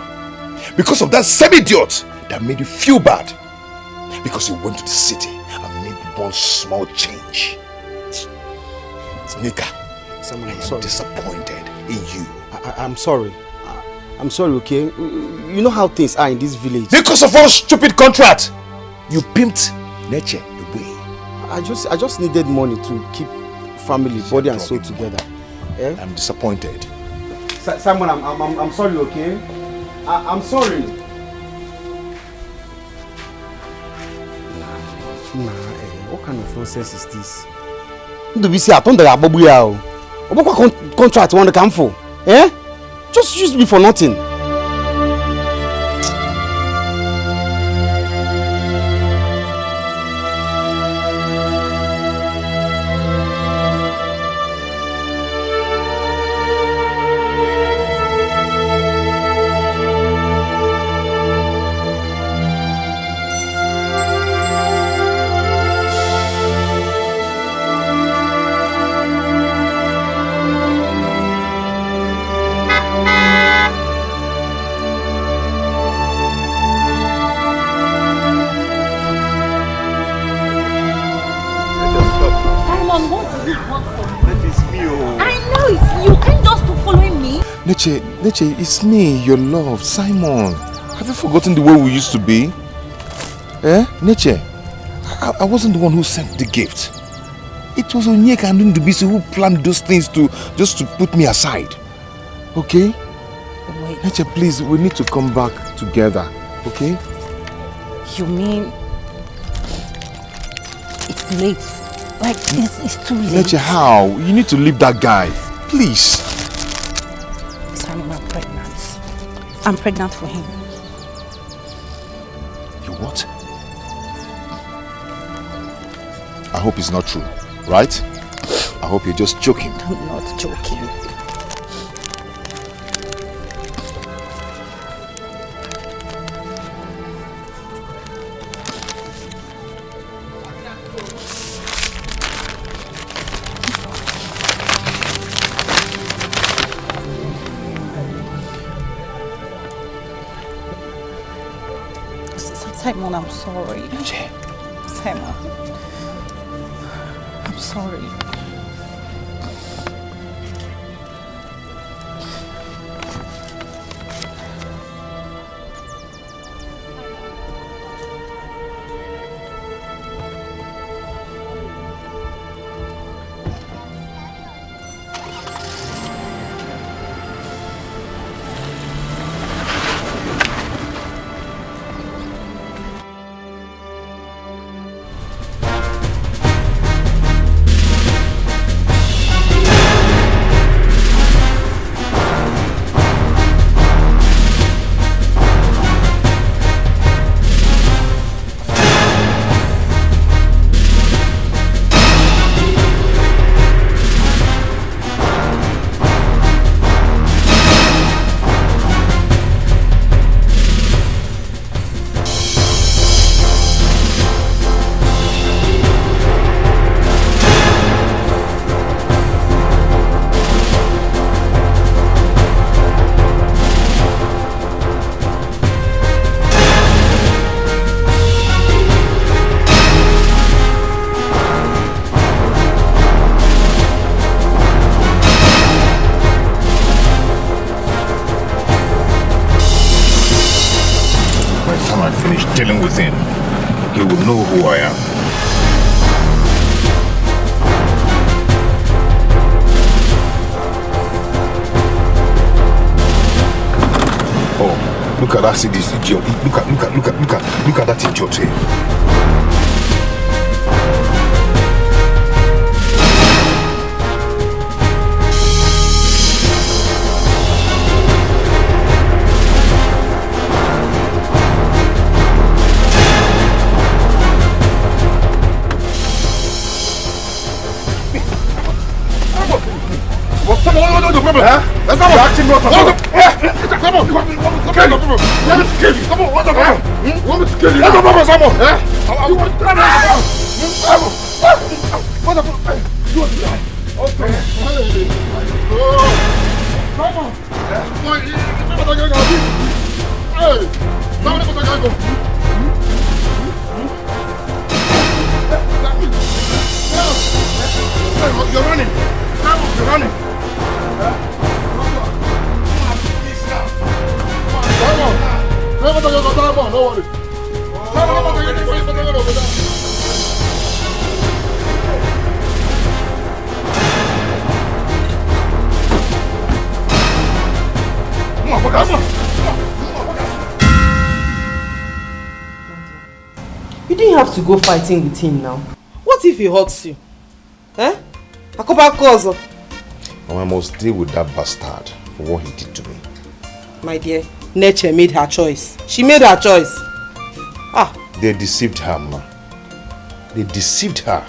because of that same idiot that made you feel bad because you went to the city and made one small change. Nika, I am disappointed in you. I'm sorry. I'm sorry, okay? You know how things are in this village. Because of one stupid contract, you pimped Nature away. I just needed money to keep family, body and soul together. Eh? I'm disappointed. Simon, I'm sorry, okay? I'm sorry. What kind of nonsense is this? Ndubisi, I don't know what contract you want to come for. Eh? Just use me for nothing. Nature, it's me, your love, Simon. Have you forgotten the way we used to be? Eh? Nature, I wasn't the one who sent the gift. It was Onyeka and Ndubisi who planned those things just to put me aside. Okay? Wait. Nature, please, we need to come back together. Okay? You mean it's late? Like it's too late? Nature, how? You need to leave that guy. Please. I'm pregnant. I'm pregnant for him. You what? I hope it's not true, right? I hope you're just joking. I'm not joking. Simon, I'm sorry. Simon. I'm sorry. Dealing with him, he will know who I am. Oh, look at that! See this idiot! Look at that idiot here! That's not acting not come on, let me kill you. Come on, what the fuck? Want me to kill you? What the fuck, Simon? You want to try what the fuck? You want to die? Okay. Come on. You're running. You're running. Don't worry. You didn't have to go fighting with him now. What if he hurts you? Eh? I must deal with that bastard for what he did to me. My dear, nature made her choice. She made her choice. They deceived her, ma. They deceived her.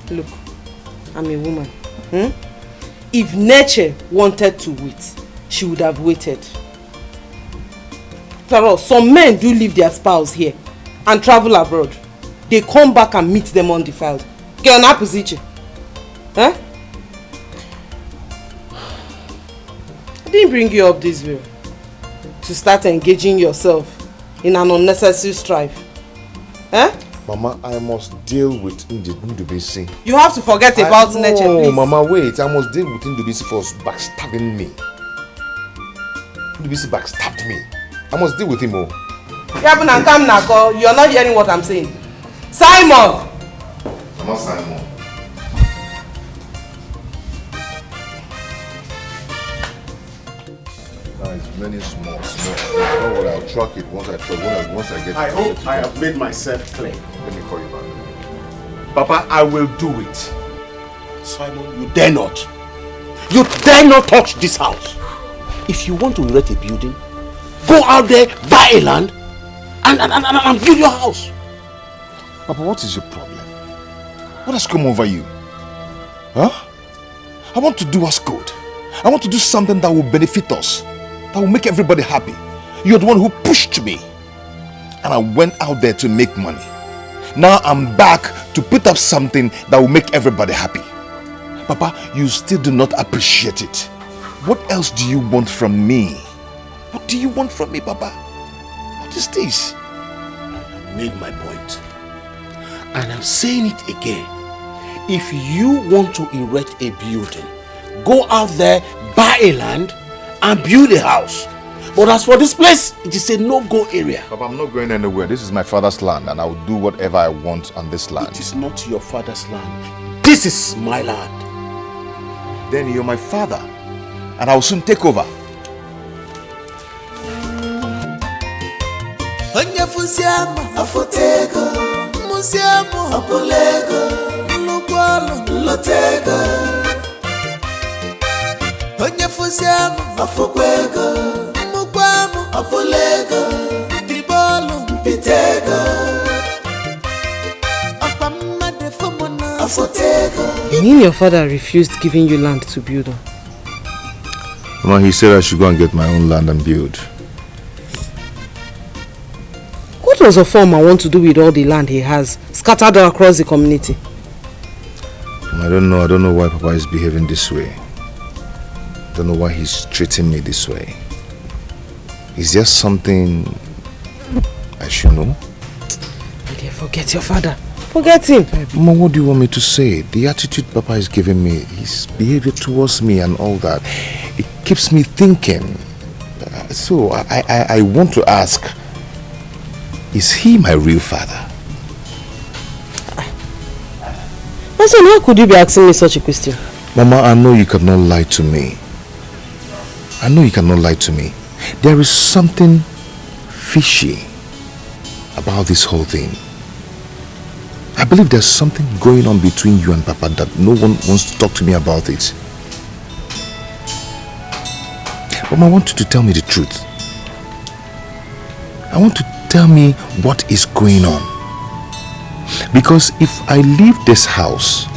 Look, I'm a woman. If nature wanted to wait, she would have waited. After all, some men do leave their spouse here and travel abroad. They come back and meet them undefiled. Get an position. Huh? I didn't bring you up this way to start engaging yourself in an unnecessary strife. Eh? Mama, I must deal with Ndubisi. You have to forget about nature, please. No, Mama, wait. I must deal with Ndubisi for backstabbing me. Ndubisi backstabbed me. I must deal with him. You're not hearing what I'm saying. Simon! Mama, Simon. Many small. Don't worry, I'll truck it once I get I hope I have made myself clear. Let me call you back. Papa, I will do it. Simon, you dare not. You dare not touch this house. If you want to erect a building, go out there, buy a land, and build your house. Papa, what is your problem? What has come over you? Huh? I want to do us good. I want to do something that will benefit us. That will make everybody happy. You're the one who pushed me. And I went out there to make money. Now I'm back to put up something that will make everybody happy. Papa, you still do not appreciate it. What else do you want from me? What do you want from me, Papa? What is this? I made my point. And I'm saying it again. If you want to erect a building, go out there, buy a land, and build a house. But as for this place, it is a no-go area. Papa, I'm not going anywhere. This is my father's land, and I will do whatever I want on this land. It is not your father's land. This is my land. Then you're my father, and I will soon take over. You mean your father refused giving you land to build on? Mama, he said I should go and get my own land and build. What does a farmer want to do with all the land he has scattered across the community? I don't know why Papa is behaving this way. I don't know why he's treating me this way. Is there something I should know? My dear, forget your father. Forget him. Mama, what do you want me to say? The attitude Papa is giving me, his behavior towards me and all that, it keeps me thinking. So I want to ask, is he my real father? My son, how could you be asking me such a question? Mama, I know you cannot lie to me. I know you cannot lie to me. There is something fishy about this whole thing. I believe there's something going on between you and Papa that no one wants to talk to me about it. But I want you to tell me the truth. I want to tell me what is going on. Because if I leave this house,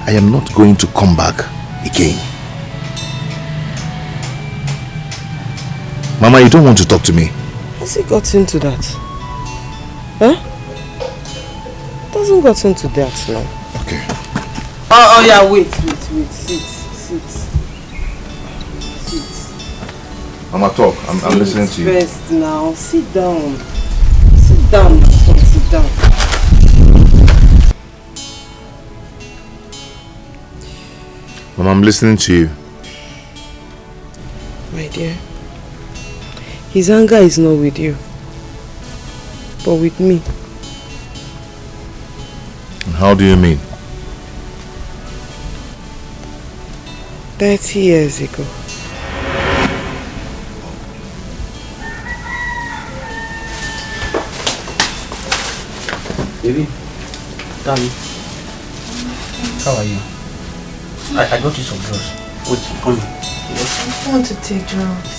I am not going to come back again. Mama, you don't want to talk to me. Has he got into that? Huh? Doesn't got into that now. Okay. Oh yeah, wait. Sit. Mama, talk. I'm listening to you. First now. Sit down. Sit down, my son. Sit down. Mama, I'm listening to you. My dear, his anger is not with you, but with me. And how do you mean? 30 years ago. Baby, darling, how are you? I got you some drugs. Wait, come here. I don't want to take drugs.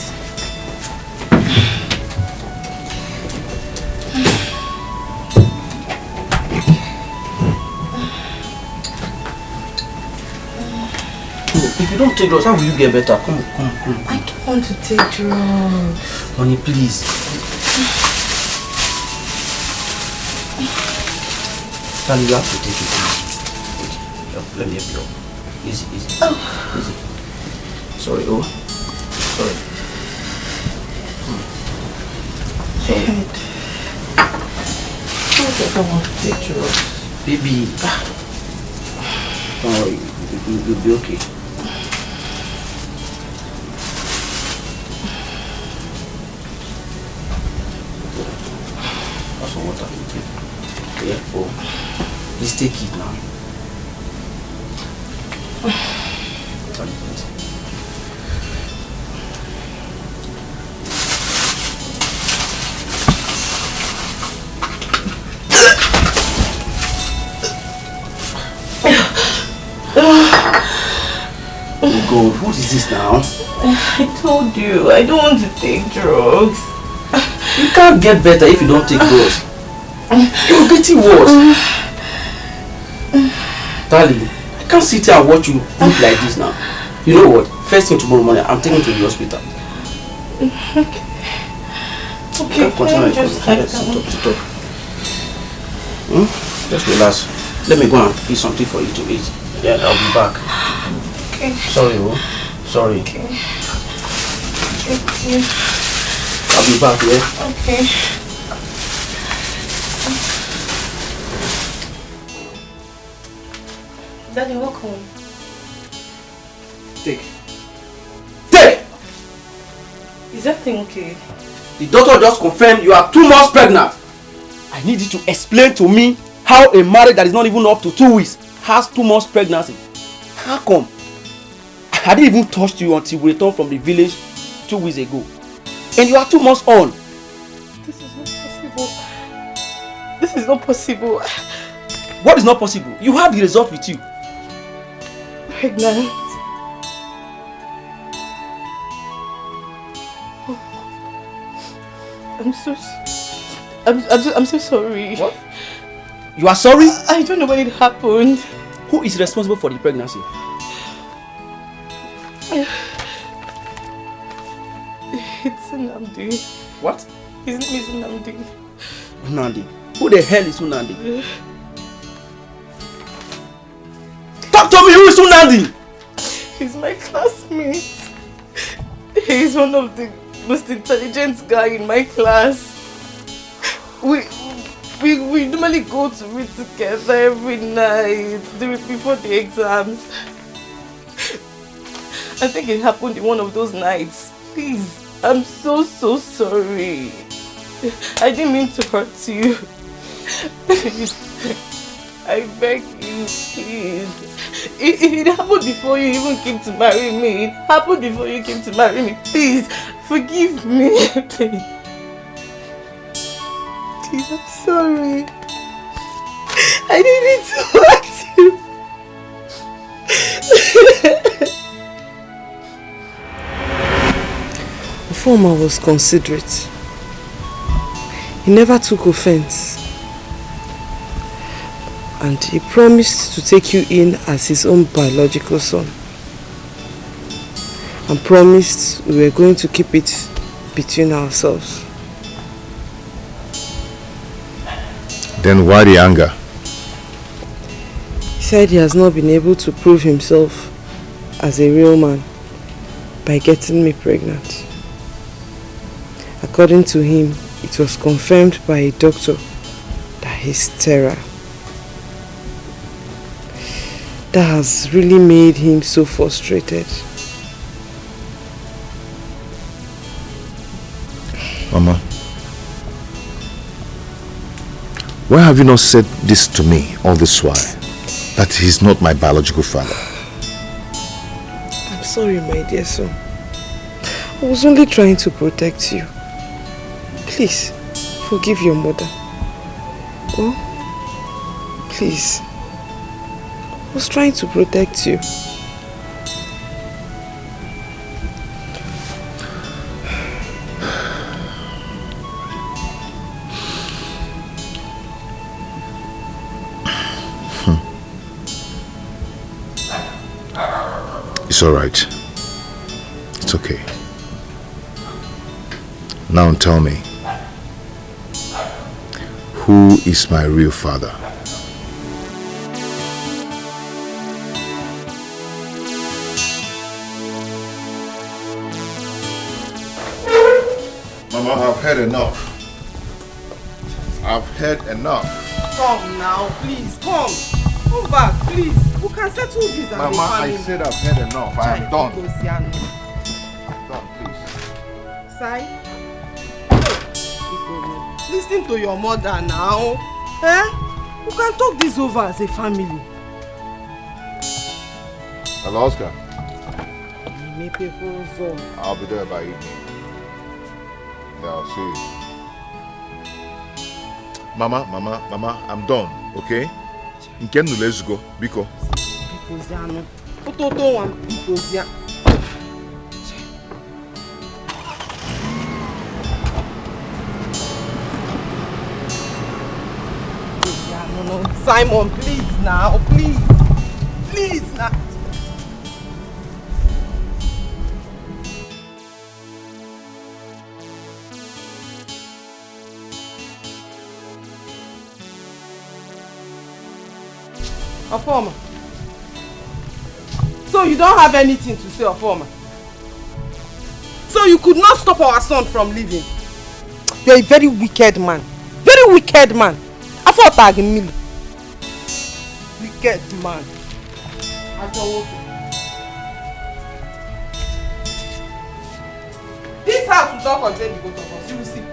If you don't take drugs, how will you get better? Come. I don't want to take drugs. Honey, please. Darling, you have to take it easy. Wait, let me help you. Easy. Easy. Sorry, sorry. Sorry. I don't want to take drugs. Baby. Don't worry, you'll be okay. That's some water. Yeah, please take it now. Oh God, what is this now? I told you, I don't want to take drugs. You can't get better if you don't take drugs. You're getting worse. Darling, I can't sit here and watch you look like this now. You know what? First thing tomorrow morning, I'm taking you to the hospital. Okay, continue. Sit up. Just relax. Let me go and fix something for you to eat. Yeah, I'll be back. Okay. Sorry, sorry. Okay. I'll be back, yeah? Okay. Daddy, welcome. Take. Take! Is everything okay? The doctor just confirmed you are 2 months pregnant. I need you to explain to me how a marriage that is not even up to 2 weeks has 2 months pregnancy. How come? I didn't even touch you until we returned from the village 2 weeks ago. And you are 2 months on. This is not possible. This is not possible. What is not possible? You have the result with you. Pregnant. I'm so sorry. What? You are sorry? I don't know when it happened. Who is responsible for the pregnancy? It's Nnamdi. What? His name is Nnamdi. Nnamdi. Who the hell is Nnamdi? Talk to me, who is Nnamdi? He's my classmate. He's one of the most intelligent guy in my class. We normally go to read together every night before the exams. I think it happened in one of those nights. Please, I'm so sorry. I didn't mean to hurt you. Please, I beg you, please. It happened before you even came to marry me. It happened before you came to marry me. Please, forgive me. Please. Please, I'm sorry. I didn't mean to hurt you. Former was considerate. He never took offense. And he promised to take you in as his own biological son. And promised we were going to keep it between ourselves. Then why the anger? He said he has not been able to prove himself as a real man by getting me pregnant. According to him, it was confirmed by a doctor that he's sterile. That has really made him so frustrated. Mama, why have you not said this to me all this while? That he's not my biological father. I'm sorry, my dear son. I was only trying to protect you. Please, forgive your mother. Oh, please. I was trying to protect you. It's all right. It's okay. Now tell me, who is my real father? Mama, I've had enough. I've had enough. Come now, please, come. Come back, please. We can settle this as a family. Mama, I said I've had enough. I am done. I'm done, please. Sai. Listen to your mother now. Eh? We can talk this over as a family. Hello, Oscar. I'll be there by evening. Yeah, I'll see you. Mama, I'm done, okay? Nkenu, let's go. Biko. Bikoziano. Ototo wan Bikozia. No, Simon, please now, please. Please now. Afoma. So you don't have anything to say, Afoma? So you could not stop our son from leaving? You're a very wicked man. Very wicked man. I thought I me. Wicked man. This house will not contain the both of us. You will see.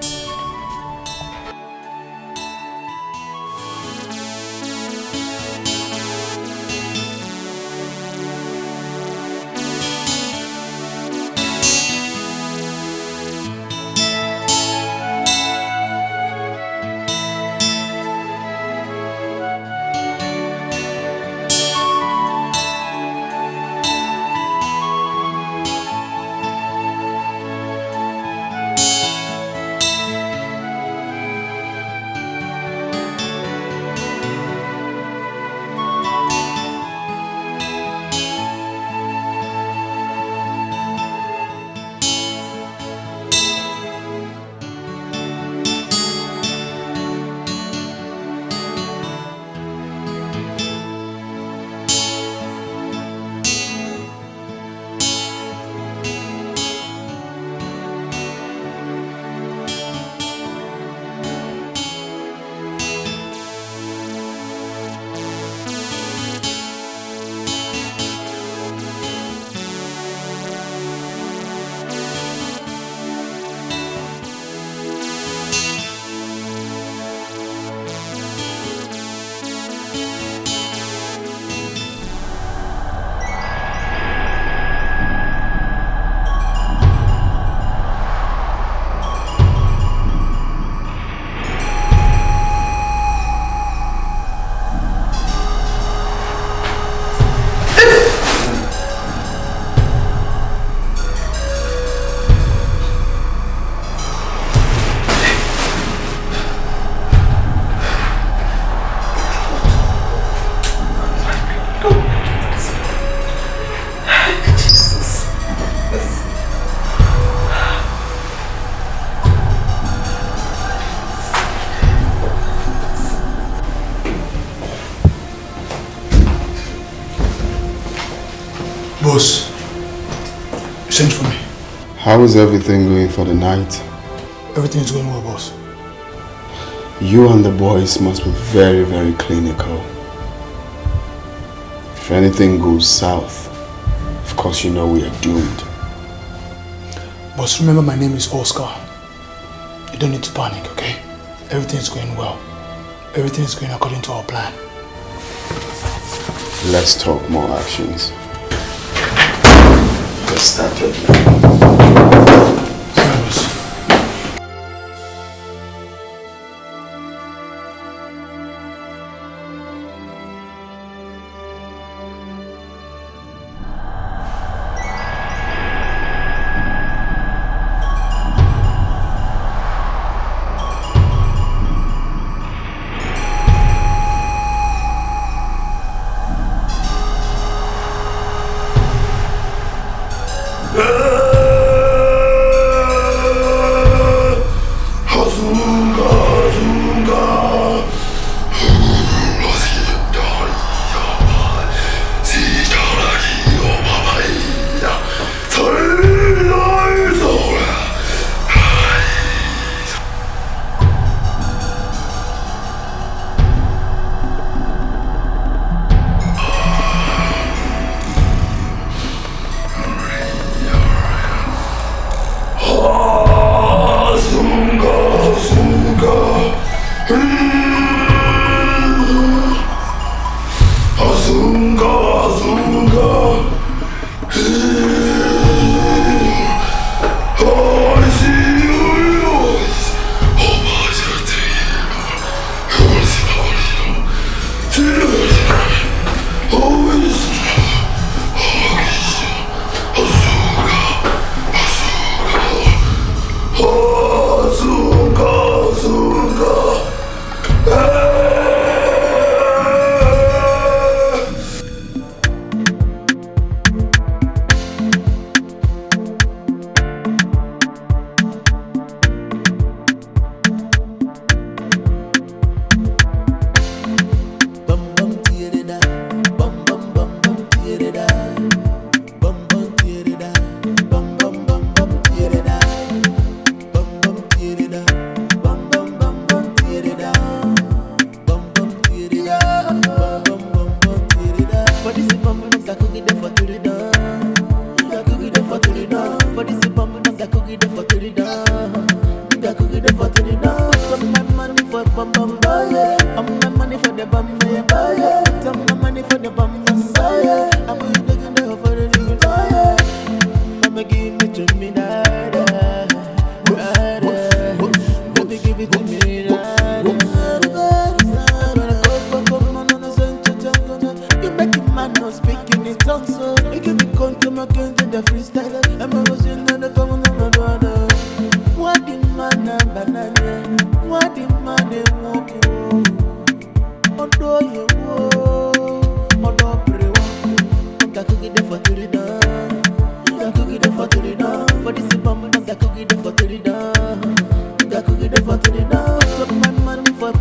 Boss, you sent for me. How is everything going for the night? Everything is going well, boss. You and the boys must be very, very clinical. If anything goes south, of course you know we are doomed. Boss, remember my name is Oscar. You don't need to panic, okay? Everything is going well. Everything is going according to our plan. Let's talk more actions. Let's start it.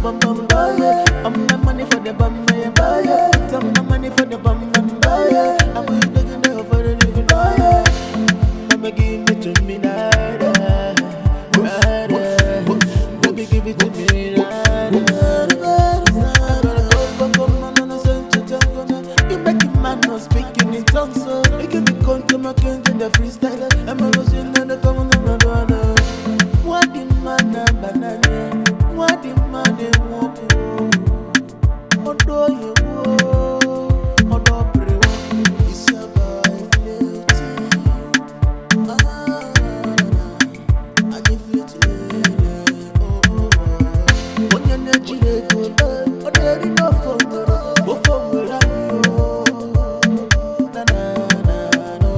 bum bum buy. I'm my money for the bum buy. I'm my money for the bum bum buy. I'm going to get over the nigga buy. I'ma give it to me now. Baby, give it to me now. You make it man no speaking in tongues, so you give me come again to the freestyle. I'm a rosy and the common on. What the man a banana? What the man a walk? Odo you go, odo brew. It's about flirting. I give flirting. Oh, when you're not chilling, odo enough for me. Go for me, na na na no.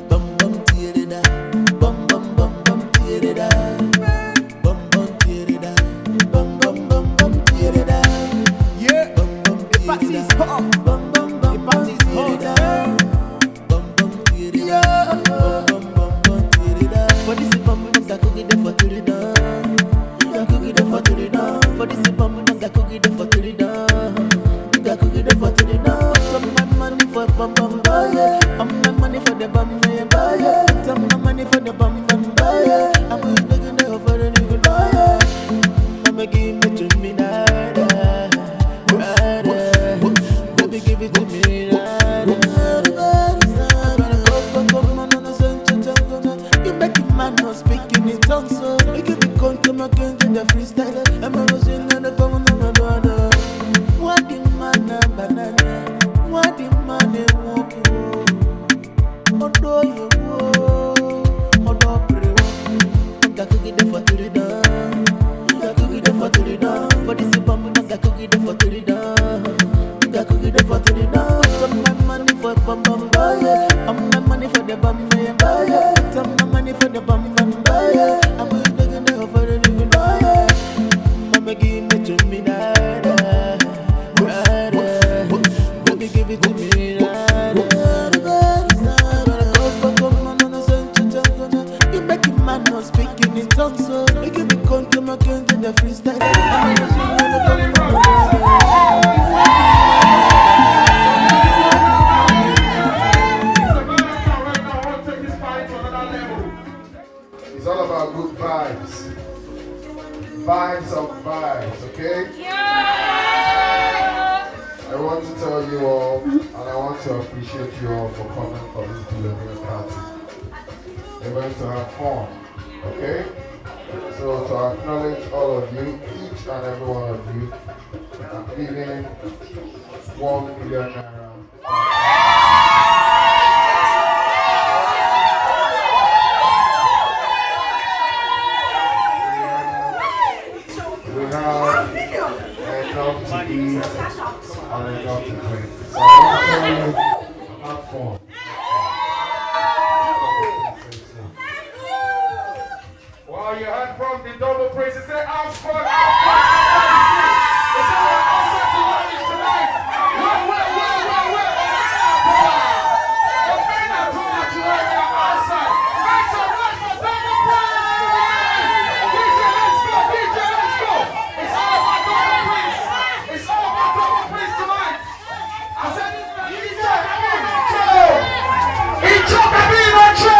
Bum bum tear it up, bum bum bum bum tear it up, bum bum tear it up, bum bum bum bum tear it up. Yeah, bum bum tear it up, bum bum bum bum tear it up, bum bum tear it up, bum bum bum tear it up. For this bum bum that cook it for tear it up, that cook it for tear it up. For this bum bum that cook it for tear it up, that cook it for tear it up. Some my money for bum bum buy, I'm my money for the bum buy. Some my money for the bum bum buy. I'm going to get over the nigga buy. I'ma give it to me now. Baby, give it to me now. You make it man no speaking in tongues, so you give me come again to the freestyle. I'm a rosy and the common on. What the man a banana? What the man a walk? Odo you go, odo brew. That cook it for to done. That cook it for to done. For this bum, that cook it for to done. That cook it for to done. Some my money for bum bum buy. I'm my money for the bum buy. Some my money for the bum buy. I'm going to get over the nigga buy. I'ma give it to me now. Baby, give it to me now. You make it man no speaking in tongues, so you give me come again to the freestyle. I'm a rosy and the common It's all about good vibes. Vibes of vibes, okay? I want to tell you all, and I want to appreciate you all for coming for this delivery party. We're going to have fun, okay? So to acknowledge all of you, each and every one of you, I'm giving 1 million naira. We have enough to eat and enough to drink. So I want to tell you, have fun. Well, you heard from the double praise. It said, I'm fun. It said, we're outside to lunch tonight. Where? The men are too much to work outside. Make some noise for double praise. DJ, let's go. It's all about double praise. It's all about double praise tonight. I said, DJ, Icho Camino Cho.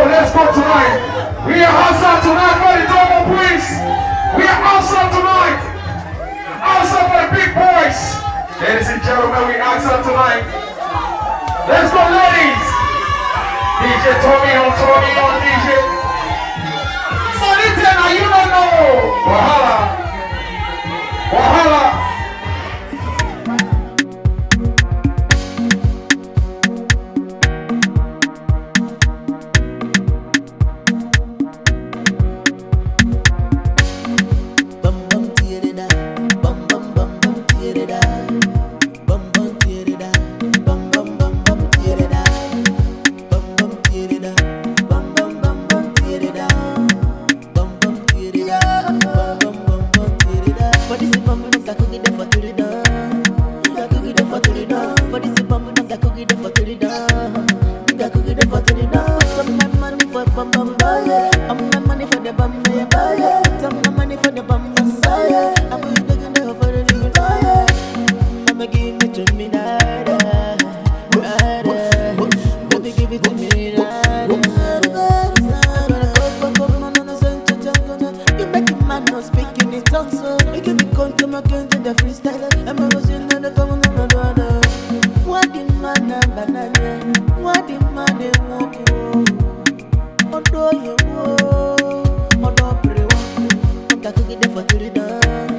Let's go tonight. We are outside tonight for the double praise. We are outside tonight. Outside for the big boys. Ladies and gentlemen, we outside tonight. Let's go, ladies. DJ Tommy on DJ. Sonita, now you don't know. Wahala. For this the down. Nigga cook it for the down. Some my money for bum bum buy. I'm my money for the bum buy. Some my money for the bum bum buy. I'm taking the for the nigga buy. I'ma give it to me now. Baby give it to me now. You make a man not speaking in tongues, so you give me control, my gun to the freestyle. I'm a losing on the common on the other. What the man a banana? What the man they walk you? Odo you odo prewa. Oda cookie the for the down.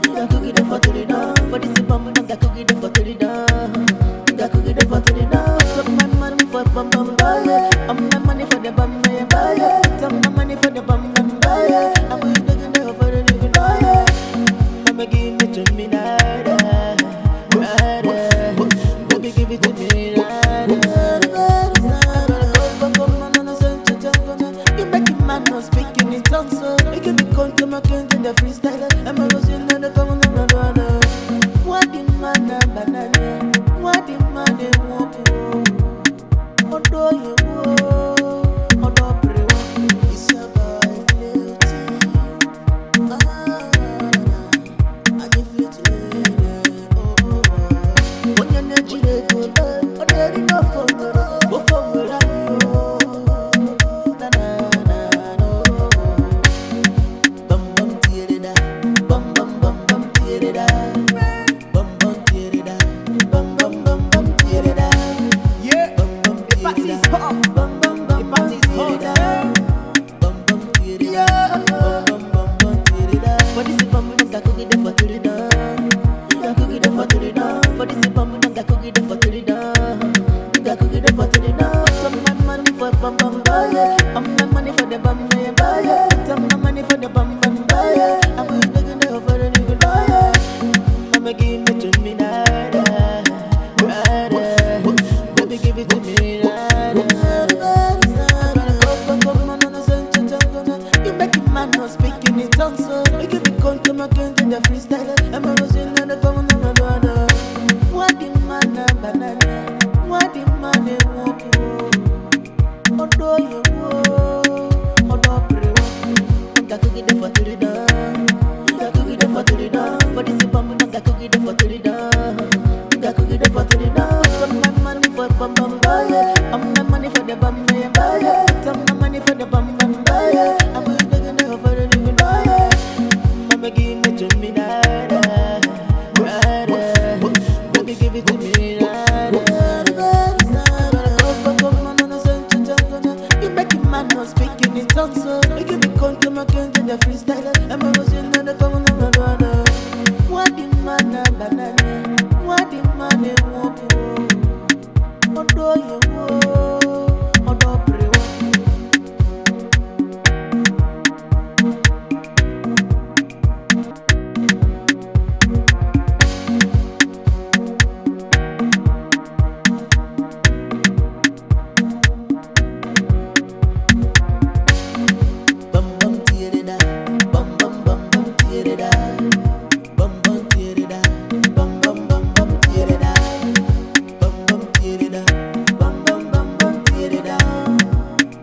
Oda cookie the for the down. For this bum, oda cookie the for the down. Oda cookie the for the down. Some my money for bum bum buy. I'm my money for the bum buy. Some my money for the bum bum buy. I'm taking the for the nigga buy. I'ma give it to me now. Baby give it to me now. You make a man not speaking in tongues, so you give me control, my gun to the freestyle. I'm a losing on the common on the other. What the man a banana? What the man they walk you? Odo you odo prewa. It's about beauty. I give you to you. When your energy they go down, there enough for me. Go for me like you. Na na na no. Bum bum tear da, bum bum bum bum tear da, bum bum tear da, bum bum bum bum tear da. Yeah, bum bum tear da, bum bum bum bum tear da, bum bum tear da, bum bum bum tear da. For this bum bum da cookie the for tear da, da cookie the for tear da. For this bum bum da cookie the for tear da, da cookie the for tear da. Some my money for bum bum buy, I'm my money for the bum buy. Some my money for the bum bum buy. I'm taking the for the nigga buy. I'ma give it to me now. Baby give it to me now. You make a man not speaking in tongues, so you give me control, my gun to the freestyle. I'm a losing on the common on the other. What the man a banana? What the man they walk you? Odo you odo prewa. Oda cookie the for the down. Oda cookie the for the down. For this bum, oda cookie the for the down. Oda cookie the for the down. Some my money for bum bum buy. I'm my money for the bum buy. Some my money for the bum buy. I'm taking the for the nigga buy. I'ma give it to me now. Baby give it to me now. You make a man not speaking in tongues, so you give me control, my gun to the freestyle. I'm a losing on the common on the other. What the man a banana? What the man they walk you? Odo you odo prewa. Bum bum tear da, bum bum bum bum tear da, bum bum tear da, bum bum bum bum tear da, bum bum tear da, bum bum bum bum tear da,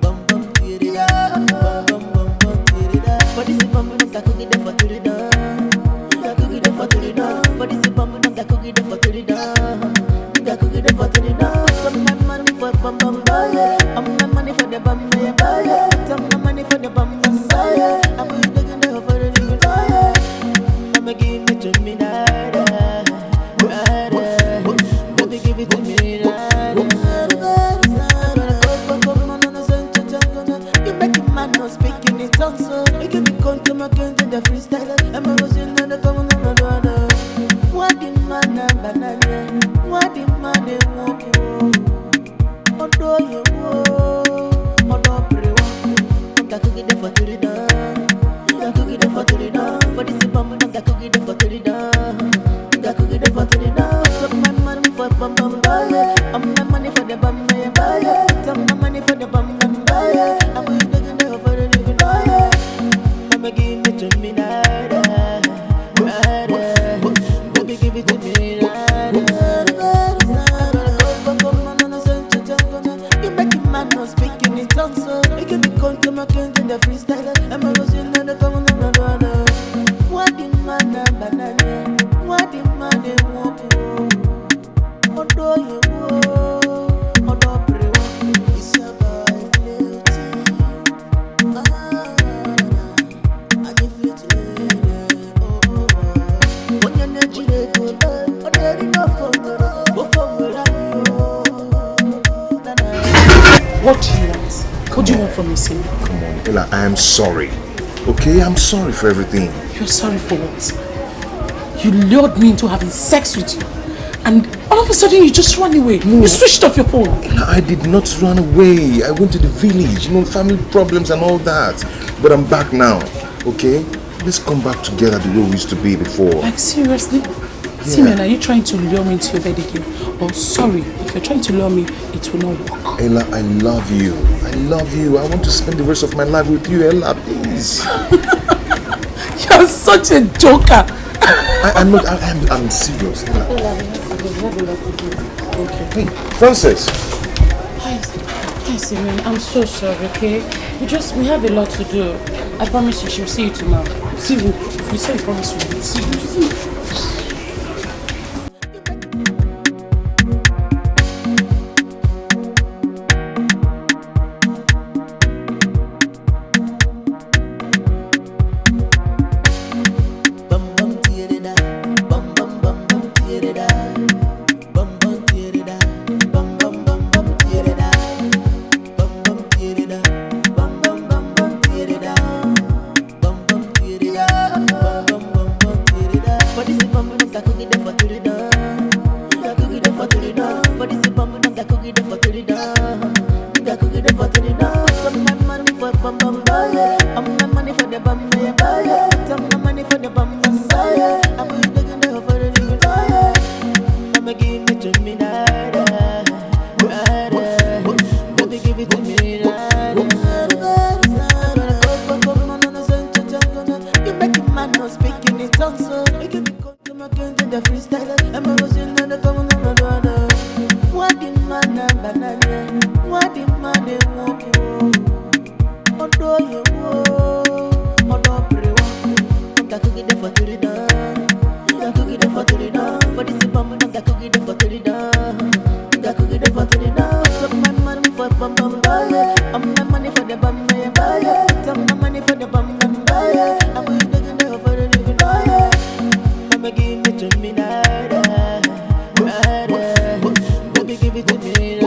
bum bum tear da, bum bum bum bum tear da. For this bum bum da cookie the for the down, da cookie the for the down. For this bum bum da cookie the for the down, da cookie the for the down. Some my money for bum bum buy, I'm my money for the bum buy. Some my money for the bum bum buy. I'm taking the for the nigga buy. I'ma give it to me now. Baby give it to me now. You make a man not speaking in tongues, so you give me control, my gun to the freestyle. I'm a losing on the common on the other. What the man a banana? What the man they walk you? Odo you odo prewa. Oda cookie the for the down. Oda cookie the for the down. For this bum, oda cookie the for the down. Oda cookie the for the down. Some my money for bum bum buy. I'm my money for the bum buy. Some my money for the bum buy. I'm taking the for the nigga buy. I'ma give it to me now. man no speaking in tongues, so you can be come to my king in the freestyle. I'm a losing and the common another. What the man a banana? What the man a walk? Odo you odo pray. It's about floating. I can feel it. When you're not chilling, odo enough for me. What do you want? What do you want from me, Sim? Come on, Ella, I am sorry. Okay, I'm sorry for everything. You're sorry for what? You lured me into having sex with you. And all of a sudden you just ran away. No. You switched off your phone. Ella, I did not run away. I went to the village, family problems and all that. But I'm back now, okay? Let's come back together the way we used to be before. Like, seriously? Yeah. Simeon, are you trying to lure me into your bed again? Oh, sorry. If you're trying to lure me, it will not work. Ella, I love you. I love you. I want to spend the rest of my life with you, Ella, please. You're such a joker. I'm serious, Ella. Okay. Hey, Francis. Hi, Simeon. I'm so sorry, okay? We have a lot to do. I promise you, she'll see you tomorrow. See you. You said you promised me. See you. Give it to me,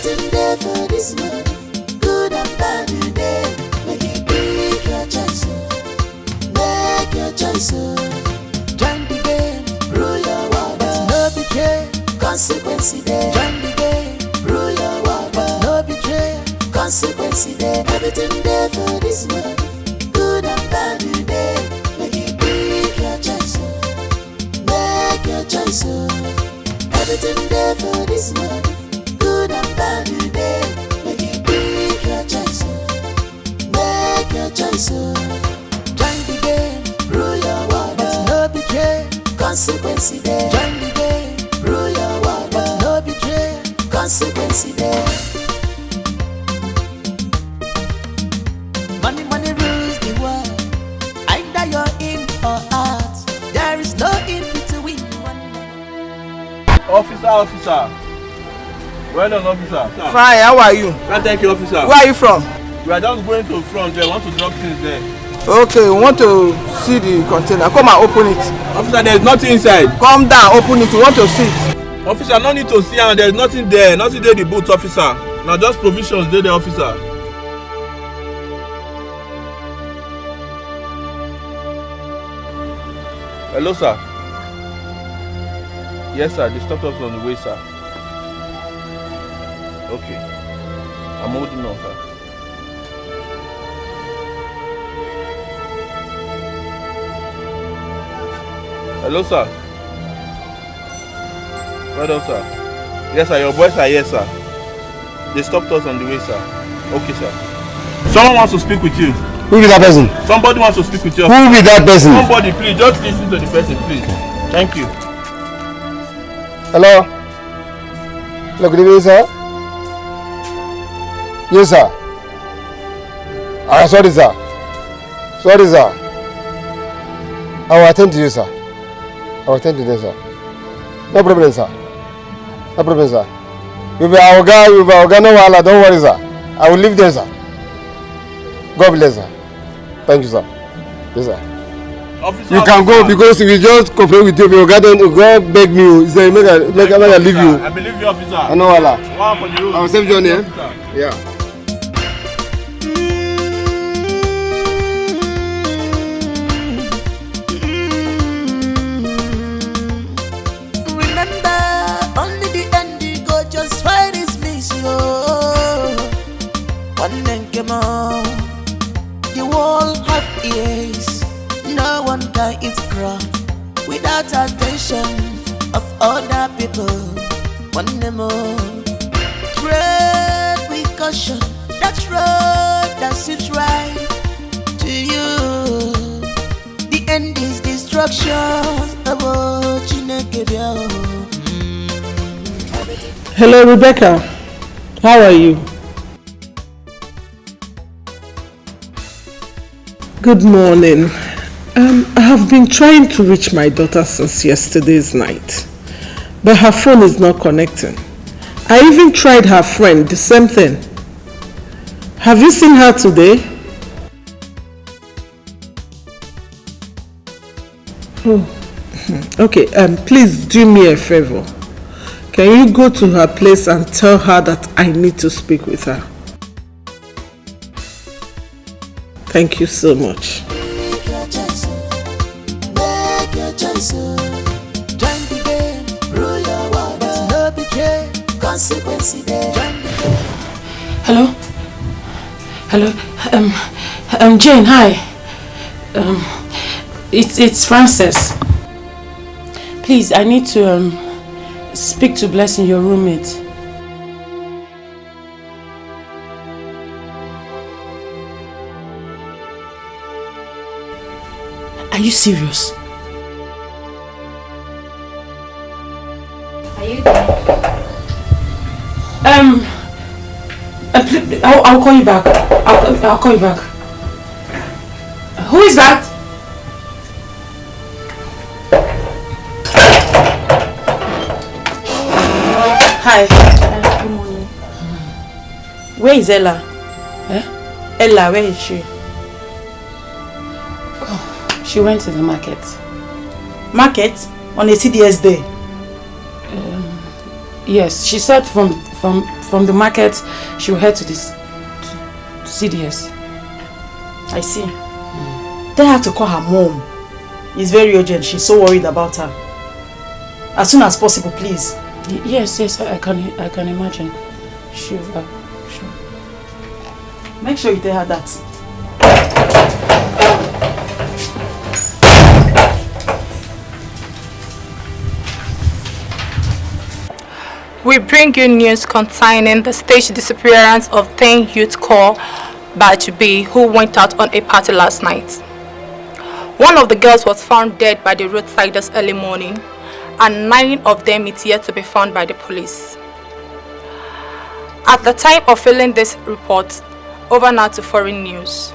Everything there for this world, good and bad you there. Make it pick your choice, make your choice. Join the game, rule your world, but no betray. Consequence there. Join the game, rule your world, but no betray. Consequence there. Everything there for this world, good and bad you there. Make it pick your choice, make your choice. Everything there for this world, good and bad you there. Make it pick your choice, make your choice. Join the game, rule your world, but no betray. Consequence there. Join the game, rule your world, but no betray. Consequence there. Money, money rules the world. Either you're in or out. There is no in between. Officer. Well done, officer. Fine, how are you? Thank you, officer. Where are you from? We are just going to front there. We want to drop things there. Okay, we want to see the container. Come and open it. Officer, there is nothing inside. Come down, open it. We want to see it. Officer, no need to see, and there is nothing there. Nothing there, the boots, officer. Now just provisions there, the officer. Hello, sir. Yes, sir. They stopped us on the way, sir. Okay. I'm holding on, sir. Hello, sir. Well done, sir. Yes, sir. Your boys are here, sir. They stopped us on the way, sir. Okay, sir. Someone wants to speak with you. Who is that person? Somebody wants to speak with you. Who is that person? Somebody, please. Just listen to the person, please. Thank you. Hello? Hello, good evening, sir. Yes, sir. Sorry, sir. Sorry, sir. I will attend to you, sir. I will attend to you, sir. No problem, sir. No problem, sir. You'll be our guy, no wahala. Don't worry, sir. I will leave there, sir. God bless, sir. Thank you, sir. Yes, sir. Officer, you can go because we just complain with you. God beg me. He said, make I leave you. I believe you, officer. I know wahala. I will save you on here. Yeah. The world have ears, no one can eat crop without attention of other people. One more, tread with caution. That road that seems right to you. The end is destruction. Hello, Rebecca. How are you? Good morning. I have been trying to reach my daughter since yesterday's night, but her phone is not connecting. I even tried her friend, the same thing. Have you seen her today? Oh, okay. Please do me a favor. Can you go to her place and tell her that I need to speak with her? Thank you so much. Hello? Hello? Jane, hi. It's Frances. Please, I need to speak to Blessing, your roommate. Are you serious? Are you there? I'll call you back. I'll call you back. Who is that? Hi. Good morning. Where is Ella? Ella, where is she? She went to the market. Market? On a CDS day? Yes, she said from From the market, she'll head to this to CDS. I see. Tell her to call her mom. It's very urgent. She's so worried about her. As soon as possible, please. Yes, I can imagine. Sure. Make sure you tell her that. We bring you news concerning the staged disappearance of 10 youth called Batch B who went out on a party last night. One of the girls was found dead by the roadside this early morning, and 9 of them is yet to be found by the police. At the time of filling this report, over now to foreign news.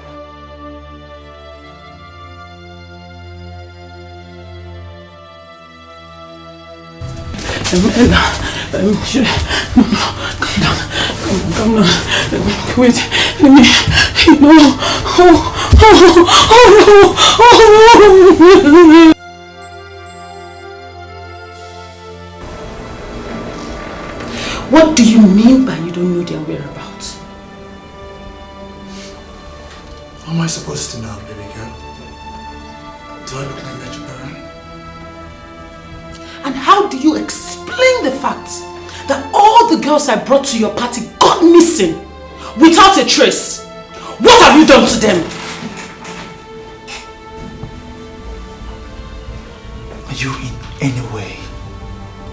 Come on. Wait, let me, no. Oh. What do you mean by you don't know their whereabouts? How am I supposed to know, baby girl? Do I look like that your parent? And how do you explain the fact that all the girls I brought to your party got missing without a trace? What have you done to them? Are you in any way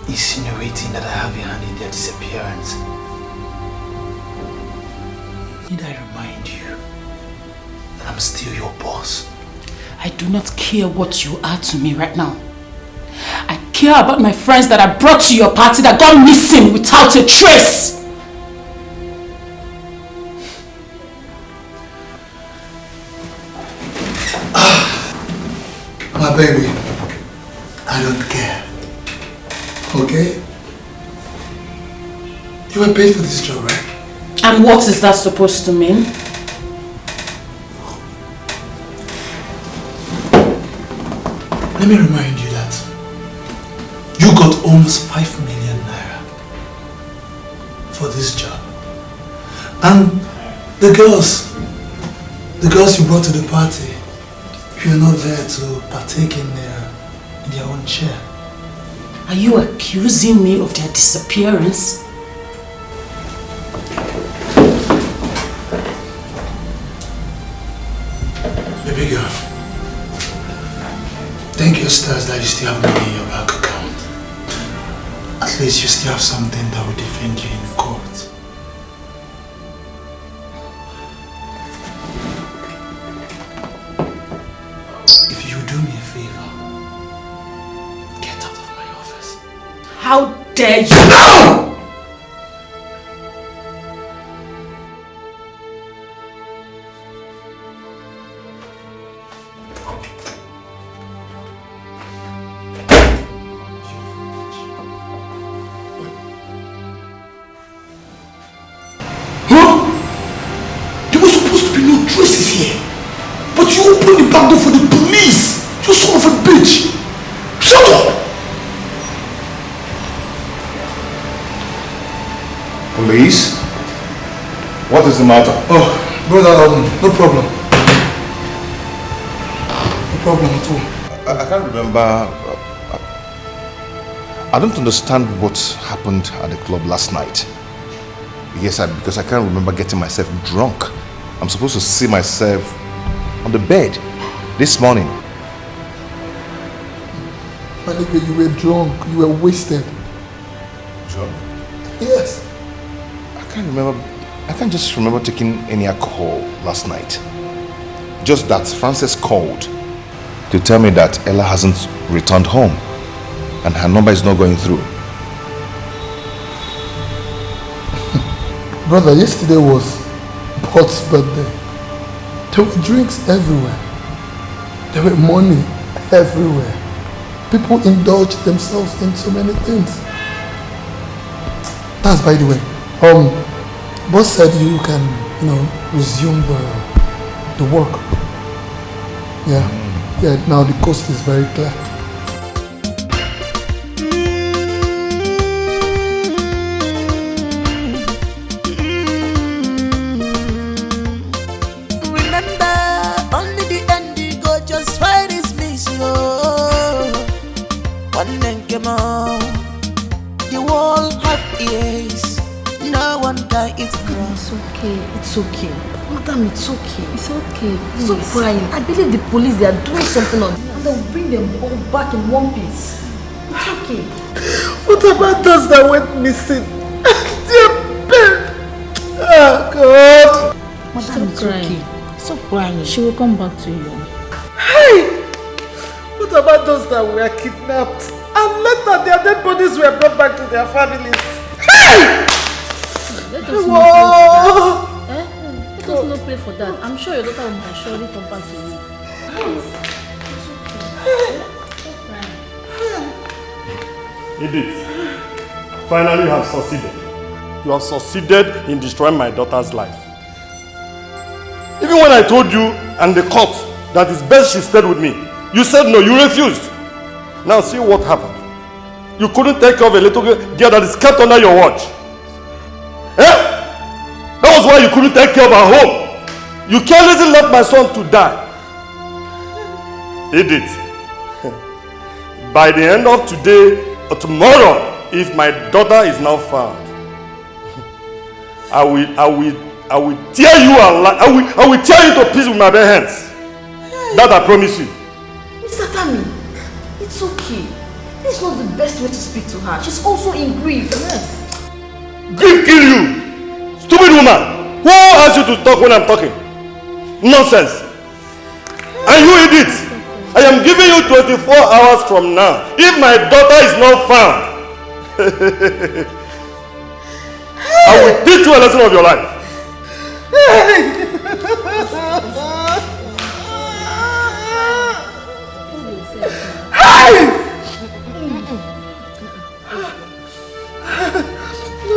insinuating that I have a hand in their disappearance? Need I remind you that I'm still your boss? I do not care what you are to me right now. I care about my friends that I brought to your party that got missing without a trace. My baby, I don't care. Okay? You were paid for this job, right? And what is that supposed to mean? Let me remind you that you got almost 5 million naira for this job. And the girls you brought to the party, you're not there to partake in their own share. Are you accusing me of their disappearance? Baby girl, thank your stars that you still have money in your bank account. At least you still have something that will defend you in court. If you do me a favor, get out of my office. How dare you? No! Traces here, but you opened the back door for the police. You son of a bitch! Shut up! Police? What is the matter? Oh, brother, no problem. No problem at all. I can't remember. I don't understand what happened at the club last night. Yes, because I can't remember getting myself drunk. I'm supposed to see myself on the bed this morning. My nigga, you were drunk. You were wasted. Drunk? Yes. I can't just remember taking any alcohol last night. Just that Frances called to tell me that Ella hasn't returned home and her number is not going through. Brother, yesterday was Pot's birthday. There were drinks everywhere. There were money everywhere. People indulged themselves in so many things. That's by the way. Boss said you can, resume the work. Yeah. Yeah, now the coast is very clear. One then came out. The world have ears. No one can eat grass. It's okay. Madam, it's okay. It's okay. Stop crying. I believe the police, they are doing something on and they'll bring them all back in one piece. It's okay. What about those that went missing? Dear Ben! Oh God! Madam, it's okay. Stop crying. She will come back to you. Hey! What about those that were kidnapped and later their dead bodies were brought back to their families? Hey! Let us not pray for that. Let us not pray for that. I'm sure your daughter will surely come back to you. Edith, finally you have succeeded. You have succeeded in destroying my daughter's life. Even when I told you and the court that it's best she stayed with me, you said no, you refused. Now see what happened. You couldn't take care of a little girl that is kept under your watch. Eh? That was why you couldn't take care of her home. You carelessly left my son to die. Edith, by the end of today or tomorrow, if my daughter is not found, I will tear you alive. I will tear you to pieces with my bare hands. That I promise you. Mr. Tammy, it's okay. This is not the best way to speak to her. She's also in grief. Yes. Grief kill you! Stupid woman! Who asked you to talk when I'm talking? Nonsense! And you idiot! I am giving you 24 hours from now. If my daughter is not found, I will teach you a lesson of your life.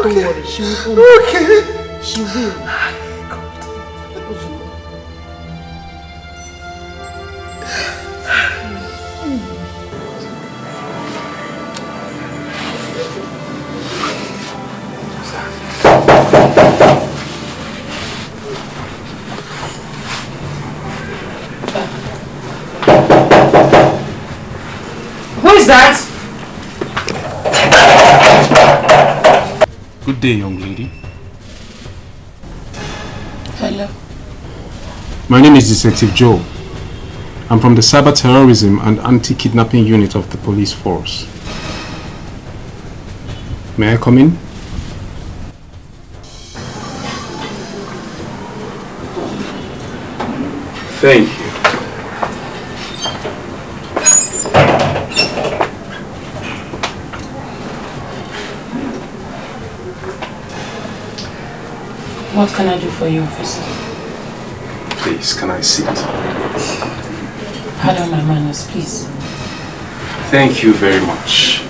Don't worry, she will come. Okay. She will. Who is that? Good day, young lady. Hello. My name is Detective Joe. I'm from the Cyber Terrorism and Anti-Kidnapping Unit of the Police Force. May I come in? Thank you. What can I do for you, officer? Please, can I sit? Pardon my manners, please. Thank you very much.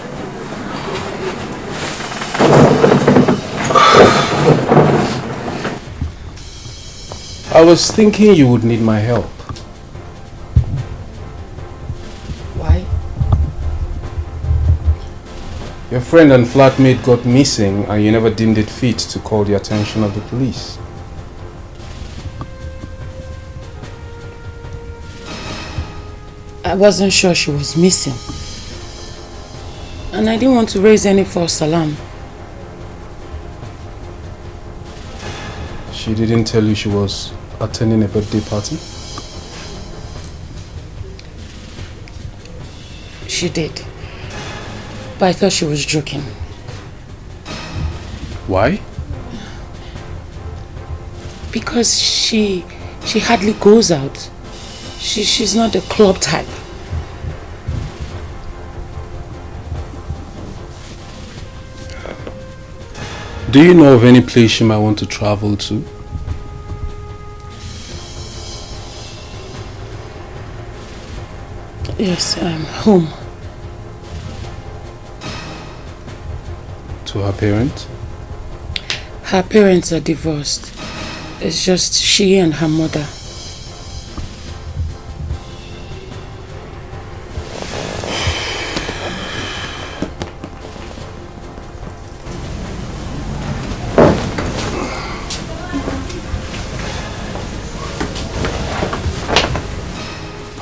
I was thinking you would need my help. Why? Your friend and flatmate got missing and you never deemed it fit to call the attention of the police. I wasn't sure she was missing. And I didn't want to raise any false alarm. She didn't tell you she was attending a birthday party? She did. But I thought she was joking. Why? Because she hardly goes out. She's not the club type. Do you know of any place she might want to travel to? Yes, home. To her parents? Her parents are divorced. It's just she and her mother.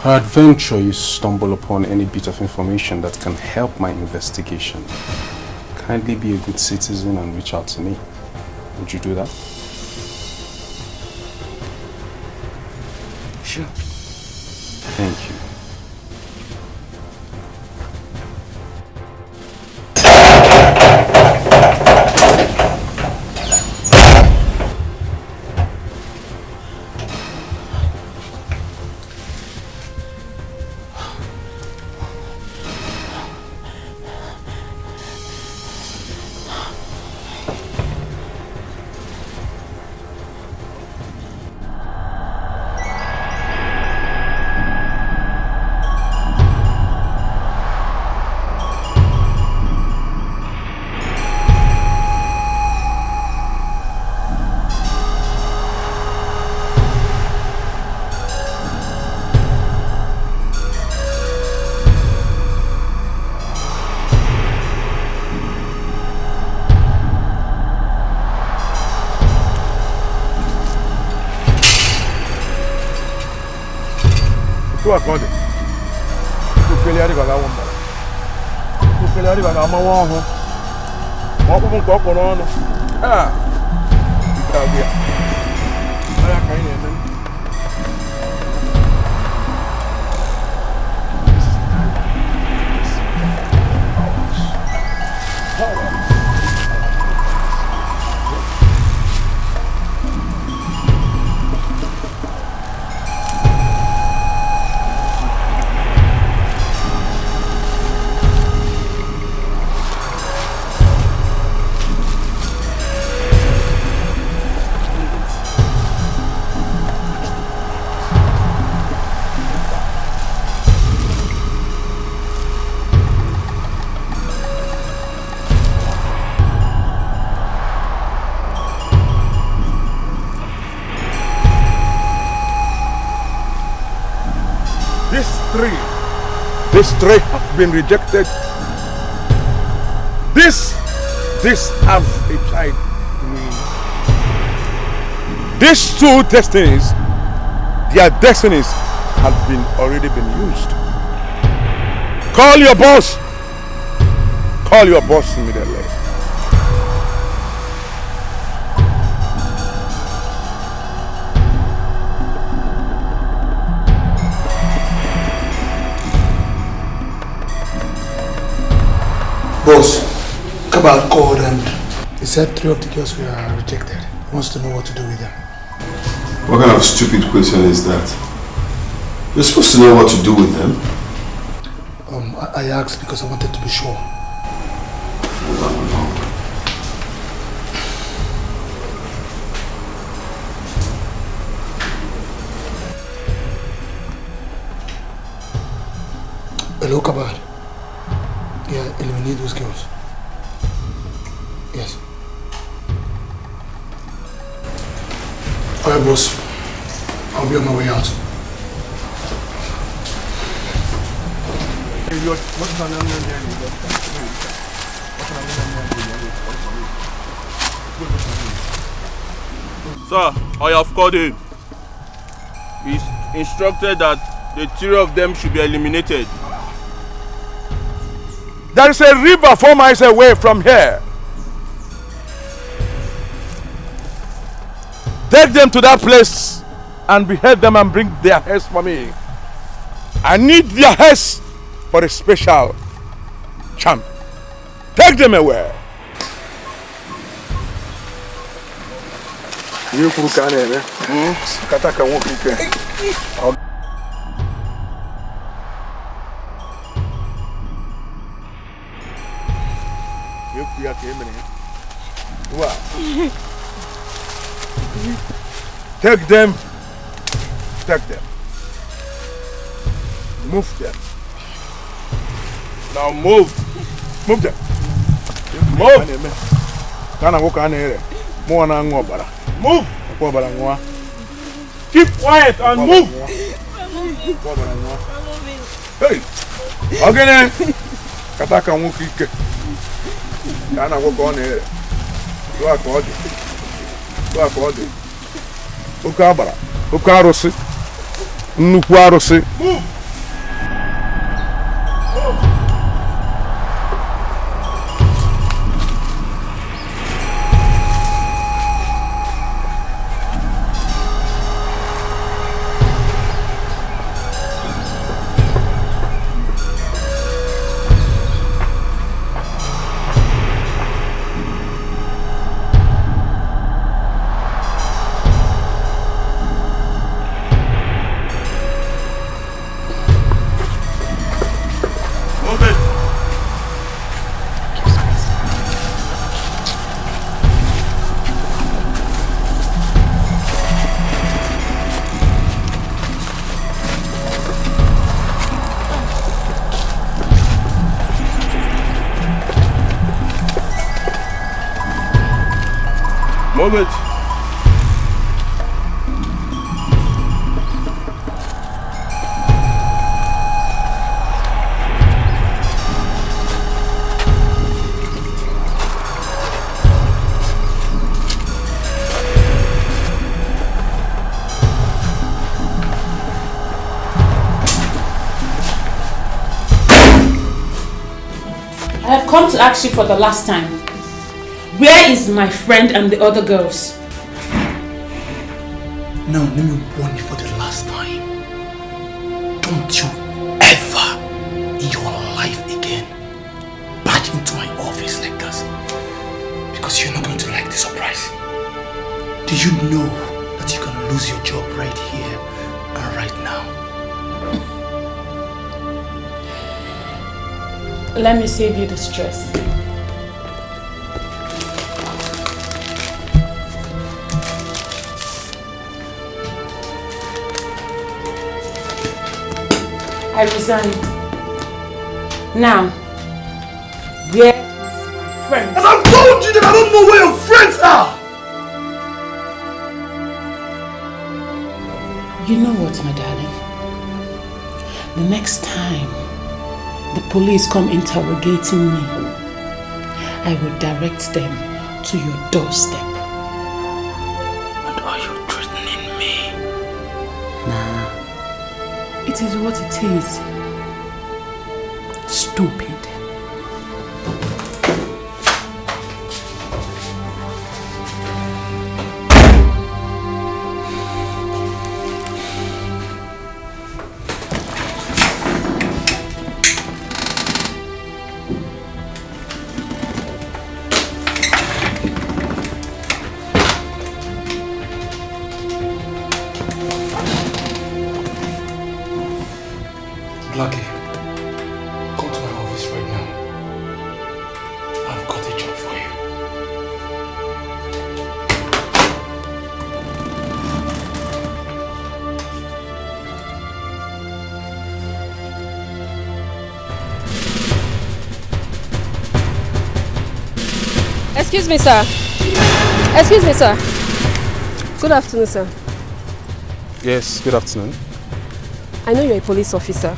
Peradventure you stumble upon any bit of information that can help my investigation. Kindly be a good citizen and reach out to me. Would you do that? Sure. Thank you. According to Peliari Bagawon. To Peliari Bagamawan. What will go on? Ah, This three have been rejected. This has a child. These two destinies, their destinies have already been used. Call your boss. Call your boss immediately. Boss, Kabal called and he said 3 of the girls were rejected. He wants to know what to do with them. What kind of stupid question is that? You're supposed to know what to do with them. I asked because I wanted to be sure. Hello, Kabal. Yeah, eliminate those girls. Yes. Alright, boss. I'll be on my way out. Sir, I have called him. He's instructed that the 3 of them should be eliminated. There is a river 4 miles away from here. Take them to that place and behead them and bring their heads for me. I need their heads for a special champ. Take them away. You Take them. Take them. Move them. Now move. Move them. Move. Move. Keep quiet and move. Hey. Again. Kataka wukike. Kana woko on here. Do akodi. Do akodi. Ukabara. Ukarosi. Nnukwu arụsị. Mortgage. I have come to ask you for the last time. Where is my friend and the other girls? Now, let me warn you for the last time. Don't you ever in your life again barge into my office like this. Because you're not going to like the surprise. Do you know that you can lose your job right here and right now? Let me save you the stress. I resign. Now, where is my friend? And I've told you that I don't know where your friends are! You know what, my darling? The next time the police come interrogating me, I will direct them to your doorstep. And are you threatening me? Nah. It is what it is. Stupid. Lucky, come to my office right now. I've got a job for you. Excuse me, sir. Excuse me, sir. Good afternoon, sir. Yes, good afternoon. I know you're a police officer.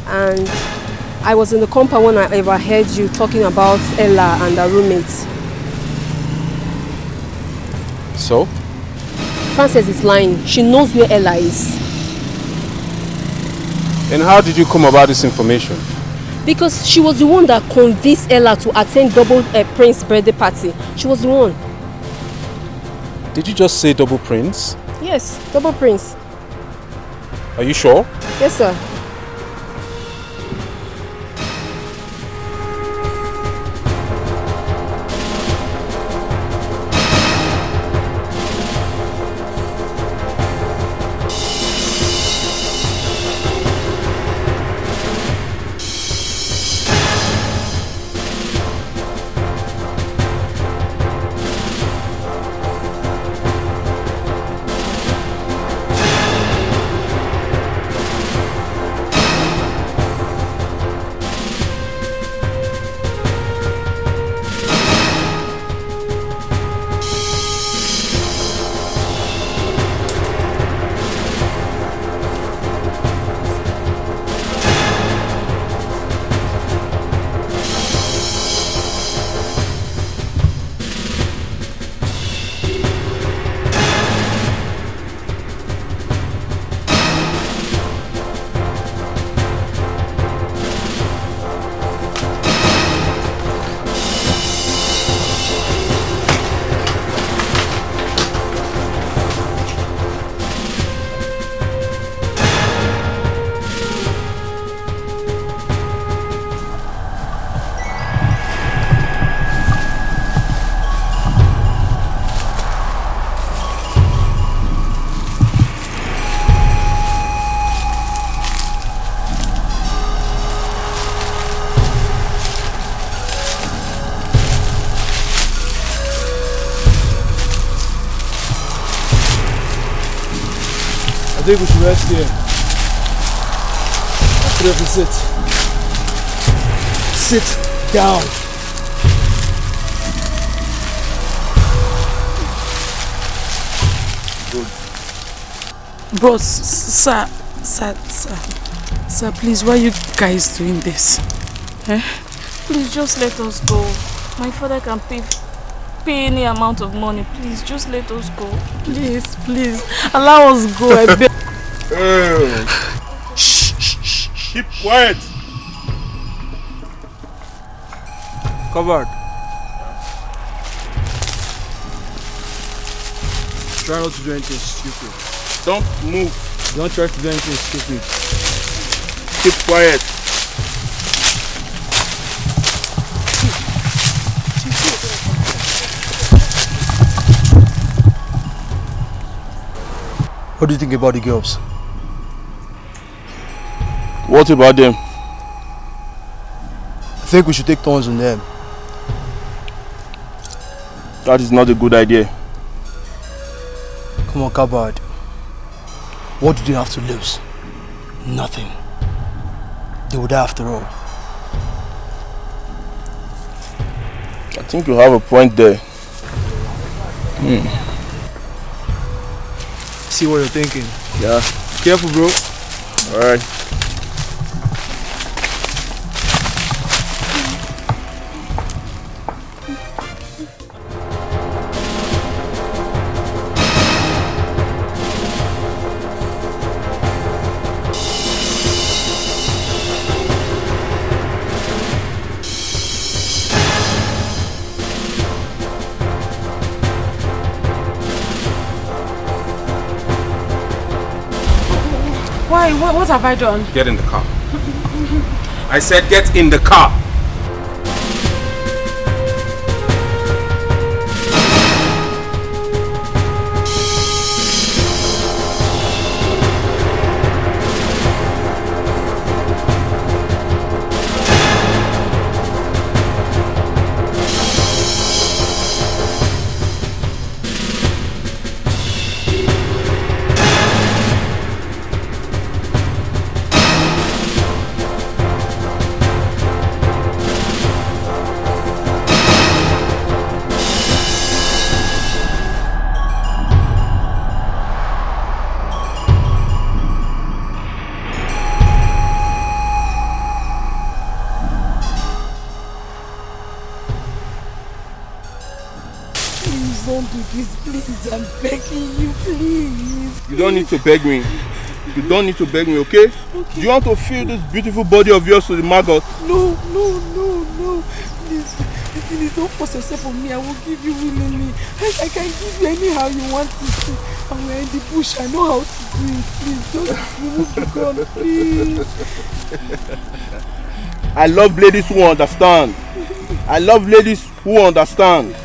And I was in the compound when I overheard you talking about Ella and her roommates. So? Frances is lying. She knows where Ella is. And how did you come about this information? Because she was the one that convinced Ella to attend Double Prince's birthday party. She was the one. Did you just say Double Prince? Yes, Double Prince. Are you sure? Yes, sir. I think we should rest here. After every sit. Sit down. Bros, sir, please, why are you guys doing this? Eh? Please just let us go. My father can pay any amount of money. Please just let us go. Please, allow us go. I beg. Shh. Keep quiet. Covered. Try not to do anything stupid. Don't move. Don't try to do anything stupid. Keep quiet. What do you think about the girls? What about them? I think we should take turns on them. That is not a good idea. Come on, Kabad. What do they have to lose? Nothing. They would die after all. I think you have a point there. See what you're thinking. Yeah. Careful, bro. Alright. What have I done? Get in the car. I said get in the car. Please, I'm begging you, please. You don't need to beg me. You don't need to beg me, okay? Do you want to feel this beautiful body of yours to the maggot? No. Please don't force yourself on me. I will give you willingly. I can give you anyhow you want it. And we're in the bush. I know how to do it. Please, just remove the gun, please. I love ladies who understand. I love ladies who understand.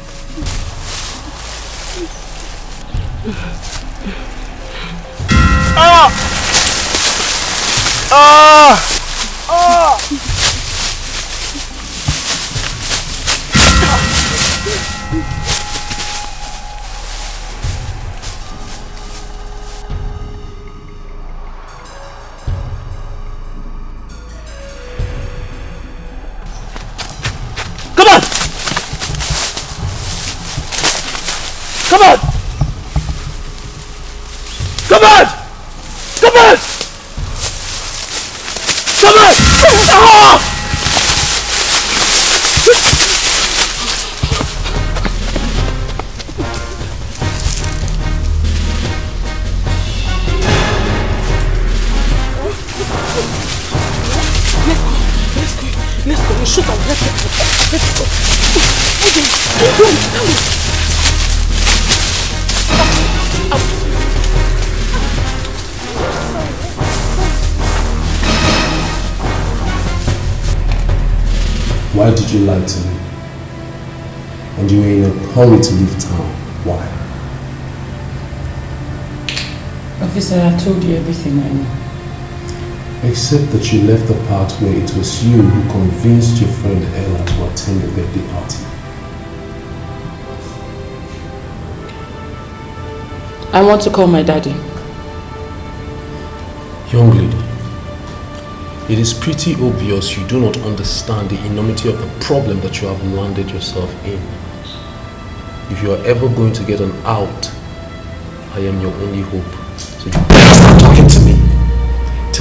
Why did you lie to me? And you were in a hurry to leave town. Why? Officer, I told you everything I know. Except that you left the part where it was you who convinced your friend Ella to attend the birthday party. I want to call my daddy. Young lady, it is pretty obvious you do not understand the enormity of the problem that you have landed yourself in. If you are ever going to get an out, I am your only hope. So you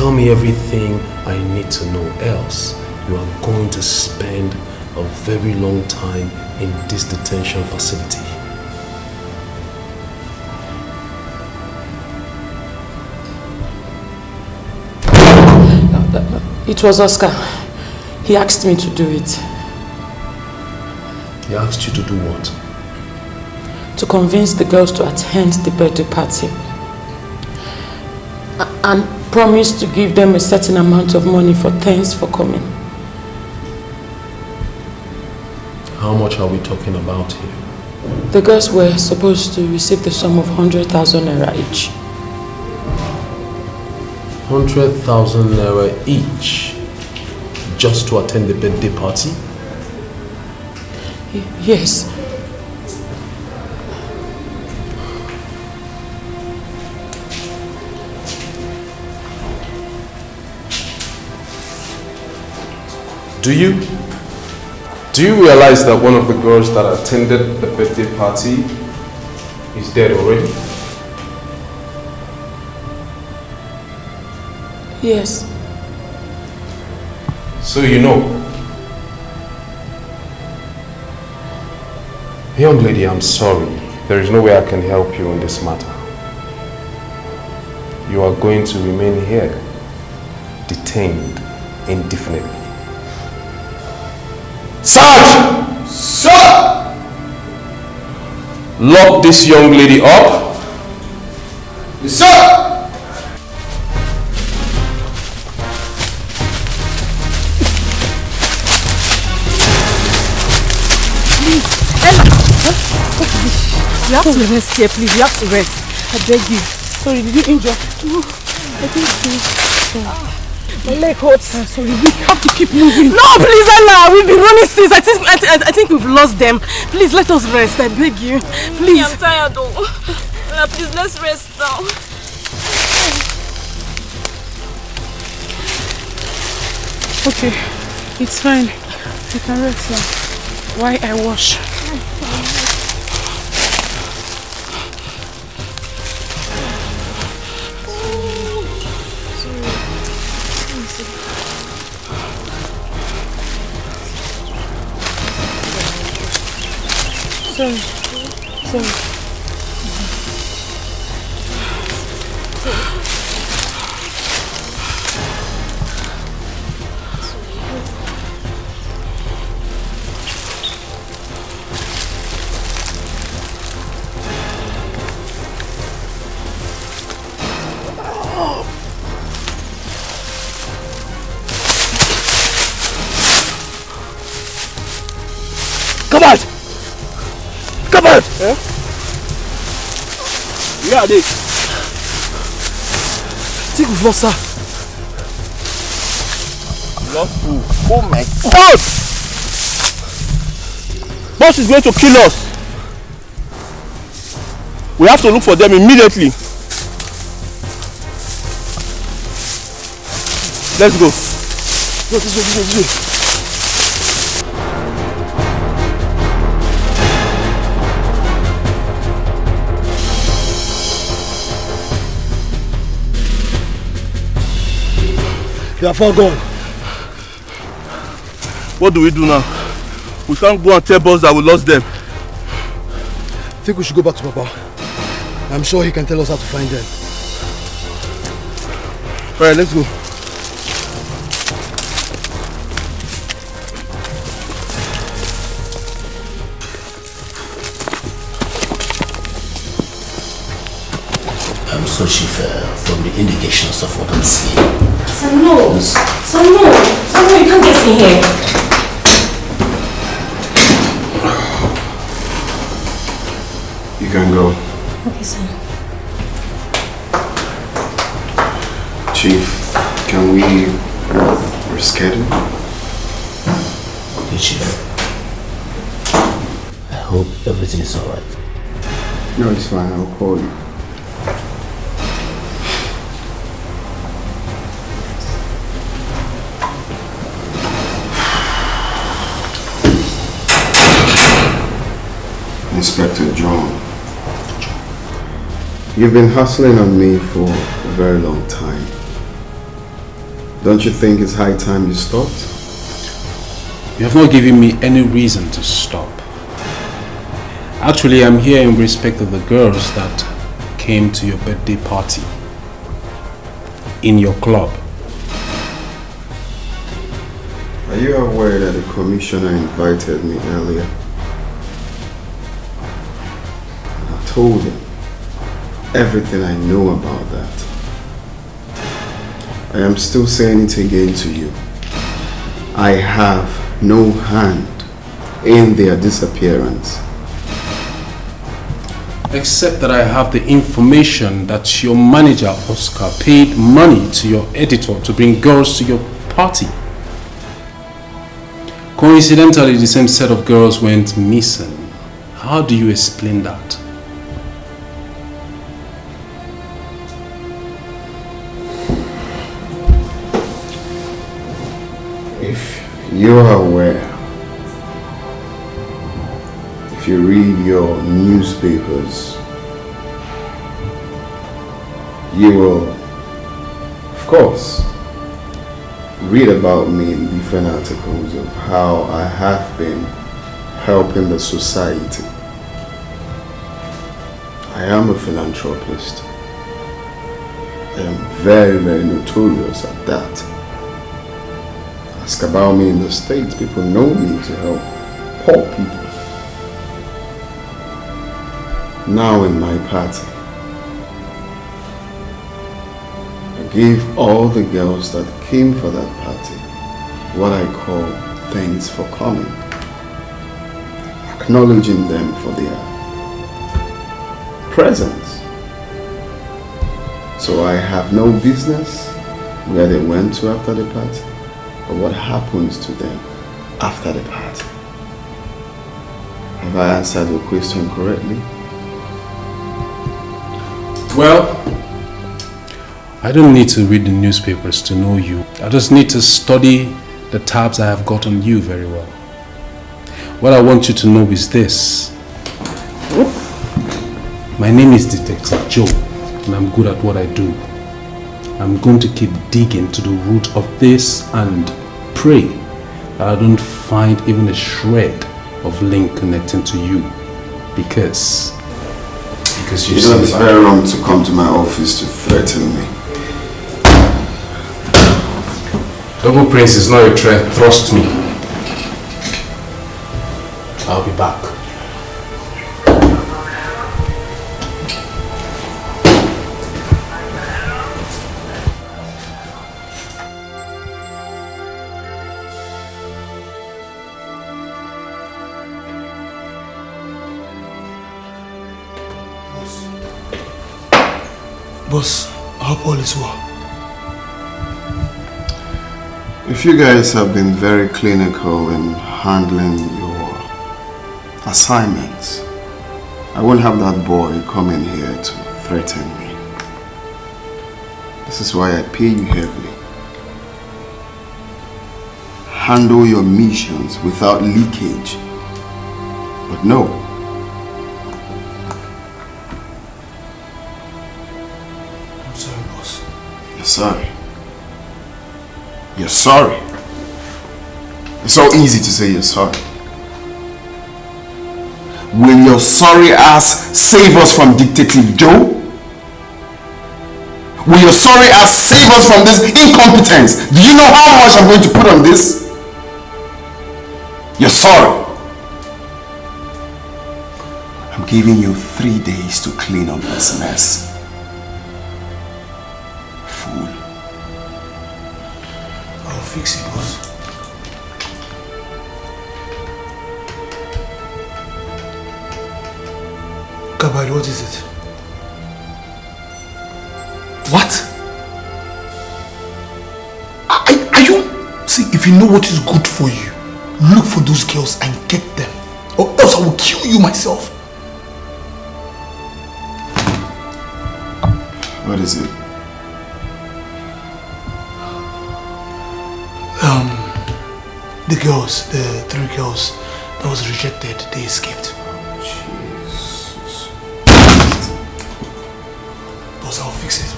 Tell me everything I need to know, else you are going to spend a very long time in this detention facility. It was Oscar. He asked me to do it. He asked you to do what? To convince the girls to attend the birthday party. And promised to give them a certain amount of money for thanks for coming. How much are we talking about here? The girls were supposed to receive the sum of 100,000 naira each. 100,000 naira each just to attend the birthday party? Yes. Do you realize that one of the girls that attended the birthday party is dead already? Yes. So you know. Young lady, I'm sorry. There is no way I can help you in this matter. You are going to remain here, detained indefinitely. Sarge! Sir! Lock this young lady up. Yes, sir! You have to rest here, please. You have to rest. I beg you. Sorry, did you injure? No, I think so. My leg hurts. Sorry, we have to keep moving. No, please, Ella. We've been running since. I think we've lost them. Please, let us rest. I beg you. Please. I'm tired though. Ella, please, let's rest now. Okay, it's fine. You can rest now. Why I wash? Sorry. Come out! Come out! Eh? Where are they? I think we've lost her. Lost who? Oh my God! Boss is going to kill us. We have to look for them immediately. Let's go. Go this way. They are far gone. What do we do now? We can't go and tell boss that we lost them. I think we should go back to Papa. I'm sure he can tell us how to find them. Alright, let's go. I'm so shiver from the indications of what I'm seeing. Samuel, you can't get in here. You can go. Okay, sir. Chief, can we reschedule? Okay, Chief. I hope everything is alright. No, it's fine. I'll call you. Inspector John, you've been hustling on me for a very long time. Don't you think it's high time you stopped? You have not given me any reason to stop. Actually, I'm here in respect of the girls that came to your birthday party in your club. Are you aware that the commissioner invited me earlier? And I told him everything I know about that. I am still saying it again to you. I have no hand in their disappearance. Except that I have the information that your manager, Oscar, paid money to your editor to bring girls to your party. Coincidentally, the same set of girls went missing. How do you explain that? If you are aware, if you read your newspapers, you will, of course, read about me in different articles of how I have been helping the society. I am a philanthropist. I am very, very notorious at that. Ask about me in the States, people know me to help poor people. Now in my party, I gave all the girls that came for that party what I call thanks for coming, acknowledging them for their presence. So I have no business where they went to after the party or what happens to them after the party. Have I answered your question correctly? Well, I don't need to read the newspapers to know you. I just need to study the tabs I have got on you very well. What I want you to know is this. My name is Detective Joe, and I'm good at what I do. I'm going to keep digging to the root of this and pray that I don't find even a shred of link connecting to you. Because you know it's very wrong to come to my office to threaten me. Double Prince is not a threat, trust me. I'll be back. Boss, I hope all is well. If you guys have been very clinical in handling your assignments, I won't have that boy come in here to threaten me. This is why I pay you heavily. Handle your missions without leakage. But no. I'm sorry, boss. You're sorry. You're sorry. It's so easy to say you're sorry. Will your sorry ass save us from Detective Joe? Will your sorry ass save us from this incompetence? Do you know how much I'm going to put on this? You're sorry. I'm giving you 3 days to clean up this mess. Fool. I'll fix it, boss. Kabari, what is it? What? Are you... See, if you know what is good for you, look for those girls and get them. Or else I will kill you myself. What is it? The girls, the 3 girls that was rejected, they escaped. Jesus. Boss, I'll fix it.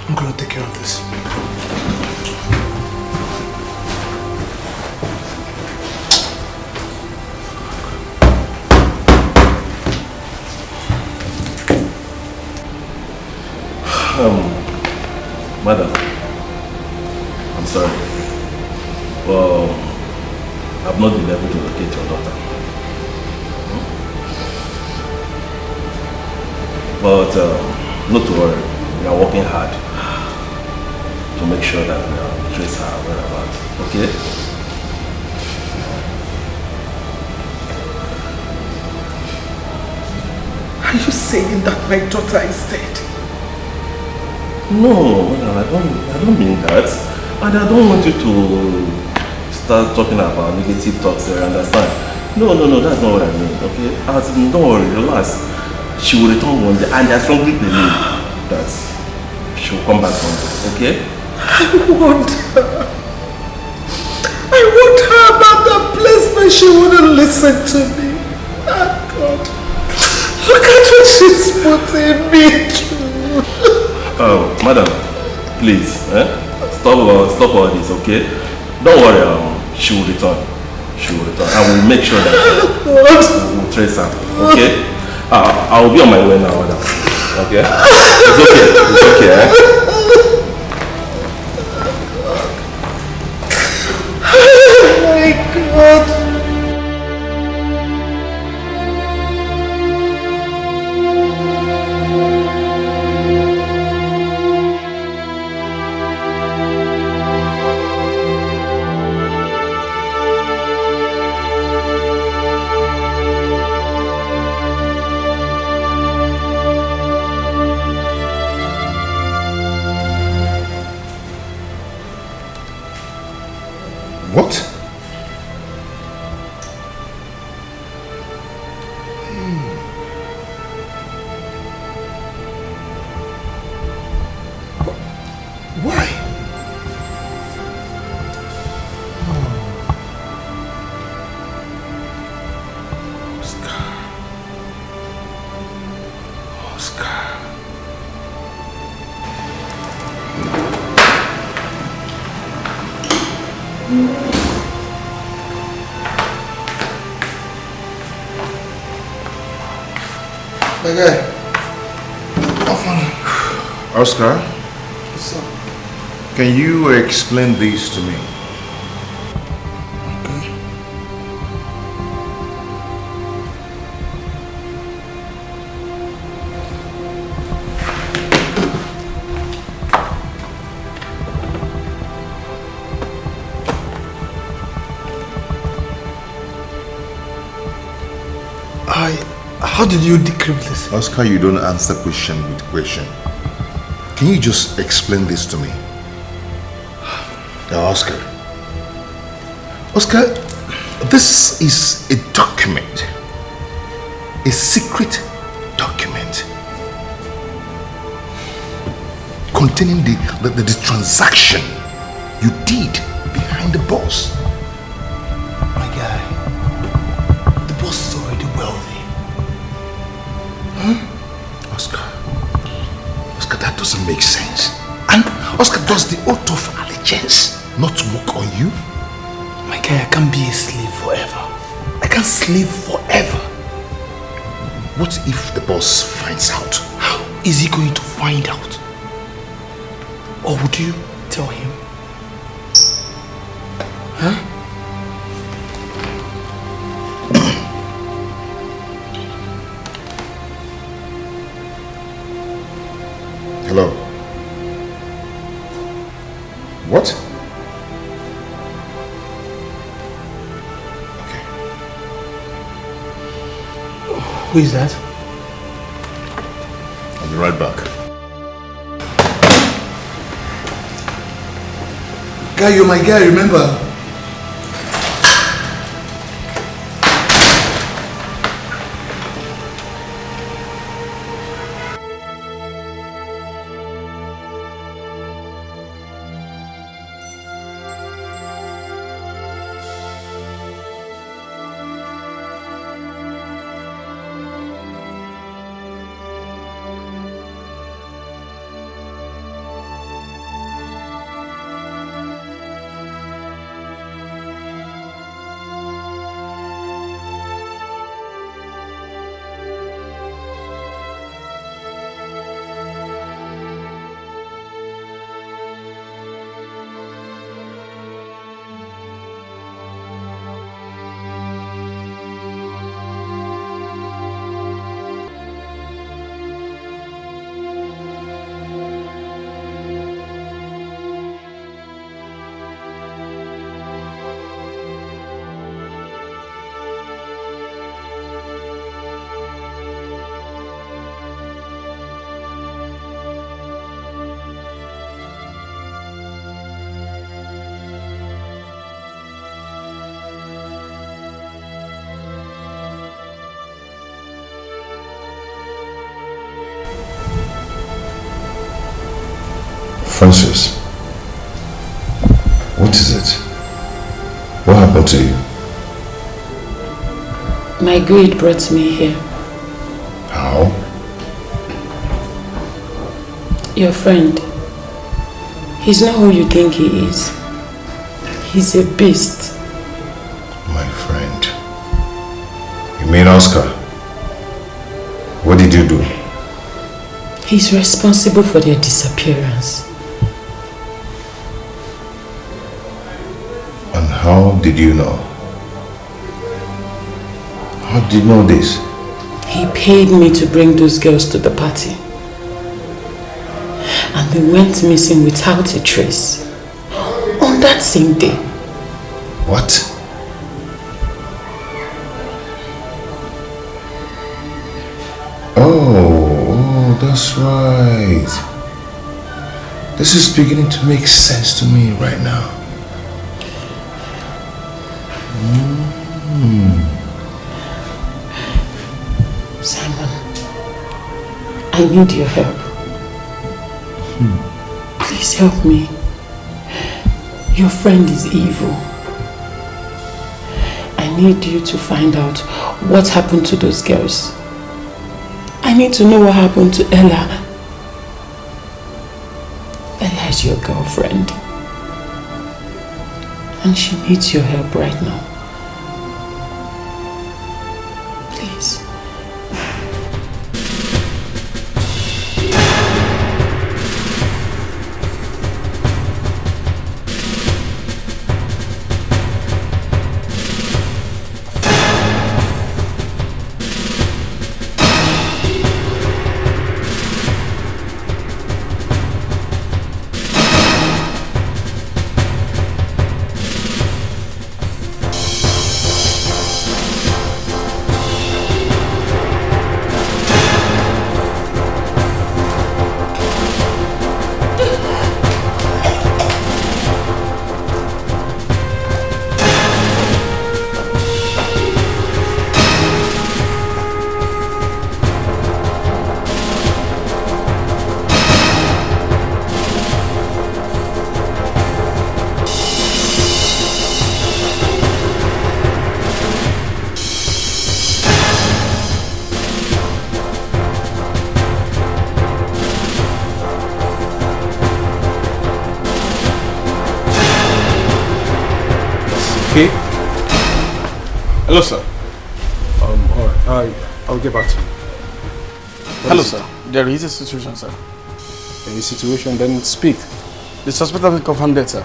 I'm gonna take care of this. Madam, I'm sorry. Well, I've not been able to locate your daughter. But not to worry, we are working hard to make sure that we trace her whereabouts. Okay? Are you saying that my daughter is dead? No, I don't mean that. And I don't want you to start talking about negative talks there, understand? No, that's not what I mean, okay? Don't worry, relax. She will return one day, and I strongly believe that she will come back one day, okay? I want her about that place, but she wouldn't listen to me. Oh God. Look at what she's putting me through. Oh, madam, please, stop all this, okay? Don't worry, she will return. She will return. I will make sure that we'll trace her, okay? I will be on my way now, madam. Okay? It's okay, Oh my God. What? Why? Oscar. My guy. Oscar, What's up? can you explain this to me? How did you decrypt this? Oscar, you don't answer question with question. Can you just explain this to me? Now, Oscar, this is a document, a secret document containing the transaction you did behind the boss. My guy, the boss is already wealthy. Oscar, that doesn't make sense. And Oscar, does the oath of allegiance not work on you? My guy, I can't be a slave forever. I can't slave forever. What if the boss finds out? How is he going to find out? Or would you tell him? Huh? Hello? What? Okay. Who is that? I'll be right back. Guy, you're my guy, remember? Francis, what is it? What happened to you? My greed brought me here. How? Your friend. He's not who you think he is. He's a beast. My friend. You mean Oscar? What did you do? He's responsible for their disappearance. And how did you know? How did you know this? He paid me to bring those girls to the party. And they went missing without a trace. On that same day. What? Oh, that's right. This is beginning to make sense to me right now. Simon, I need your help. Please help me. Your friend is evil. I need you to find out what happened to those girls. I need to know what happened to Ella. Ella is your girlfriend. And she needs your help right now. Please. Okay. Hello, sir. Alright, I'll get back to you. Hello, sir. There is a situation, sir. A situation, then speak. The suspect has been confirmed dead, sir.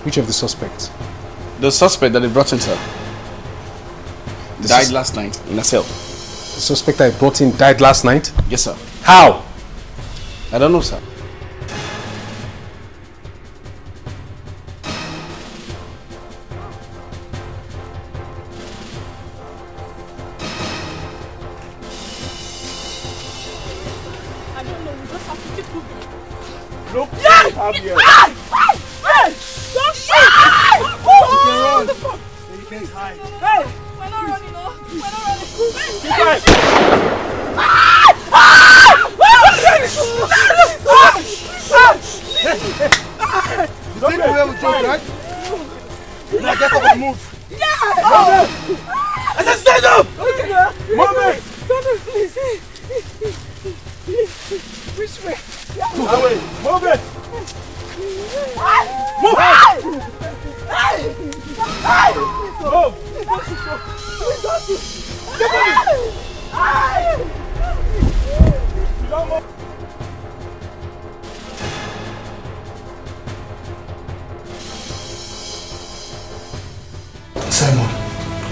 Which of the suspects? The suspect that they brought in, sir. Died last night in a cell. The suspect I brought in died last night? Yes, sir. How? I don't know, sir. Look, yeah! Have here. Hey! Don't shoot! Run! You can hide. Hey! We're not running, no. We're not running. Keep quiet. You think where we joke, right? Now get up and move. Yeah! I said stand up! Okay. Move it! Stand up, please. Which way? That way. Move it! Move!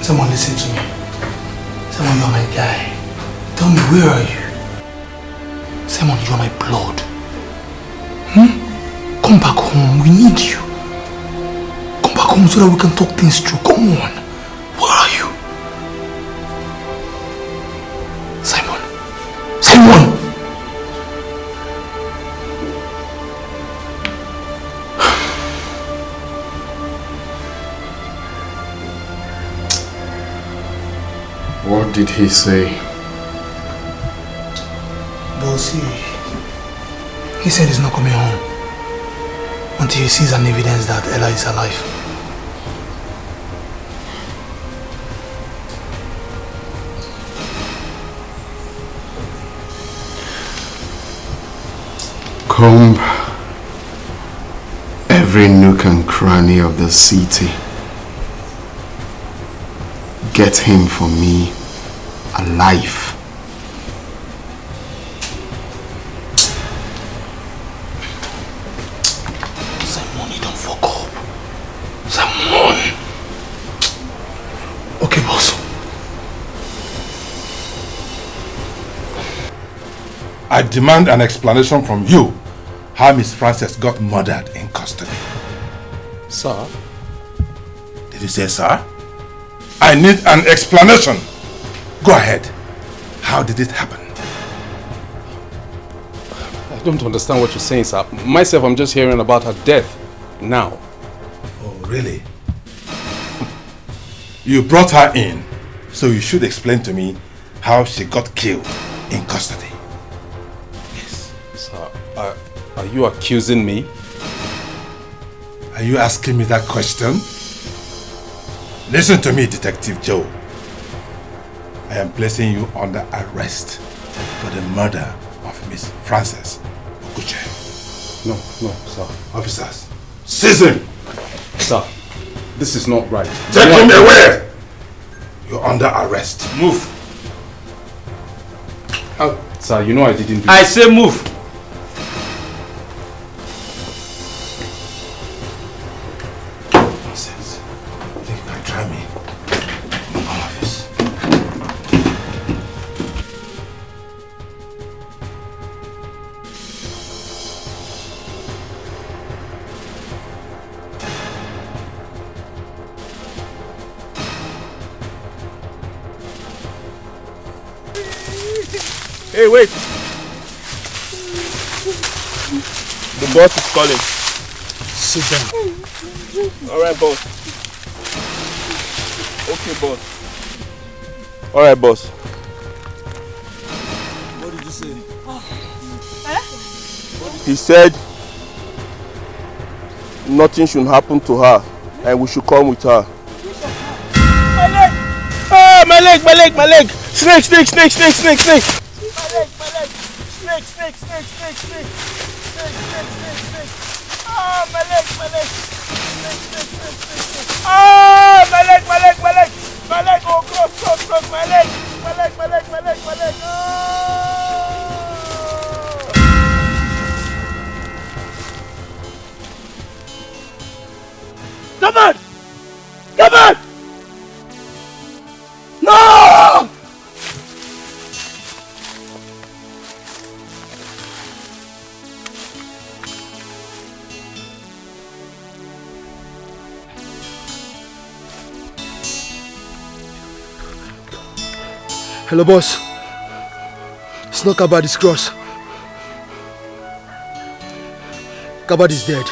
Simon, listen to me. Simon, you're my guy. Tell me, where are you? Simon, you're my blood. Come back home, we need you. Come back home so that we can talk things through. Come on. Where are you? Simon. Simon! What did he say? Bossy, He said he's not coming home until he sees an evidence that Ella is alive. Comb every nook and cranny of the city. Get him for me alive. Simon, you don't fuck up. Simon. Okay, boss. I demand an explanation from you how Miss Frances got murdered in custody. Sir? Did you say sir? I need an explanation. Go ahead. How did it happen? I don't understand what you're saying, sir. Myself, I'm just hearing about her death now. Oh, really? You brought her in, so you should explain to me how she got killed in custody. Sir, are you accusing me? Are you asking me that question? Listen to me, Detective Joe. I am placing you under arrest for the murder of Miss Frances Okuche. No, sir. Officers, seize him! Sir, this is not right. Take him away! You're under arrest. Move. Sir, you know I didn't do I say move. Nonsense. I think you can try me. My office. Hey, wait. The boss is calling. Sit down. Alright, boss. Okay, boss. Alright, boss. What did you say? He said nothing should happen to her and we should come with her. My leg! Ah, my leg! Snake! My leg! Snake! Ah, my leg! Ah, my leg! Oh, cross! My leg! Come on! No! Hello, boss. It's not Kabad, it's Cross. Kabad is dead.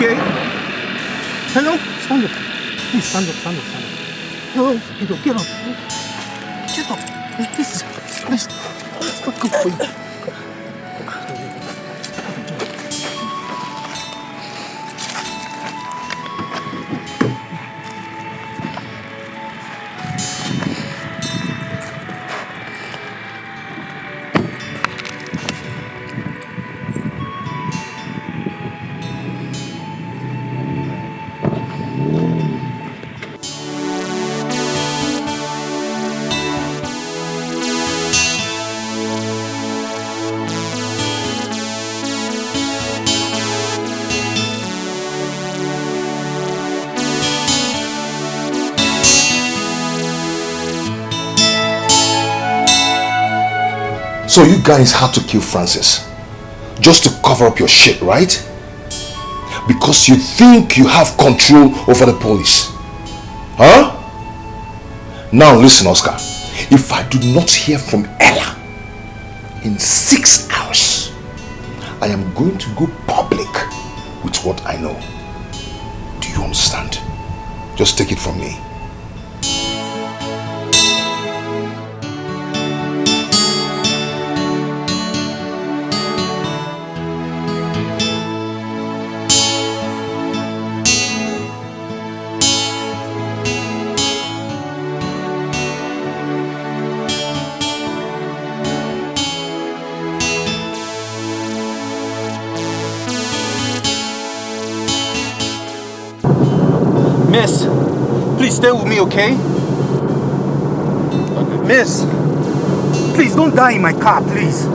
okay? Hello? Stand up. Please stand up, stand up, stand up. Hello? Get up, get up. Get up. This is not good for you. So you guys had to kill Francis just to cover up your shit, right? Because you think you have control over the police. Huh? Now listen, Oscar. If I do not hear from Ella in 6 hours, I am going to go public with what I know. Do you understand? Just take it from me. Miss, please stay with me, okay? Miss, please don't die in my car, please.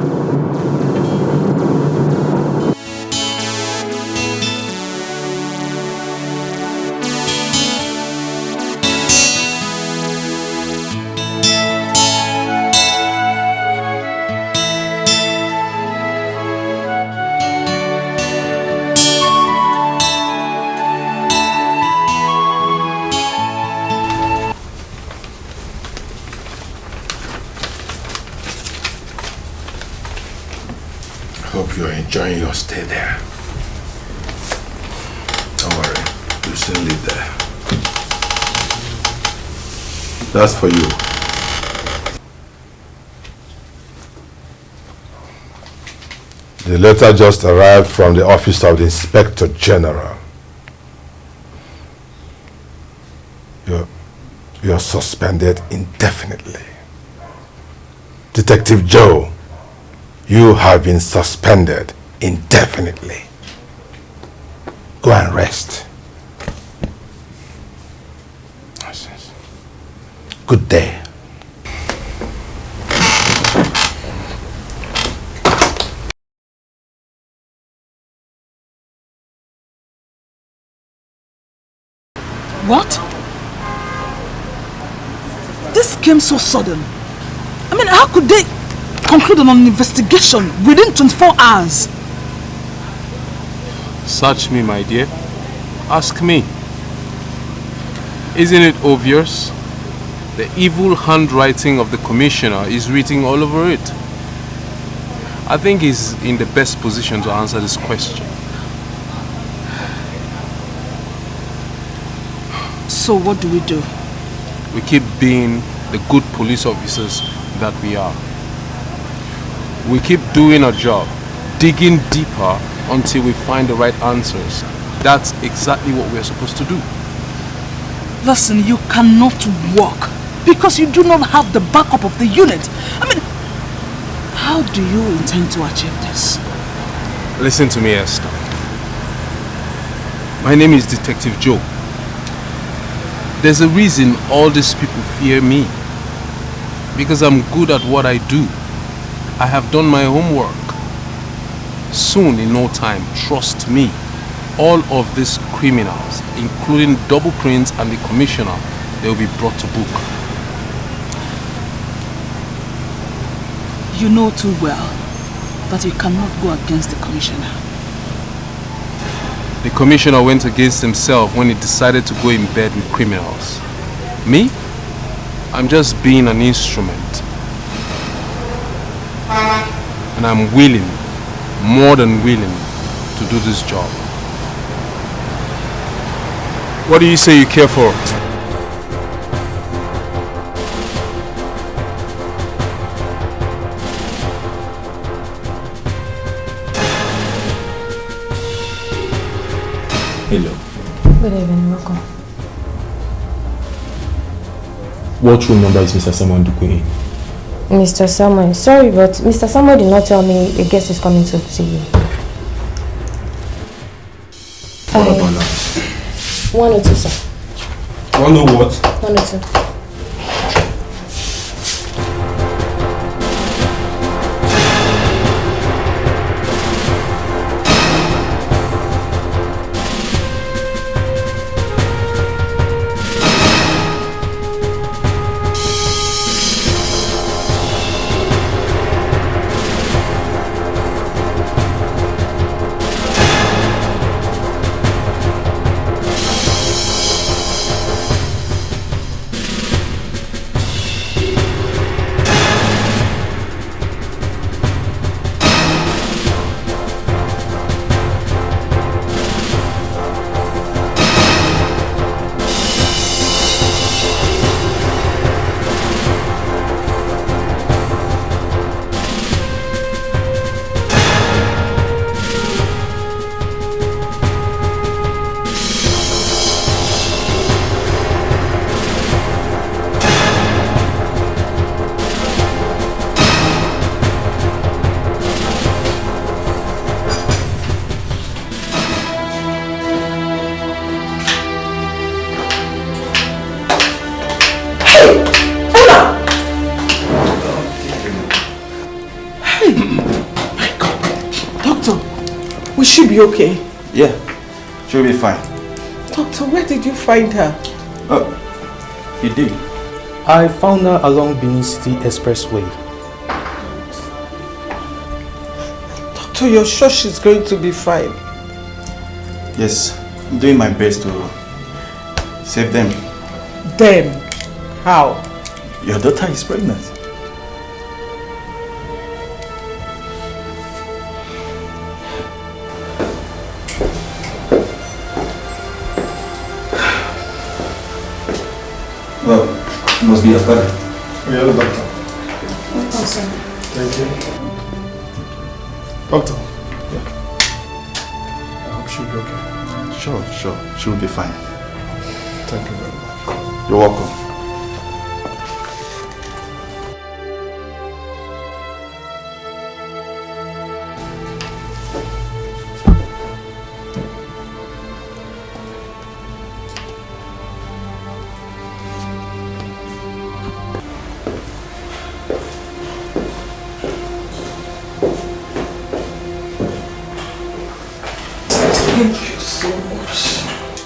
Hope you're enjoying your stay there. Don't worry, you'll soon leave there. That's for you. The letter just arrived from the office of the Inspector General. You're suspended indefinitely. Detective Joe, you have been suspended indefinitely. Go and rest. Good day. What? This came so sudden. I mean, how could they conclude on an investigation within 24 hours? Search me, my dear. Ask me. Isn't it obvious? The evil handwriting of the commissioner is written all over it. I think he's in the best position to answer this question. So what do we do? We keep being the good police officers that we are. We keep doing our job, digging deeper until we find the right answers. That's exactly what we're supposed to do. Listen, you cannot walk because you do not have the backup of the unit. I mean, how do you intend to achieve this? Listen to me, Esther. My name is Detective Joe. There's a reason all these people fear me. Because I'm good at what I do. I have done my homework. Soon, in no time, trust me, all of these criminals, including Double Prince and the Commissioner, they will be brought to book. You know too well that you cannot go against the Commissioner. The Commissioner went against himself when he decided to go in bed with criminals. Me? I'm just being an instrument. And I'm willing, more than willing, to do this job. What do you say you care for? Hello. Good evening, welcome. What room number is Mr. Samuel Duque in? Mr. Samuel, sorry, but Mr. Samuel did not tell me a guest is coming to see you. What about that? 102, sir. 102 what? 102. Will she be okay? Yeah, she'll be fine. Doctor, where did you find her? You did? I found her along Benin City Expressway. Doctor, you're sure she's going to be fine? Yes, I'm doing my best to save them. Them? How? Your daughter is pregnant. Well, it must be your father. Yeah, the doctor. Welcome, sir. Thank you. Doctor. Yeah. I hope she'll be okay. Sure. She'll be fine. Thank you very much. You're welcome. Thank you so much.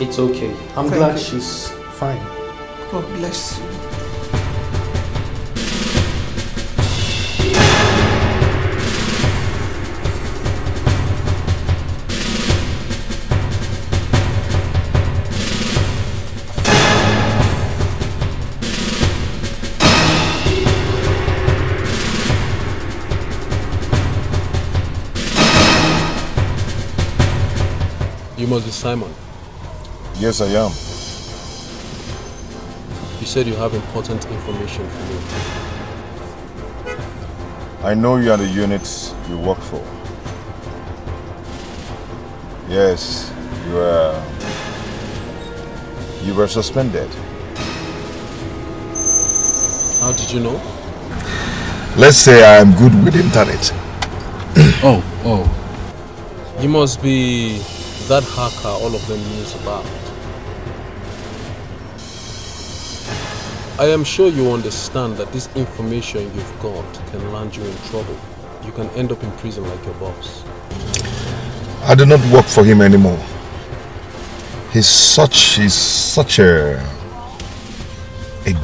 It's okay. I'm Thank glad you. she's fine. God bless you. You must be Simon. Yes, I am. You said you have important information for me. I know you are the unit you work for. Yes, you were suspended. How did you know? Let's say I am good with internet. Oh. You must be that hacker all of them news about. I am sure you understand that this information you've got can land you in trouble. You can end up in prison like your boss. I do not work for him anymore. He's such a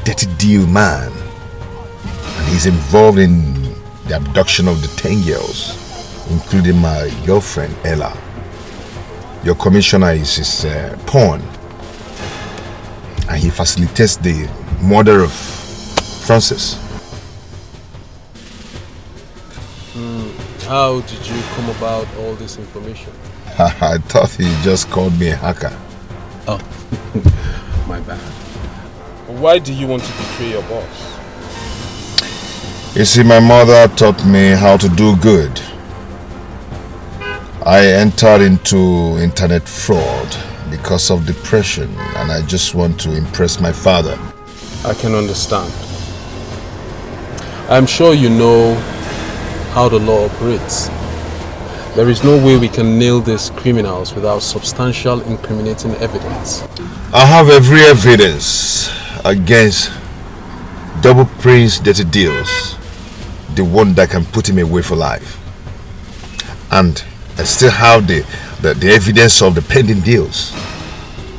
dirty deal man. And he's involved in the abduction of the 10 girls, including my girlfriend, Ella. Your commissioner is his pawn. And he facilitates the murder of Francis. How did you come about all this information? I thought he just called me a hacker. Oh, my bad. Why do you want to betray your boss? You see, my mother taught me how to do good. I entered into internet fraud because of depression, and I just want to impress my father. I can understand. I'm sure you know how the law operates. There is no way we can nail these criminals without substantial incriminating evidence. I have every evidence against Double Prince Dirty Deals, the one that can put him away for life. And I still have the evidence of the pending deals.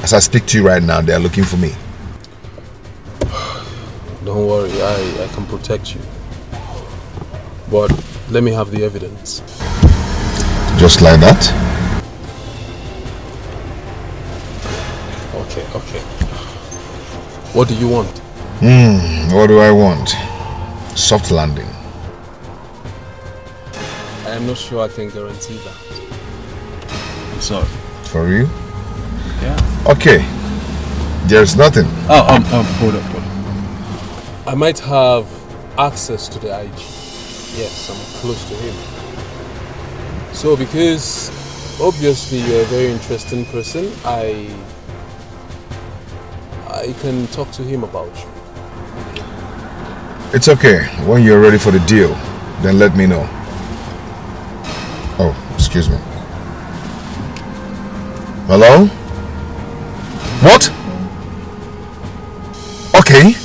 As I speak to you right now, they are looking for me. Don't worry, I can protect you. But let me have the evidence. Just like that? Okay. What do you want? What do I want? Soft landing. I am not sure I can guarantee that. I'm sorry. For you? Yeah. Okay. There's nothing. Hold up. I might have access to the IG. Yes, I'm close to him. So because obviously you're a very interesting person, I can talk to him about you. It's okay. When you're ready for the deal, then let me know. Oh, excuse me. Hello? What? Okay.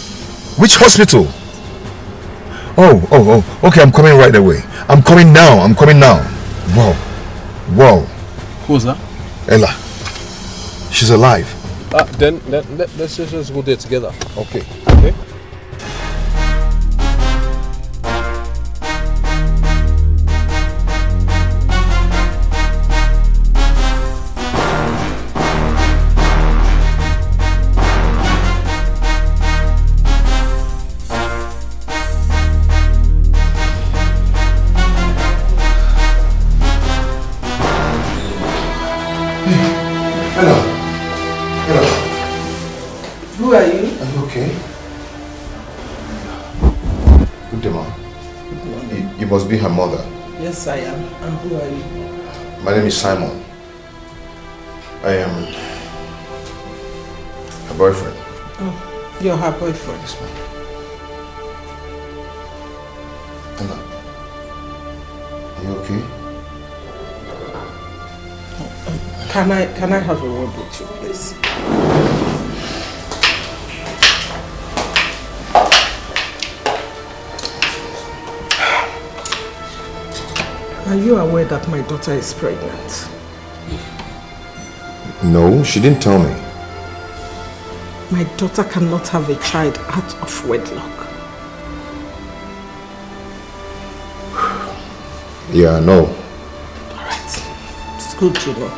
Which hospital? Oh, okay, I'm coming right away. I'm coming now. Whoa. Who's that? Ella. She's alive. Then let's just go there together. Okay. Who are you? Are you okay? Good day, Mom. You must be her mother. Yes, I am. And who are you? My name is Simon. I am her boyfriend. Oh, you're her boyfriend. Yes, ma'am. Ella, are you okay? Can I have a word with you, please? Are you aware that my daughter is pregnant? No, she didn't tell me. My daughter cannot have a child out of wedlock. Yeah, I know. Alright. It's good to know.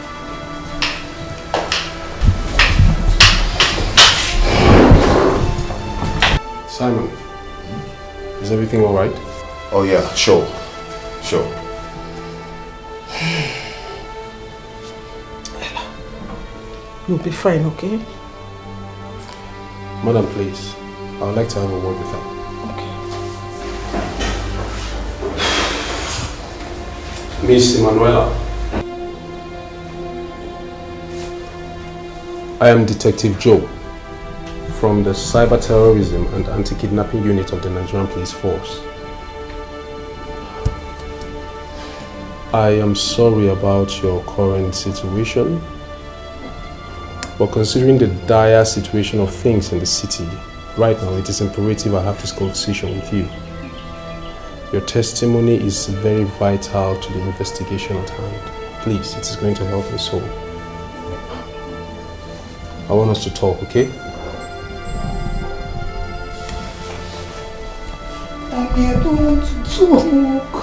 Simon, is everything alright? Oh yeah, sure. You'll be fine, okay? Madam, please. I would like to have a word with her. Okay. Miss Emanuela. I am Detective Joe from the Cyber Terrorism and Anti-Kidnapping Unit of the Nigerian Police Force. I am sorry about your current situation, but considering the dire situation of things in the city, right now it is imperative I have this conversation with you. Your testimony is very vital to the investigation at hand. Please, it is going to help me so. I want us to talk, okay? Mommy, I don't want to talk.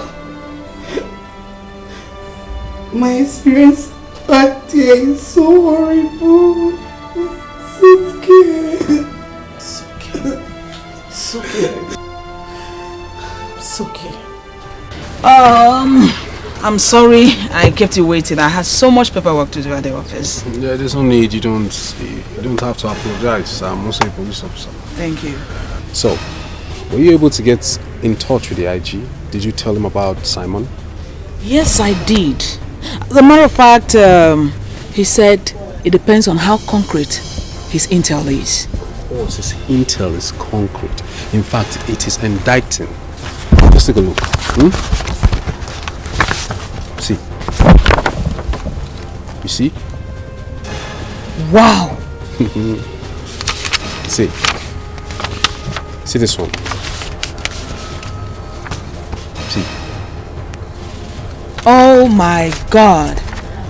My experience back there is so horrible. So scared. It's okay. It's okay. I'm sorry I kept you waiting. I had so much paperwork to do at the office. Yeah, there's no need. You don't have to apologize. I'm also a police officer. Thank you. So, were you able to get in touch with the IG? Did you tell him about Simon? Yes, I did. As a matter of fact, he said it depends on how concrete his intel is. Of course, his intel is concrete. In fact, it is indicting. Just take a look. See. You see? Wow! See. See this one. See. Oh my God!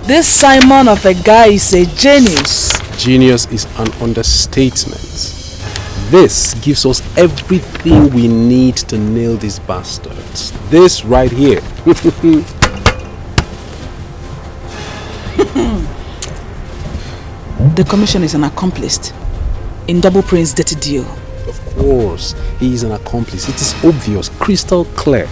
This Simon of a guy is a genius. Genius is an understatement. This gives us everything we need to nail these bastards. This right here. The commission is an accomplice in Double Prince's dirty deal. Of course, he is an accomplice. It is obvious, crystal clear.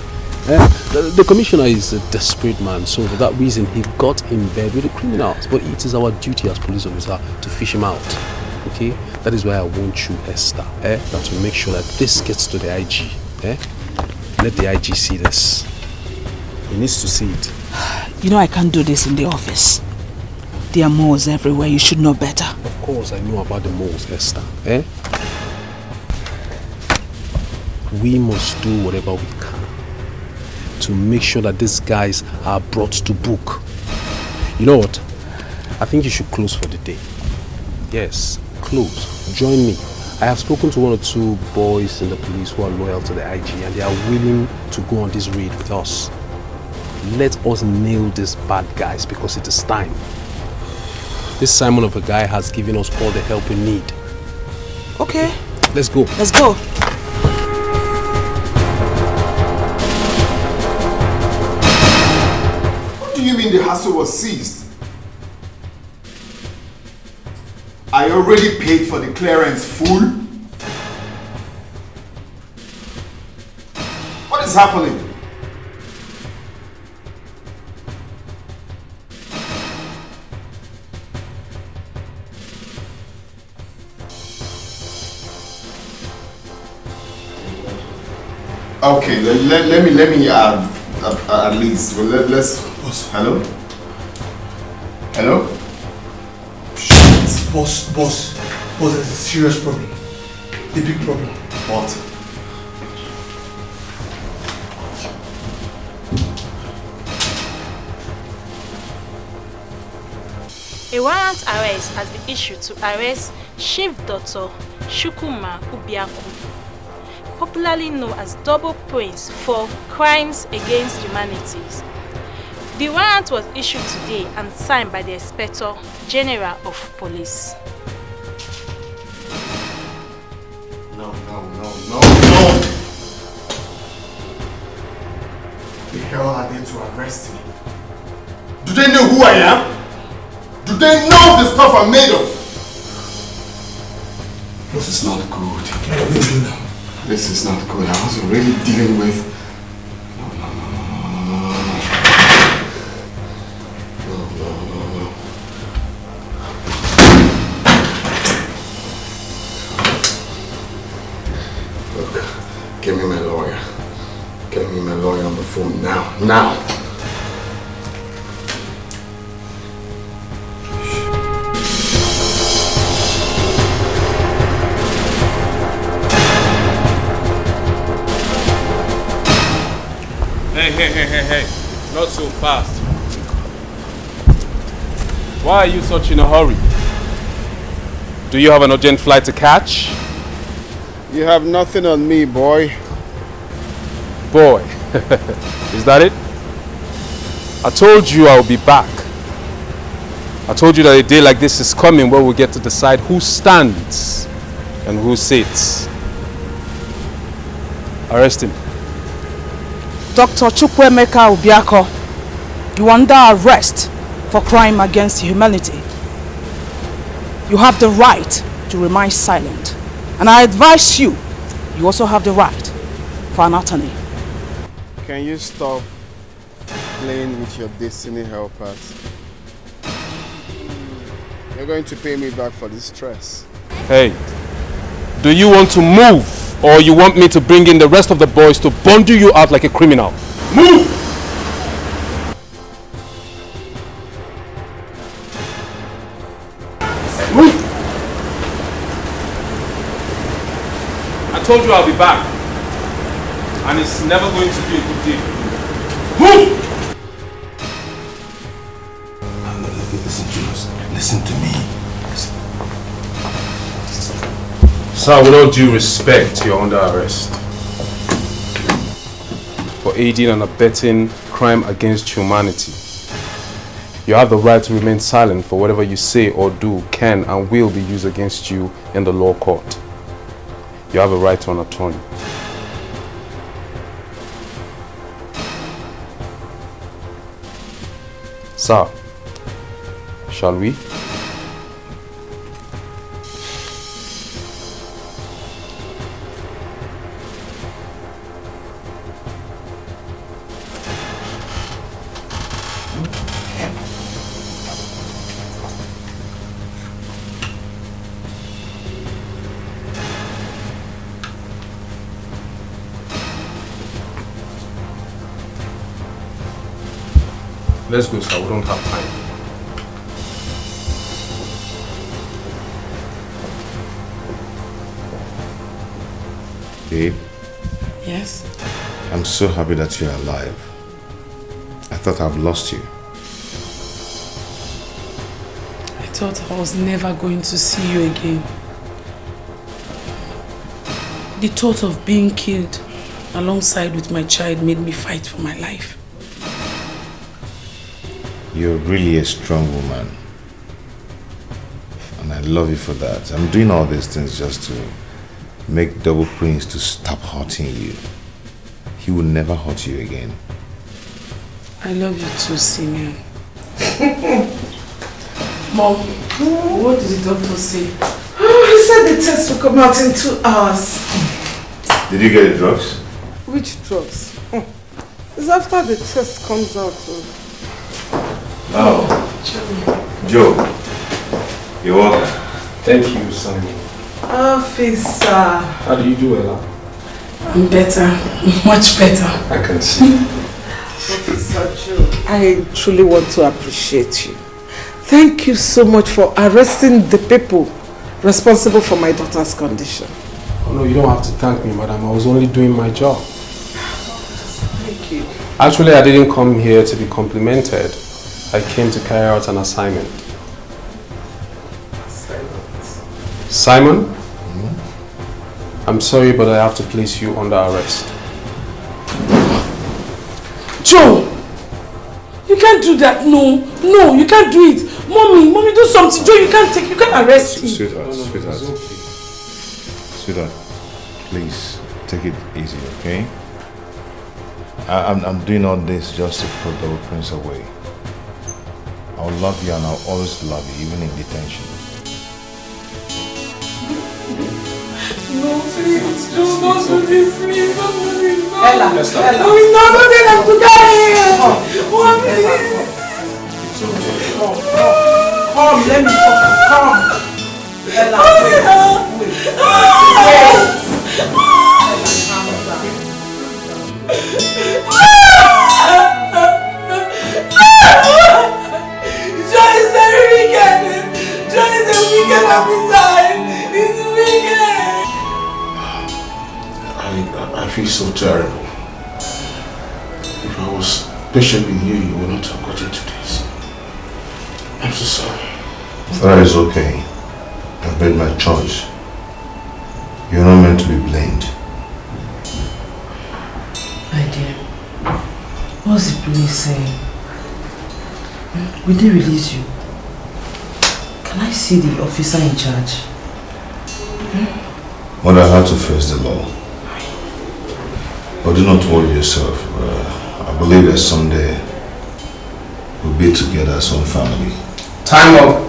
The commissioner is a desperate man, so for that reason he got in bed with the criminals. But it is our duty as police officer to fish him out. Okay? That is why I want you, Esther, that to make sure that this gets to the IG. Let the IG see this. He needs to see it. You know I can't do this in the office. There are moles everywhere. You should know better. Of course I know about the moles, Esther. We must do whatever we can to make sure that these guys are brought to book. You know what? I think you should close for the day. Yes, close. Join me. I have spoken to one or two boys in the police who are loyal to the IG and they are willing to go on this raid with us. Let us nail these bad guys because it is time. This Simon of a guy has given us all the help we need. Okay. Let's go. Let's go. What do you mean the hassle was seized? I already paid for the clearance full. What is happening? Okay, let me at least. Well, let's. Hello. Hello. Boss, there's a serious problem. A big problem. What? A warrant arrest has been issued to arrest Chief Dr. Shukuma Ubiaku, popularly known as Double Prince, for crimes against humanities. The warrant was issued today and signed by the Inspector General of Police. No. The hell are they to arrest me? Do they know who I am? Do they know the stuff I'm made of? This is not good. This is not good. I was already dealing with... No. Look, give me my lawyer. Get me my lawyer on the phone now. Hey, not so fast. Why are you such in a hurry? Do you have an urgent flight to catch? You have nothing on me, boy. Boy, is that it? I told you I will be back. I told you that a day like this is coming where we'll get to decide who stands and who sits. Arrest him. Dr. Chukwuemeka Ubiako, you are under arrest for crime against humanity. You have the right to remain silent. And I advise you also have the right for an attorney. Can you stop playing with your destiny helpers. You're going to pay me back for this stress. Hey, do you want to move or you want me to bring in the rest of the boys to bundle you out like a criminal? Move! Move! I told you I'll be back. And it's never going to be a good deal. Move! Listen, Julius. Listen to me. Sir, with all due respect, you're under arrest for aiding and abetting crime against humanity. You have the right to remain silent, for whatever you say or do can and will be used against you in the law court. You have a right to an attorney. Sir, shall we? Let's go, sir. We don't have time. Babe, Yes? I'm so happy that you're alive. I thought I've lost you. I thought I was never going to see you again. The thought of being killed alongside with my child made me fight for my life. You're really a strong woman. And I love you for that. I'm doing all these things just to make Double Prince to stop hurting you. He will never hurt you again. I love you too, Simeon. Mom, what did the doctor say? He said the test will come out in 2 hours. Did you get the drugs? Which drugs? It's after the test comes out. Oh, Joe, you're welcome. Thank you, Simon. Officer. How do you do, Ella? I'm better, much better. I can see. Officer Joe, I truly want to appreciate you. Thank you so much for arresting the people responsible for my daughter's condition. Oh no, you don't have to thank me, madam. I was only doing my job. Thank you. Actually, I didn't come here to be complimented. I came to carry out an assignment. Simon? I'm sorry, but I have to place you under arrest. Joe! You can't do that. No, you can't do it. Mommy, do something. Joe, you can't arrest him. Sweetheart, please take it easy, okay? I'm doing all this just to put Double Prince away. I'll love you and I'll always love you, even in detention. No, please, Joe, don't do this, please, don't do this, no. Ella. No, don't let them to die. Come, let me talk. Come. Ella, wait. Joe is very wicked. Joe is a wicked officer. He's wicked. I feel so terrible. If I was patient with you, you would not have gotten to this. I'm so sorry. That is okay. I've made my choice. You're not meant to be blamed. My dear, what's the police saying? Will they release you? Can I see the officer in charge? Well, I had to face the law. But do not worry yourself. I believe that someday we'll be together as one family. Time up.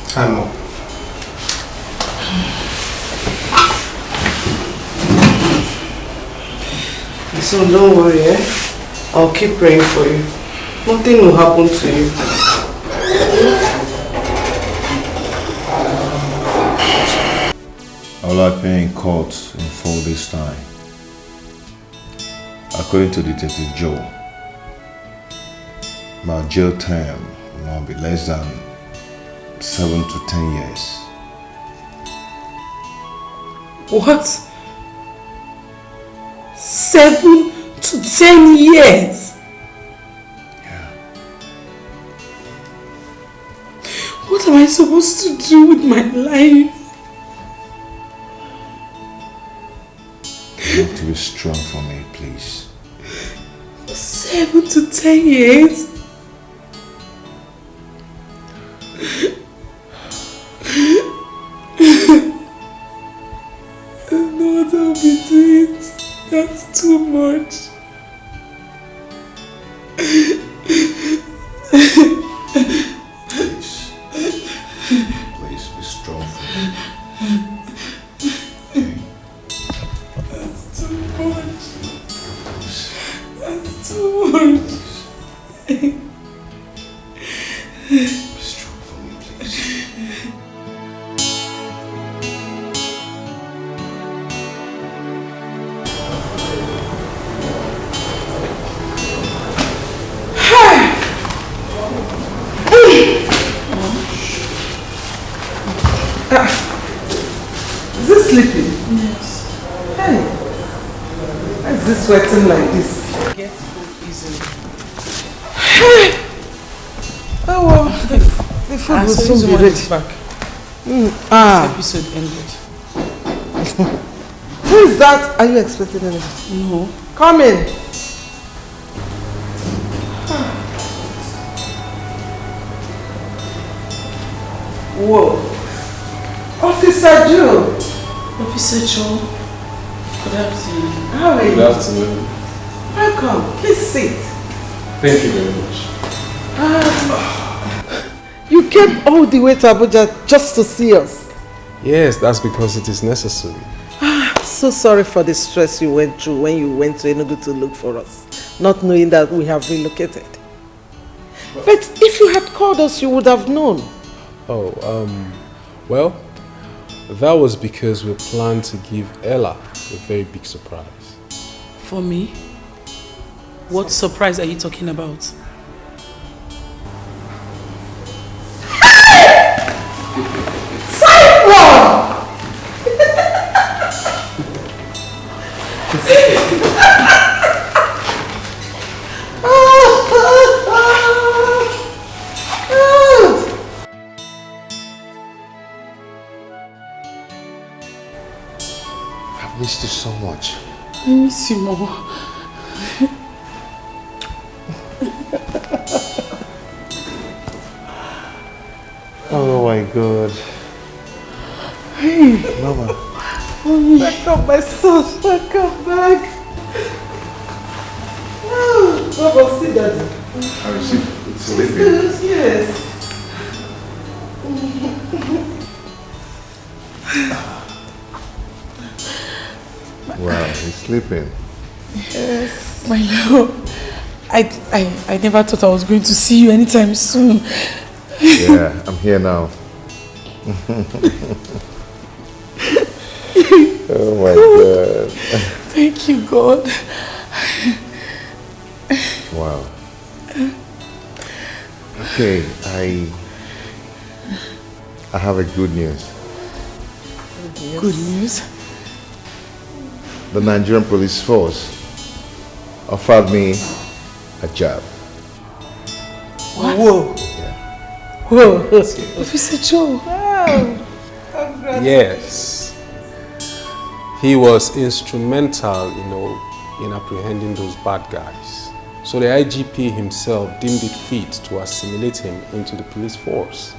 Time up. So don't worry, eh? I'll keep praying for you. Nothing will happen to you. I will appear in court in 4 days' time. According to Detective Joe, my jail term will now be less than 7 to 10 years. What? 7 to 10 years? Yeah. What am I supposed to do with my life? You have to be strong for me, please. 7 to 10 years? I don't know what I'll be doing. That's too much. Please be strong for me. That's too much. That's too much. Be strong for me, please. Is this sleeping? Yes. Hey, why is this sweating like this? Get home easily. Oh well, the food will soon be ready. Back. This Episode ended. Who is that? Are you expecting anything? No. Come in. Whoa. Officer Joe. Officer Joe. Good afternoon. How are you? Good afternoon. Welcome. Please sit. Thank you very much. You came all the way to Abuja just to see us. Yes, that's because it is necessary. So sorry for the stress you went through when you went to Enugu to look for us, not knowing that we have relocated. But if you had called us, you would have known. Well, that was because we planned to give Ella a very big surprise. For me? What surprise are you talking about? Simon! I've missed you so much. I miss you more. Oh my God. Hey, Mama. Mommy. Welcome, my son. Welcome back. Baba, see Daddy. How is she? It's good, yes. Wow, he's sleeping. Yes. My love, I never thought I was going to see you anytime soon. Yeah, I'm here now. Oh my God. Thank you, God. Wow. Okay, I have a good news. Good news? The Nigerian police force offered me a job. What? Whoa. Whoa. Officer Joe. Wow. Congrats. Yes. He was instrumental, in apprehending those bad guys. So the IGP himself deemed it fit to assimilate him into the police force.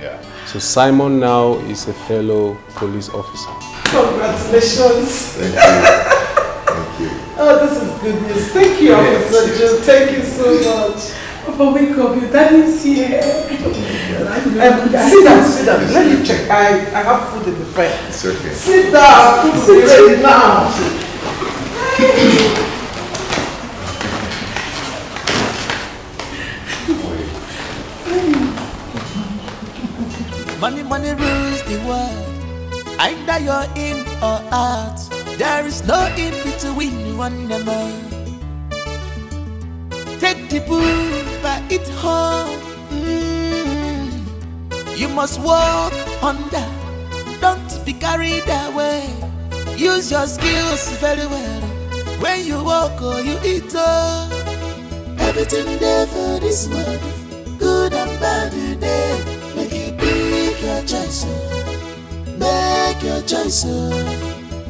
Yeah. So Simon now is a fellow police officer. Congratulations. Thank you. Thank you. Oh, this is good news. Thank you, Officer Joe. Thank you so much. Papa, wake up. Your daddy's here. Sit down. Let me check. I have food in the fridge. It's okay. Sit down. Food is ready now. money rules the world. Either you're in or out. There is no in between one number. Take the bull by its horn. You must walk under. Don't be carried away. Use your skills very well. When you walk or you eat everything there for this world, good and bad today. Make it pick your choice. Make your choice.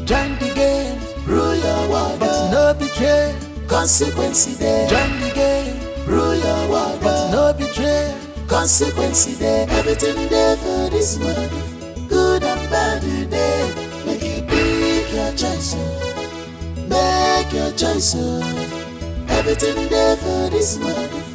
Join the game, rule your world, but no betray. Consequence there. Join the game, rule your world, but no betray. Consequence there. Everything there for this world, good and bad today. Make it pick your choice. Make your choice. Everything there for this world.